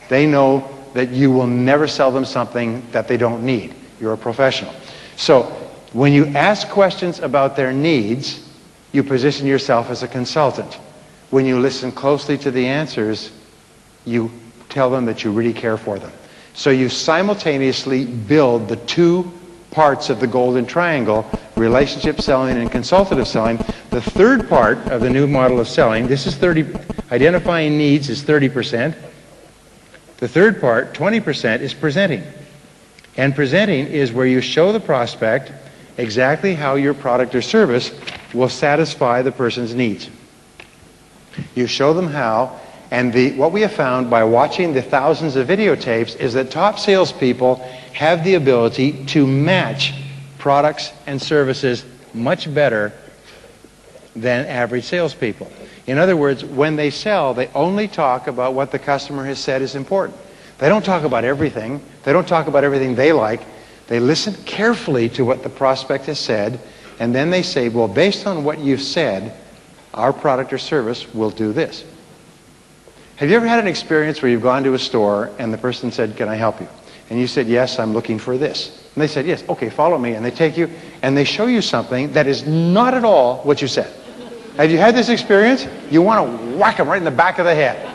They know that you will never sell them something that they don't need. You're a professional. So when you ask questions about their needs, you position yourself as a consultant. When you listen closely to the answers, you tell them that you really care for them. So you simultaneously build the 2 parts of the golden triangle, relationship selling and consultative selling. The third part of the new model of selling, this is 30, identifying needs is 30%. The third part, 20%, is presenting. And presenting is where you show the prospect exactly how your product or service will satisfy the person's needs. You show them how. And what we have found by watching the thousands of videotapes is that top salespeople have the ability to match products and services much better than average salespeople. In other words, when they sell, they only talk about what the customer has said is important. They don't talk about everything. They don't talk about everything they like. They listen carefully to what the prospect has said, and then they say, well, based on what you've said, our product or service will do this. Have you ever had an experience where you've gone to a store and the person said, can I help you? And you said, yes, I'm looking for this. And they said, yes, okay, follow me. And they take you and they show you something that is not at all what you said. Have you had this experience? You want to whack them right in the back of the head.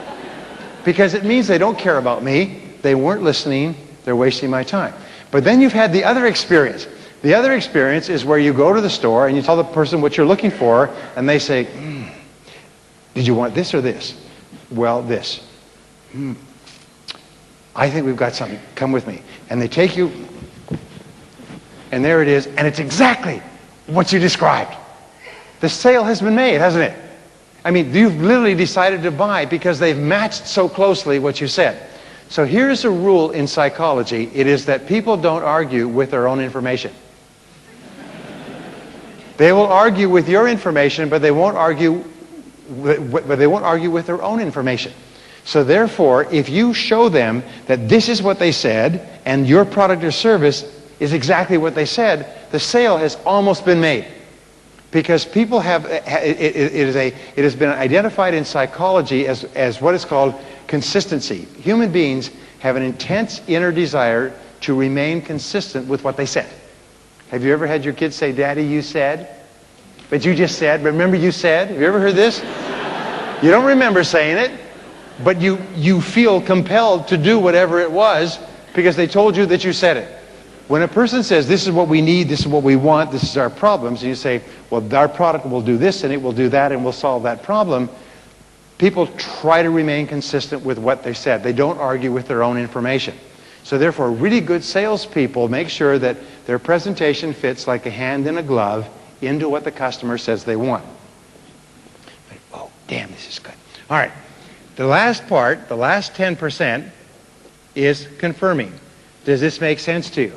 Because it means they don't care about me. They weren't listening. They're wasting my time. But then you've had the other experience. The other experience is where you go to the store and you tell the person what you're looking for, and they say, did you want this or this? Well, this. I think we've got something. Come with me. And they take you, and there it is, and it's exactly what you described. The sale has been made, hasn't it? I mean, you've literally decided to buy because they've matched so closely what you said. So here's a rule in psychology. It is that people don't argue with their own information. They will argue with your information, but they won't argue with their own information. So therefore, if you show them that this is what they said and your product or service is exactly what they said, the sale has almost been made. Because people have, it has been identified in psychology as what is called consistency. Human beings have an intense inner desire to remain consistent with what they said. Have you ever had your kids say, Daddy, you said? But you just said, remember you said? Have you ever heard this? You don't remember saying it, but you feel compelled to do whatever it was because they told you that you said it. When a person says, this is what we need, this is what we want, this is our problems, and you say, well, our product will do this and it will do that and we'll solve that problem, people try to remain consistent with what they said. They don't argue with their own information. So therefore, really good salespeople make sure that their presentation fits like a hand in a glove into what the customer says they want. Oh, damn, this is good. All right. The last part, the last 10%, is confirming. Does this make sense to you?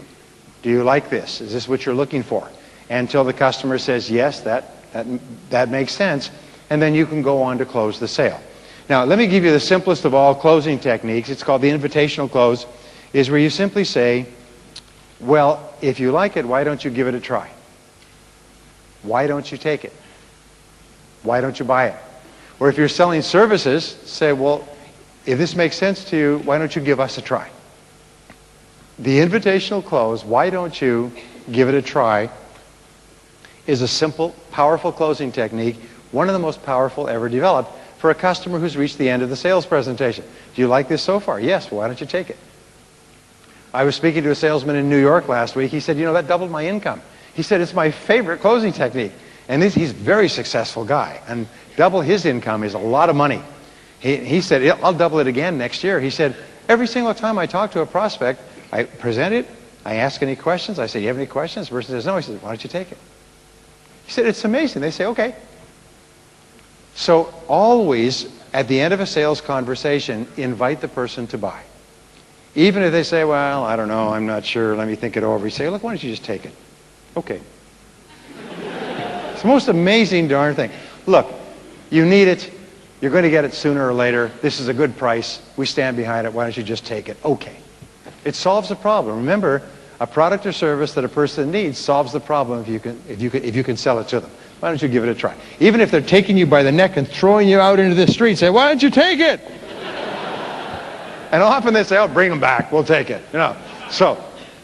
Do you like this? Is this what you're looking for? Until the customer says, yes, that makes sense, and then you can go on to close the sale. Now, let me give you the simplest of all closing techniques. It's called the invitational close, is where you simply say, well, if you like it, why don't you give it a try? Why don't you take it? Why don't you buy it? Or if you're selling services, say, well, if this makes sense to you, why don't you give us a try? The invitational close, why don't you give it a try, is a simple, powerful closing technique, one of the most powerful ever developed for a customer who's reached the end of the sales presentation. Do you like this so far? Yes, well, why don't you take it? I was speaking to a salesman in New York last week. He said, you know, that doubled my income. He said, it's my favorite closing technique. And he's a very successful guy. And double his income is a lot of money. He said, I'll double it again next year. He said, every single time I talk to a prospect, I present it, I ask any questions, I say, you have any questions? The person says, no. He says, why don't you take it? He said, it's amazing. They say, okay. So always, at the end of a sales conversation, invite the person to buy. Even if they say, well, I don't know, I'm not sure, let me think it over. You say, look, why don't you just take it? Okay. It's the most amazing darn thing. Look, you need it. You're going to get it sooner or later. This is a good price. We stand behind it. Why don't you just take it? Okay. It solves the problem. Remember, a product or service that a person needs solves the problem if you can sell it to them. Why don't you give it a try? Even if they're taking you by the neck and throwing you out into the street, say, why don't you take it? And often they say, oh, bring them back. We'll take it. You know.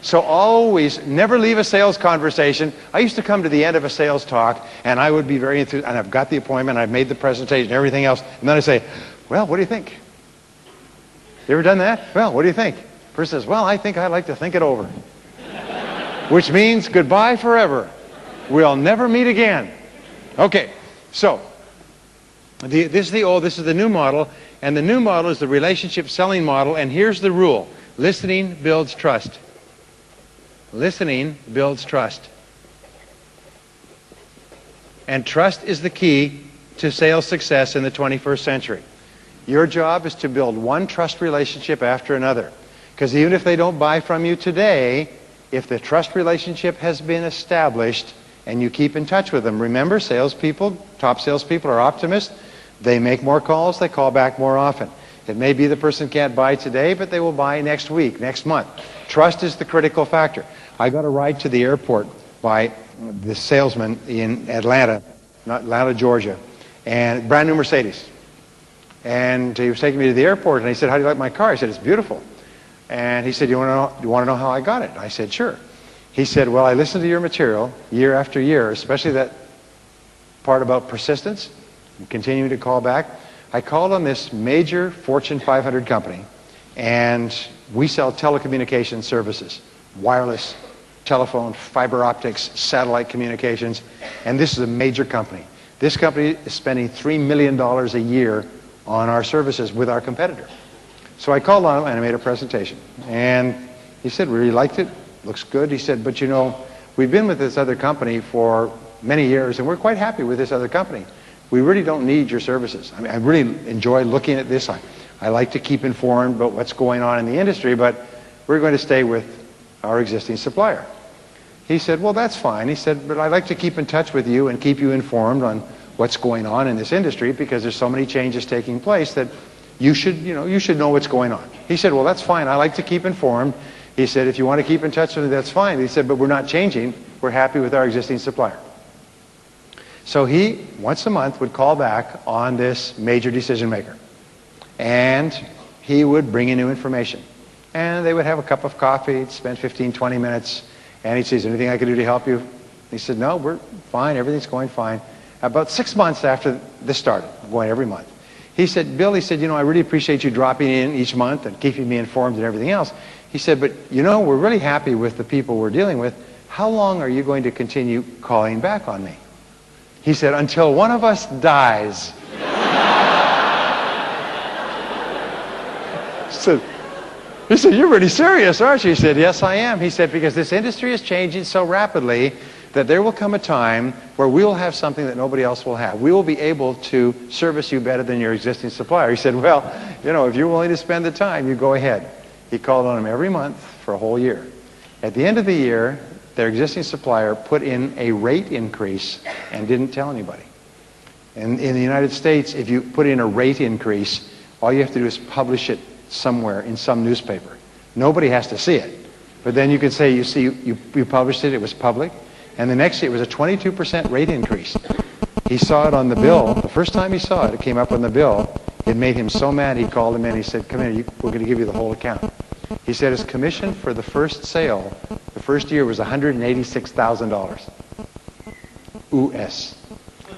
So always, never leave a sales conversation. I used to come to the end of a sales talk, and I would be very enthused, and I've got the appointment, I've made the presentation, everything else, and then I say, well, what do you think? You ever done that? Well, what do you think? The person says, well, I think I'd like to think it over. Which means goodbye forever. We'll never meet again. Okay, so this is the new model, and the new model is the relationship selling model, and here's the rule. Listening builds trust. Listening builds trust. And trust is the key to sales success in the 21st century. Your job is to build one trust relationship after another. Because even if they don't buy from you today, if the trust relationship has been established and you keep in touch with them, remember, salespeople, top salespeople are optimists. They make more calls, they call back more often. It may be the person can't buy today, but they will buy next week, next month. Trust is the critical factor. I got a ride to the airport by this salesman in Atlanta, Georgia, and brand new Mercedes. And he was taking me to the airport, and he said, how do you like my car? I said, it's beautiful. And he said, you want to know how I got it? I said, sure. He said, well, I listened to your material year after year, especially that part about persistence and continuing to call back. I called on this major Fortune 500 company, and we sell telecommunication services, wireless, telephone, fiber optics, satellite communications, and this is a major company. This company is spending $3 million a year on our services with our competitor. So I called on him and I made a presentation. And he said, we really liked it, looks good. He said, but you know, we've been with this other company for many years and we're quite happy with this other company. We really don't need your services. I mean, I really enjoy looking at this. I like to keep informed about what's going on in the industry, but we're going to stay with our existing supplier. He said, well, that's fine. He said, but I'd like to keep in touch with you and keep you informed on what's going on in this industry because there's so many changes taking place that you should know what's going on. He said, well, that's fine. I like to keep informed. He said, if you want to keep in touch with me, that's fine. He said, but we're not changing. We're happy with our existing supplier. So he, once a month, would call back on this major decision maker. And he would bring in new information. And they would have a cup of coffee, spend 15, 20 minutes. And he'd say, is there anything I could do to help you? He said, no, we're fine. Everything's going fine. About 6 months after this started, going every month, he said, Bill, he said, you know, I really appreciate you dropping in each month and keeping me informed and everything else. He said, but you know, we're really happy with the people we're dealing with. How long are you going to continue calling back on me? He said, until one of us dies. He said, you're really serious, aren't you? He said, yes, I am. He said, because this industry is changing so rapidly that there will come a time where we will have something that nobody else will have. We will be able to service you better than your existing supplier. He said, well, you know, if you're willing to spend the time, you go ahead. He called on him every month for a whole year. At the end of the year, their existing supplier put in a rate increase and didn't tell anybody. In the United States, if you put in a rate increase, all you have to do is publish it somewhere in some newspaper. Nobody has to see it. But then you can say, you see, you published it, it was public, and the next year it was a 22% rate increase. He saw it on the bill. The first time he saw it, it came up on the bill. It made him so mad, he called him in. He said, come here, we're going to give you the whole account. He said his commission for the first sale, the first year, was $186,000 US.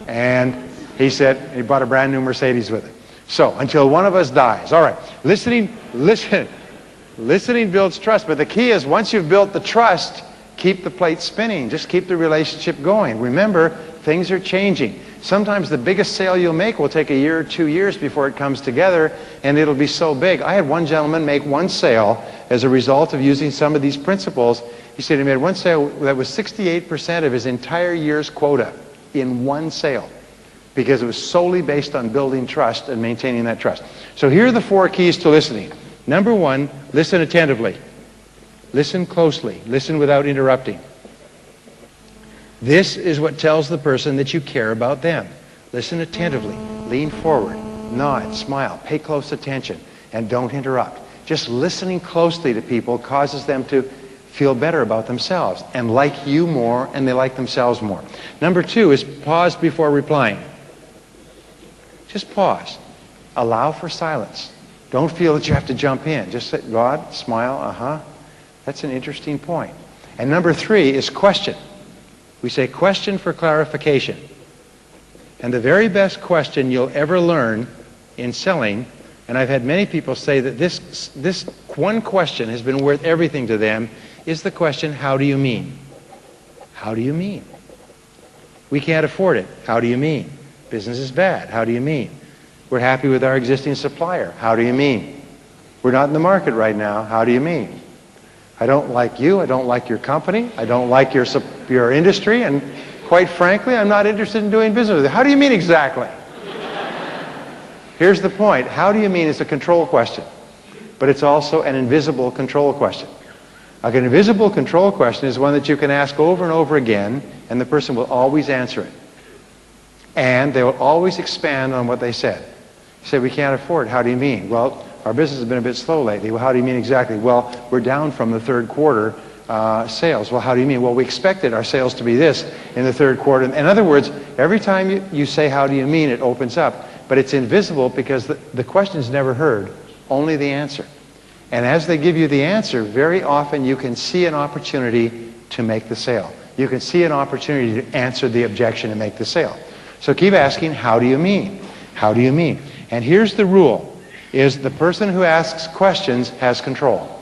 And he said he bought a brand new Mercedes with it. So, until one of us dies. All right, listening builds trust. But the key is, once you've built the trust, keep the plate spinning. Just keep the relationship going. Remember, things are changing. Sometimes the biggest sale you'll make will take a year or 2 years before it comes together, and it'll be so big. I had one gentleman make one sale as a result of using some of these principles. He said he made one sale that was 68% of his entire year's quota in one sale, because it was solely based on building trust and maintaining that trust. So here are the 4 keys to listening. Number 1, listen attentively. Listen closely. Listen without interrupting. This is what tells the person that you care about them. Listen attentively. Lean forward. Nod. Smile. Pay close attention. And don't interrupt. Just listening closely to people causes them to feel better about themselves and like you more, and they like themselves more. Number 2 is pause before replying. Just pause. Allow for silence. Don't feel that you have to jump in. Just say, nod, smile, That's an interesting point. And number 3 is question. We say question for clarification. And the very best question you'll ever learn in selling, and I've had many people say that this one question has been worth everything to them, is the question, how do you mean? How do you mean? We can't afford it. How do you mean? Business is bad. How do you mean? We're happy with our existing supplier. How do you mean? We're not in the market right now. How do you mean? I don't like you. I don't like your company. I don't like your industry. And quite frankly, I'm not interested in doing business with you. How do you mean exactly? Here's the point. How do you mean is a control question. But it's also an invisible control question. An invisible control question is one that you can ask over and over again, and the person will always answer it. And they will always expand on what they said. You say, we can't afford. How do you mean? Well, our business has been a bit slow lately. Well, how do you mean exactly? Well, we're down from the third quarter sales. Well, how do you mean? Well, we expected our sales to be this in the third quarter. In other words, every time you say, how do you mean, it opens up. But it's invisible because the question is never heard, only the answer. And as they give you the answer, very often you can see an opportunity to make the sale. You can see an opportunity to answer the objection and make the sale. So keep asking, how do you mean? How do you mean? And here's the rule. Is the person who asks questions has control.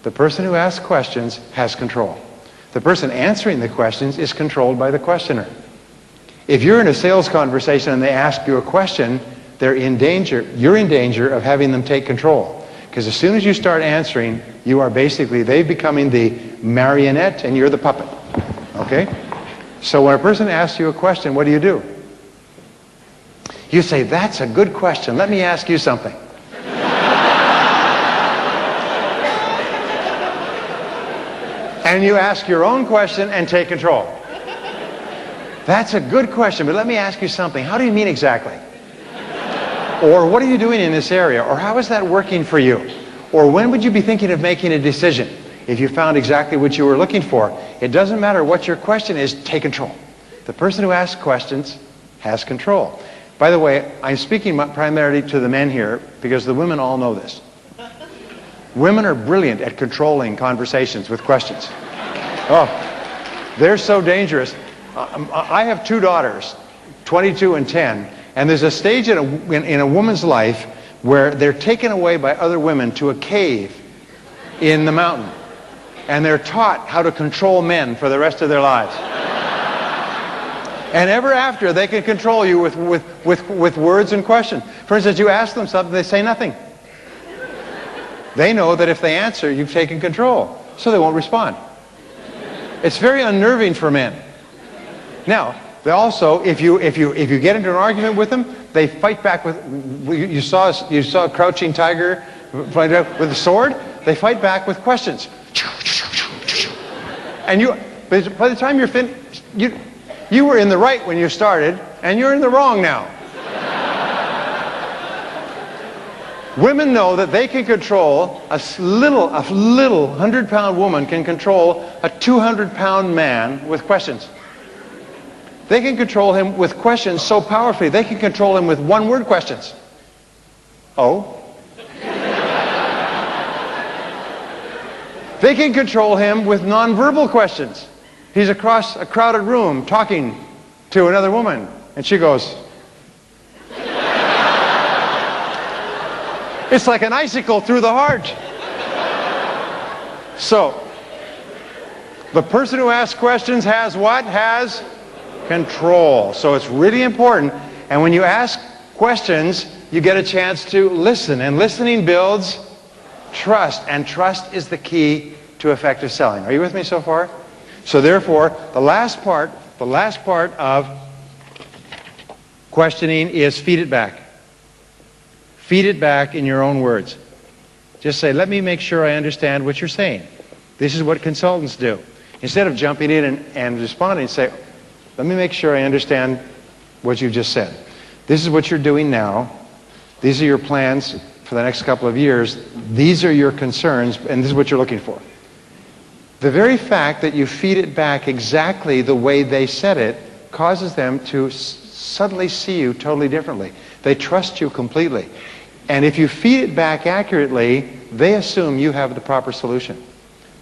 The person who asks questions has control. The person answering the questions is controlled by the questioner. If you're in a sales conversation and they ask you a question, you're in danger of having them take control. Because as soon as you start answering, you are basically, they becoming the marionette and you're the puppet. Okay? So when a person asks you a question, what do? You say, that's a good question. Let me ask you something. And you ask your own question and take control. That's a good question, but let me ask you something. How do you mean exactly? Or what are you doing in this area? Or how is that working for you? Or when would you be thinking of making a decision if you found exactly what you were looking for? It doesn't matter what your question is, take control. The person who asks questions has control. By the way, I'm speaking primarily to the men here because the women all know this. Women are brilliant at controlling conversations with questions. Oh, they're so dangerous. I have 2 daughters, 22 and 10, and there's a stage in a woman's life where they're taken away by other women to a cave in the mountain, and they're taught how to control men for the rest of their lives. And ever after, they can control you with words and questions. For instance, you ask them something, they say nothing. They know that if they answer, you've taken control, so they won't respond. It's very unnerving for men. Now, they also, if you get into an argument with them, they fight back with. You saw a crouching tiger fight with a sword. They fight back with questions. And by the time you're finished, you were in the right when you started, and you're in the wrong now. Women know that they can control a little 100-pound woman can control a 200-pound man with questions. They can control him with questions so powerfully. They can control him with one-word questions. Oh? They can control him with nonverbal questions. He's across a crowded room talking to another woman, and she goes, it's like an icicle through the heart. So, the person who asks questions has what? Has control. So it's really important. And when you ask questions, you get a chance to listen. And listening builds trust. And trust is the key to effective selling. Are you with me so far? So therefore, the last part of questioning is feed it back. Feed it back in your own words. Just say, let me make sure I understand what you're saying. This is what consultants do. Instead of jumping in and responding, say, let me make sure I understand what you've just said. This is what you're doing now. These are your plans for the next couple of years. These are your concerns, and this is what you're looking for. The very fact that you feed it back exactly the way they said it causes them to suddenly see you totally differently. They trust you completely. And if you feed it back accurately, they assume you have the proper solution.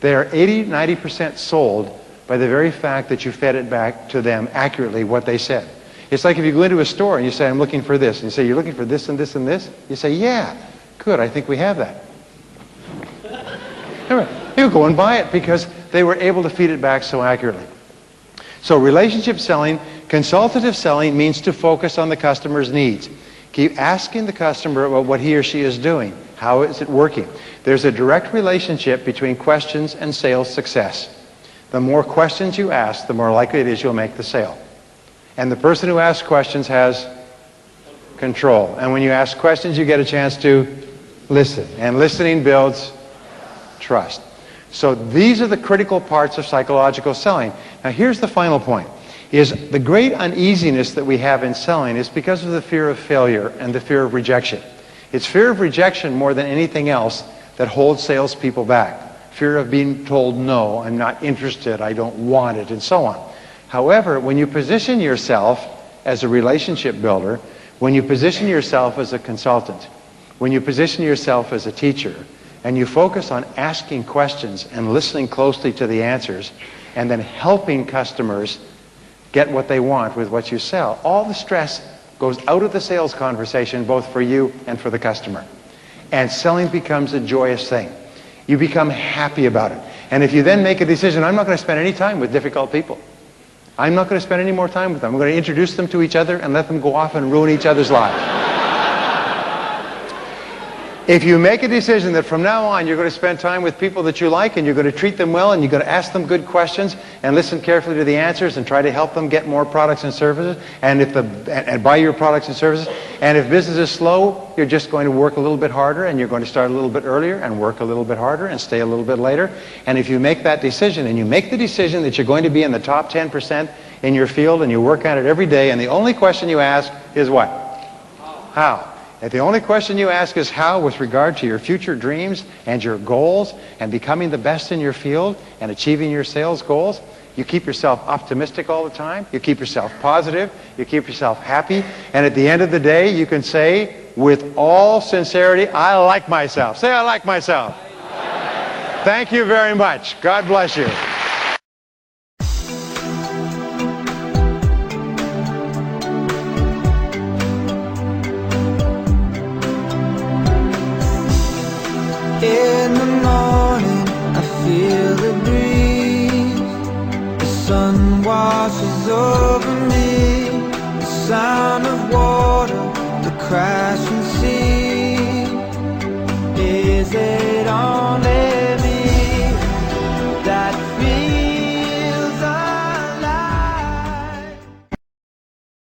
They are 80-90% sold by the very fact that you fed it back to them accurately what they said. It's like if you go into a store and you say, I'm looking for this. And you say, you're looking for this and this and this? You say, yeah, good, I think we have that. You go and buy it because they were able to feed it back so accurately. So relationship selling, consultative selling means to focus on the customer's needs. Keep asking the customer about what he or she is doing. How is it working? There's a direct relationship between questions and sales success. The more questions you ask, the more likely it is you'll make the sale. And the person who asks questions has control. And when you ask questions, you get a chance to listen. And listening builds trust. So these are the critical parts of psychological selling. Now here's the final point. Is the great uneasiness that we have in selling is because of the fear of failure and the fear of rejection. It's fear of rejection more than anything else that holds salespeople back. Fear of being told, no, I'm not interested, I don't want it, and so on. However, when you position yourself as a relationship builder, when you position yourself as a consultant, when you position yourself as a teacher, and you focus on asking questions and listening closely to the answers, and then helping customers get what they want with what you sell, all the stress goes out of the sales conversation, both for you and for the customer. And selling becomes a joyous thing. You become happy about it. And if you then make a decision, I'm not going to spend any time with difficult people. I'm not going to spend any more time with them. I'm going to introduce them to each other and let them go off and ruin each other's lives. If you make a decision that from now on you're going to spend time with people that you like and you're going to treat them well and you're going to ask them good questions and listen carefully to the answers and try to help them get more products and services and buy your products and services, and if business is slow, you're just going to work a little bit harder and you're going to start a little bit earlier and work a little bit harder and stay a little bit later. And if you make that decision and you make the decision that you're going to be in the top 10% in your field and you work at it every day, and the only question you ask is what? How? If the only question you ask is how with regard to your future dreams and your goals and becoming the best in your field and achieving your sales goals, you keep yourself optimistic all the time, you keep yourself positive, you keep yourself happy, and at the end of the day you can say with all sincerity, I like myself. Say, I like myself. Thank you very much. God bless you. In the morning, I feel the breeze. The sun washes over me. The sound of water, the crash